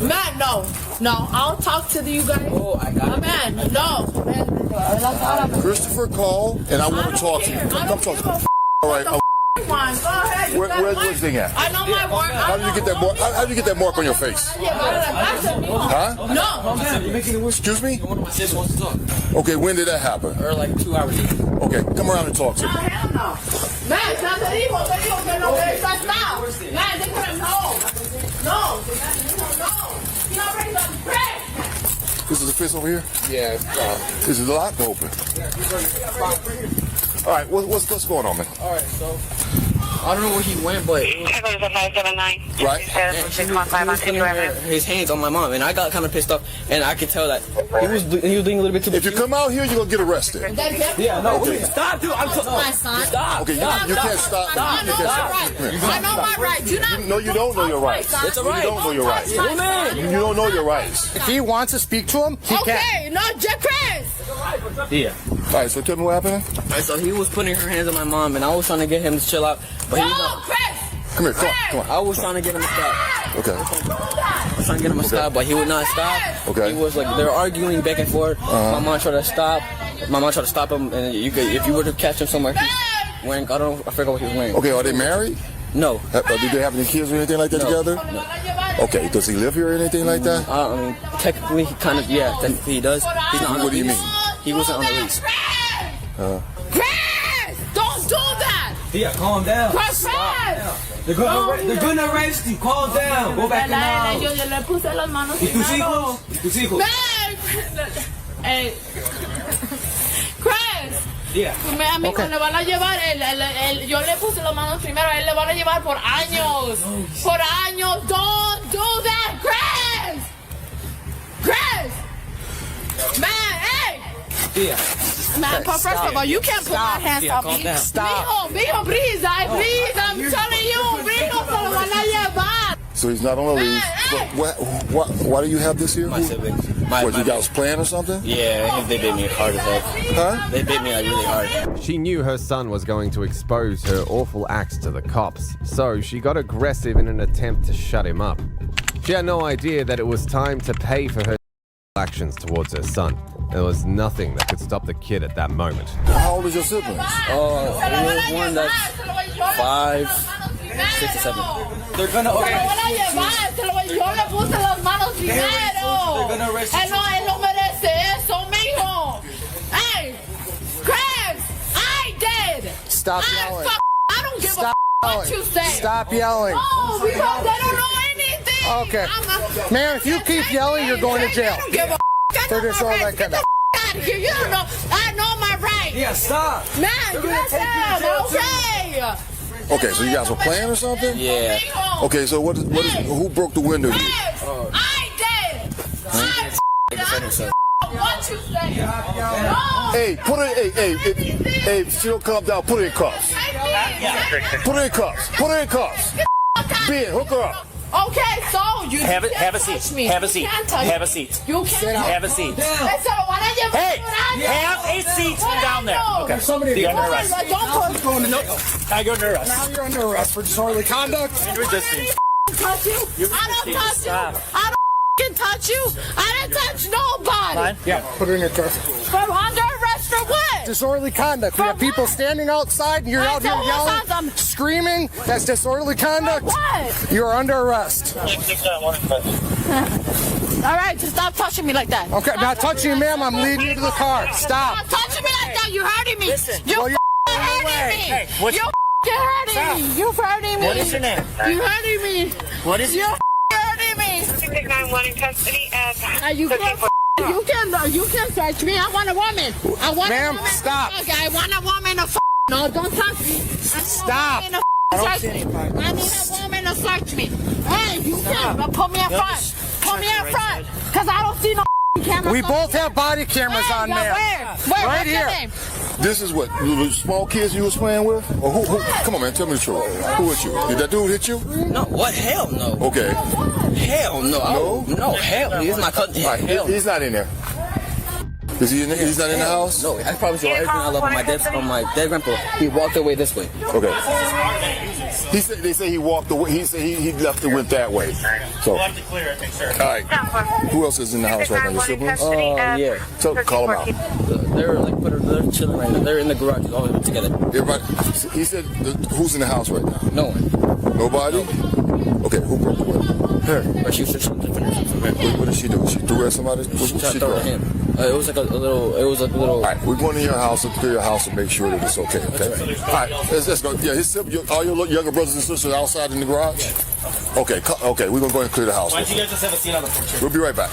I: Man, no. I'll talk to you guys. Oh, I got it. Man, no.
C: Christopher, call, and I want to talk to you. Come talk to me. All right.
I: Go ahead.
C: Where's this thing at?
I: I know my work.
C: How did you get that mark? How did you get that mark on your face? Huh?
I: No.
C: Excuse me? Okay, when did that happen?
L: Like 2 hours ago.
C: Okay, come around and talk to me.
I: Hell no. Man, te digo que no está. Man, they couldn't No. You already got the bread.
C: This is the fist over here?
L: Yeah.
C: This is the lock open. All right, what's going on, man?
L: All right, so I don't know where he went, but it was,
C: right.
L: his hands on my mom, and I got kind of pissed off, and I could tell that he was doing a little bit too much.
C: If you come out here, you're gonna get arrested.
L: Yeah, no,
C: okay.
L: Stop, dude. I'm
I: my son.
L: Stop.
C: Okay, you can't stop.
I: I know my rights. I know my rights.
C: No, you don't know your rights.
L: It's all right.
C: You don't know your rights. You don't know your rights.
S: If he wants to speak to him, he can.
I: Okay, no, Chris.
L: Yeah.
C: All right, so tell me what happened.
L: All right, so he was putting her hands on my mom, and I was trying to get him to chill out, but he was not.
C: Come here, come on.
L: I was trying to get him to stop.
C: Okay.
L: I was trying to get him to stop, but he would not stop.
C: Okay.
L: He was like, they were arguing back and forth. My mom tried to stop. My mom tried to stop him, and if you were to catch him somewhere, he's wearing, I forgot what he was wearing.
C: Okay, are they married?
L: No.
C: Do they have any kids or anything like that together?
L: No.
C: Okay, does he live here or anything like that?
L: I mean, technically, he kind of, yeah, technically he does. He's not on
C: What do you
L: lease.
C: mean?
L: He wasn't on the lease.
I: Chris, don't do that.
J: Yeah, calm down.
I: Chris.
J: They're gonna arrest you. Calm down. Go back in the house.
I: Yo le puse las manos.
J: ¿Y tus hijos? ¿Y tus hijos?
I: Hey, Chris. A mí le van a llevar, yo le puse las manos primero, a él le van a llevar por años. Por años. Don't do that, Chris! Chris! Man, hey! Man, first of all, you can't put my hands on me. Stop. Mijo, please, I'm telling you, mijo, se lo van a llevar.
C: So he's not on the leash. Why do you have this here?
L: My siblings.
C: What, you guys playing or something?
L: Yeah, they bit me hard as heck.
C: Huh?
L: They bit me like really hard.
D: She knew her son was going to expose her awful acts to the cops, so she got aggressive in an attempt to shut him up. She had no idea that it was time to pay for her actions towards her son. There was nothing that could stop the kid at that moment.
C: How old is your siblings?
L: There's one that's 5, 6, or 7. They're gonna
I: Yo le puse las manos primero. Él no merece eso, mijo. Hey, Chris, I did.
C: Stop yelling.
I: I don't give a what you say.
C: Stop yelling.
I: No, because they don't know anything.
C: Okay. Ma'am, if you keep yelling, you're going to jail.
I: I don't give a
C: For disorderly conduct.
I: Get the out of here. You don't know. I know my rights.
J: Yeah, stop.
I: Man, you okay.
C: Okay, so you guys were playing or something?
L: Yeah.
C: Okay, so who broke the window here?
I: I did. What you say?
C: Hey, hey, she don't calm down, put her in cuffs. Put her in cuffs. Put her in cuffs. Ben, hook her up.
I: Okay, so you
E: have a seat.
I: Me.
E: Have a seat.
I: Have a seat. You can't
E: have a seat.
I: Hey,
E: have a seat down there. Okay.
J: Somebody
E: you're under arrest.
J: Now
E: you're under arrest.
J: Now you're under arrest for disorderly conduct.
E: And resisting.
I: Touch you. I don't touch you. I don't touch you. I didn't touch nobody.
E: Fine.
J: Yeah, put her in your car.
I: From under arrest for what?
J: Disorderly conduct. We have people standing outside and you're out here yelling, screaming. That's disorderly conduct.
I: What?
J: You're under arrest.
I: All right, just stop touching me like that.
J: Okay, I'm not touching you, ma'am. I'm leading you to the car. Stop.
I: Stop touching me like that. You're hurting me.
J: Well,
I: you're hurting me.
E: Hey,
I: You're hurting me. You're hurting me.
E: What is your name?
I: You're hurting me.
E: What is
I: You're hurting me.
K: 911 in custody of
I: you can search me. I want a woman. I want a woman.
J: Stop.
I: I want a woman to no, don't touch me.
J: Stop.
I: I need a woman to search me. Hey, you can put me in front. Put me in front. Because I don't see no camera.
J: We both have body cameras on there.
I: Where?
J: Right
I: What's your
J: here.
I: name?
C: This is what, the small kids you was playing with? Or who? Come on, man, tell me the truth. Who hit you? Did that dude hit you?
L: No, what? Hell no.
C: Okay.
L: Hell no. No, hell no. He's my cousin.
C: All right, he's not in there. Is he in there? He's not in the house?
L: No, I probably saw everything I love on my dead grandpa. He walked away this way.
C: Okay. He said they say he walked away. He said he left and went that way. So.
E: We'll have to clear it, sir.
C: All right. Who else is in the house right now? Your siblings?
L: Yeah.
C: So call them out.
L: They're chilling right now. They're in the garage all together.
C: Everybody. He said, who's in the house right now?
L: No one.
C: Nobody? Okay. Who broke the window?
L: Her. But she was just
C: What did she do? She threw at somebody? What
L: she threw at him. It was like a little.
C: All right, we're going to your house and clear your house and make sure that it's okay. Okay. All right, let's go. Yeah, all your younger brothers and sisters outside in the garage. Okay. Okay. We're gonna go and clear the house.
E: Why don't you guys just have a seat on the porch?
C: We'll be right back.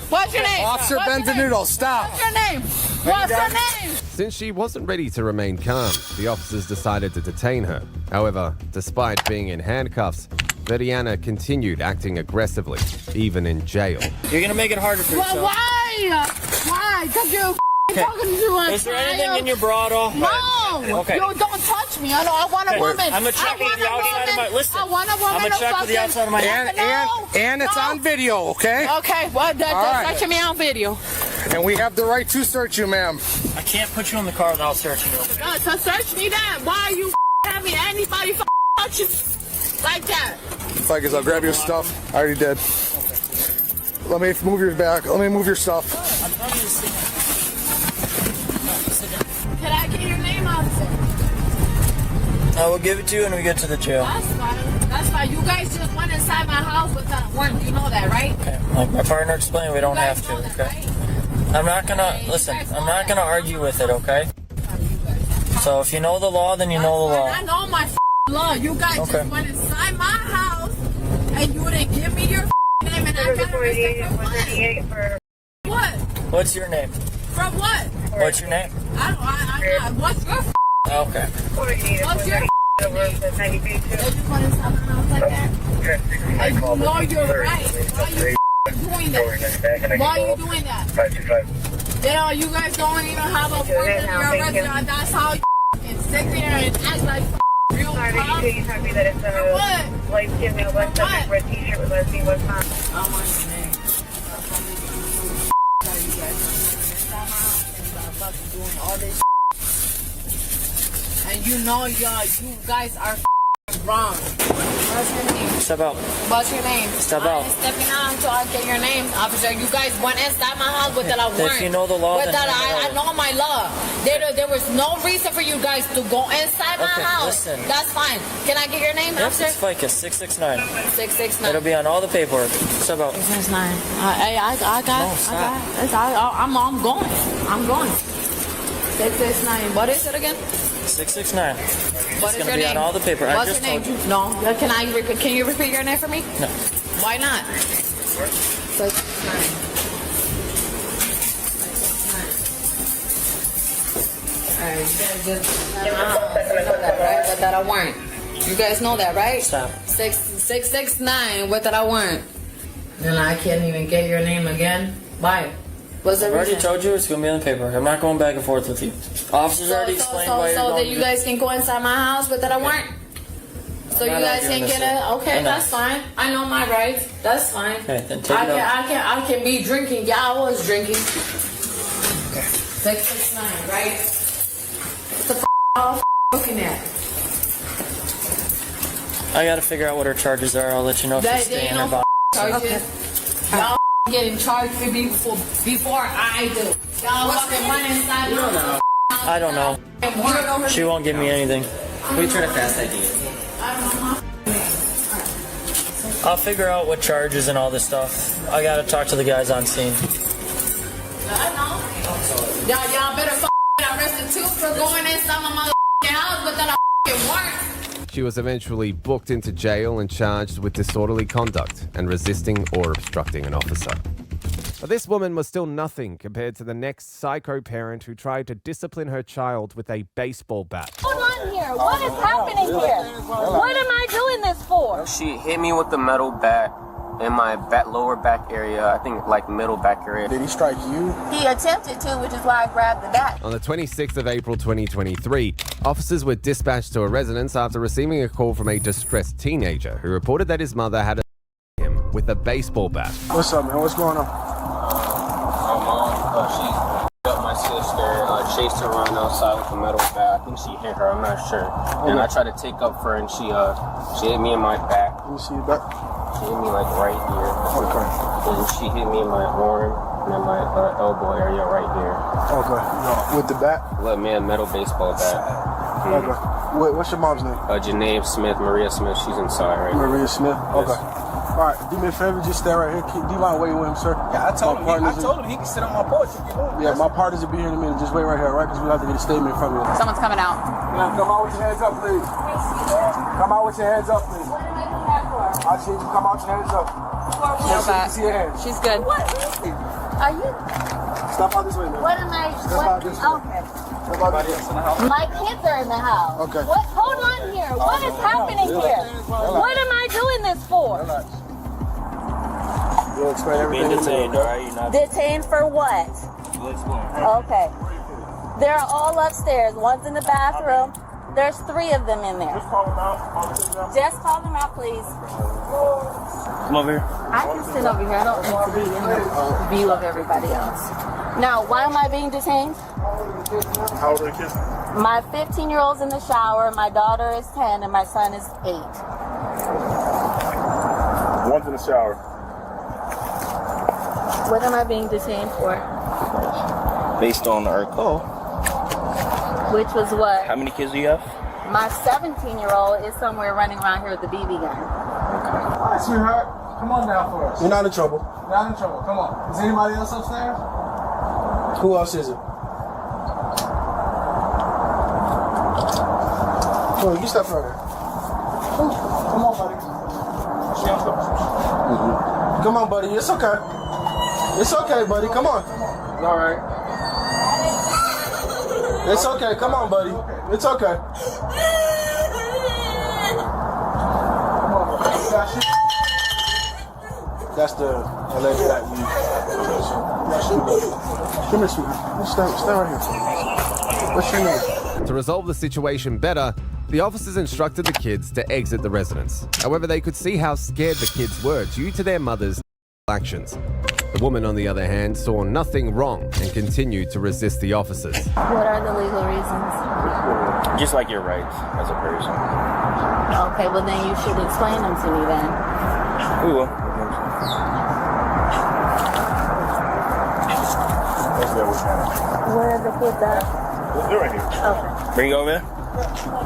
I: What's your name?
J: Officer Benvenuto, stop.
I: What's your name? What's your name?
D: Since she wasn't ready to remain calm, the officers decided to detain her. However, despite being in handcuffs, Veriana continued acting aggressively, even in jail.
E: You're gonna make it harder for yourself.
I: Well, why? Why? Because you're talking to a
E: Is there anything in your bra at all?
I: No.
E: Okay.
I: You don't touch me. I want a woman.
E: I'm gonna check with the outside of my. Listen.
I: I want a woman.
E: I'm gonna check with the outside of my.
J: And it's on video, okay?
I: Okay. Well, they're searching me on video.
J: And we have the right to search you, ma'am.
E: I can't put you in the car without searching you.
I: So search me that. Why are you having anybody touch you like that?
J: Ficus, I'll grab your stuff. I already did. Let me move your back. Let me move your stuff.
I: Can I get your name, officer?
E: I will give it to you when we get to the jail.
I: That's fine. That's fine. You guys just went inside my house without a warrant. You know that, right?
E: Okay. Like my partner explained, we don't have to, okay? I'm not gonna, listen, I'm not gonna argue with it, okay? So if you know the law, then you know the law.
I: I know my law. You guys just went inside my house and you didn't give me your name and I got arrested for what?
E: What's your name?
I: From what?
E: What's your name?
I: What's your
E: Okay.
I: What's your name? They just want to stop my house like that? And you know you're right. Why are you doing that? Why are you doing that? You know, you guys don't even have a point in your restaurant. That's how you sit there and act like real calm.
K: Happy that it's a
I: what?
K: light skin male black subject, red t-shirt with lesbian West Palm.
I: I want your name. Doing all this and you know you guys are wrong. What's your name?
E: Step out.
I: What's your name?
E: Step out.
I: I'm stepping out until I get your name, officer. You guys went inside my house without a warrant.
E: If you know the law, then
I: I know my law. There was no reason for you guys to go inside my house.
E: Listen.
I: That's fine. Can I get your name,
E: Yep,
I: officer?
E: it's FICA 669.
I: 669.
E: It'll be on all the paperwork. Step out.
I: 669. I got. I'm going. I'm going. 669. What is it again?
E: 669.
I: What
E: It's
I: is
E: going to
I: your
E: be
I: name?
E: on all the paper.
I: What's
E: I just
I: your name?
E: told you.
I: No. Can you repeat your name for me?
E: No.
I: Why not? 669. Alright, you guys just you know that, right? Without a warrant. You guys know that, right?
E: Stop.
I: 669 without a warrant. Then I can't even get your name again. Why? What's the
E: I've already
I: reason?
E: told you it's going to be on the paper. I'm not going back and forth with you. Officers already explained why you're
I: so
E: going
I: that you guys can go inside my house without a warrant? So you
E: not
I: guys can
E: arguing
I: get
E: this,
I: it?
E: sir.
I: Okay,
E: Enough.
I: that's fine. I know my rights. That's fine.
E: Okay, then take it out.
I: I can be drinking. Yeah, I was drinking. 669, right? What the f*** all looking at?
E: I got to figure out what her charges are. I'll let you know if she's
I: They
E: staying
I: ain't
E: or
I: no
E: not.
I: charges. Y'all getting charged for before I do. Y'all fucking running inside my house.
E: I don't know. She won't give me anything. We tried a fast ID. I'll figure out what charges and all this stuff. I gotta talk to the guys on scene.
I: I know. Y'all better get arrested too for going inside my motherfucking house without a fucking warrant.
D: She was eventually booked into jail and charged with disorderly conduct and resisting or obstructing an officer. But this woman was still nothing compared to the next psycho parent who tried to discipline her child with a baseball bat.
M: Hold on here. What is happening here? What am I doing this for?
L: She hit me with the metal bat in my lower back area, I think like middle back area.
M: Did he strike you? He attempted to, which is why I grabbed the bat.
D: On the 26th of April 2023, officers were dispatched to a residence after receiving a call from a distressed teenager who reported that his mother had him with a baseball bat.
M: What's up, man? What's going on?
L: My mom, she up my sister, chased her around outside with a metal bat. I think she hit her, I'm not sure. And I tried to take up for her and she hit me in my back.
M: Let me see your back.
L: She hit me like right here.
M: Okay.
L: And she hit me in my arm and in my elbow area right here.
M: Okay. With the bat?
L: With me a metal baseball bat.
M: Okay. What's your mom's name?
L: Janae Smith, Maria Smith, she's inside right now.
M: Maria Smith? Okay. All right, do me a favor, just stay right here. Do you mind waiting with him, sir?
N: Yeah, I told him he can sit on my porch if you want.
M: Yeah, my partners will be here in a minute. Just wait right here, all right? Because we have to get a statement from you. Someone's coming out. Yeah, come out with your hands up, please. Come out with your hands up, please. I see you come out with your hands up. No bat. See your hands. She's good. What? Are you? Step out this way, man. What am I? Step out this way. Okay. Step out this way. My kids are in the house. Okay. What? Hold on here. What is happening here? What am I doing this for?
N: You'll explain everything. You're being detained, alright? You're not
M: Detained for what?
N: You'll explain.
M: Okay. They're all upstairs. One's in the bathroom. There's 3 of them in there. Just call them out. Just call them out, please.
N: Come over here.
M: I can sit over here. I don't need to be in the view of everybody else. Now, why am I being detained?
N: How old are the kids?
M: My 15-year-old's in the shower. My daughter is 10, and my son is 8.
N: One's in the shower.
M: What am I being detained for?
N: Based on our call.
M: Which was what?
N: How many kids do you have?
M: My 17-year-old is somewhere running around here with the BB gun.
N: All right, sweetheart. Come on down for us.
M: You're not in trouble.
N: You're not in trouble. Come on. Is anybody else upstairs?
M: Who else is it? Come on, you step further.
N: Come on, buddy.
M: Mm-hmm. Come on, buddy. It's okay. It's okay, buddy. Come on.
N: All right. It's okay. Come on, buddy. It's okay. That's the alleged that we. Come here, sweetheart. Stay right here. What's your name?
D: To resolve the situation better, the officers instructed the kids to exit the residence. However, they could see how scared the kids were due to their mother's actions. The woman, on the other hand, saw nothing wrong and continued to resist the officers.
I: What are the legal reasons?
L: Just like your rights as a person.
I: Okay, well then you should explain them to me then.
L: We will.
I: Where are the kids at?
H: They're right here.
I: Okay.
L: Bring you over there.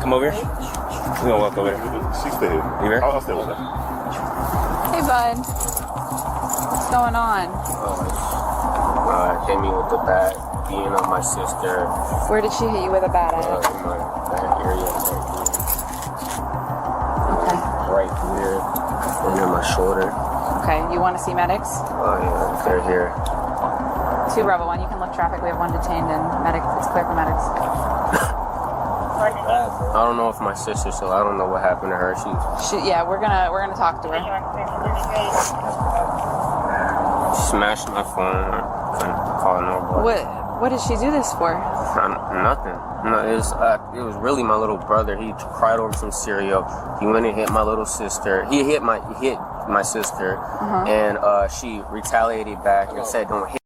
L: Come over here. We're gonna walk over there.
H: She's still here.
L: You here?
H: I'll stay with her.
B: Hey, bud. What's going on?
L: Hit me with the bat, being on my sister.
B: Where did she hit you with a bat at?
L: In my back area.
B: Okay.
L: Right here. And in my shoulder.
B: Okay, you want to see medics?
L: Oh, yeah, they're here.
B: 2 Bravo 1, you can look traffic. We have 1 detained and medics. It's clear for medics.
L: I don't know if my sister still. I don't know what happened to her.
B: Yeah, we're gonna talk to her.
L: She smashed my phone. Couldn't call nobody.
B: What did she do this for?
L: Nothing. No, it was really my little brother. He cried over some cereal. He went and hit my little sister. He hit my sister, and she retaliated back and said, "Don't hit."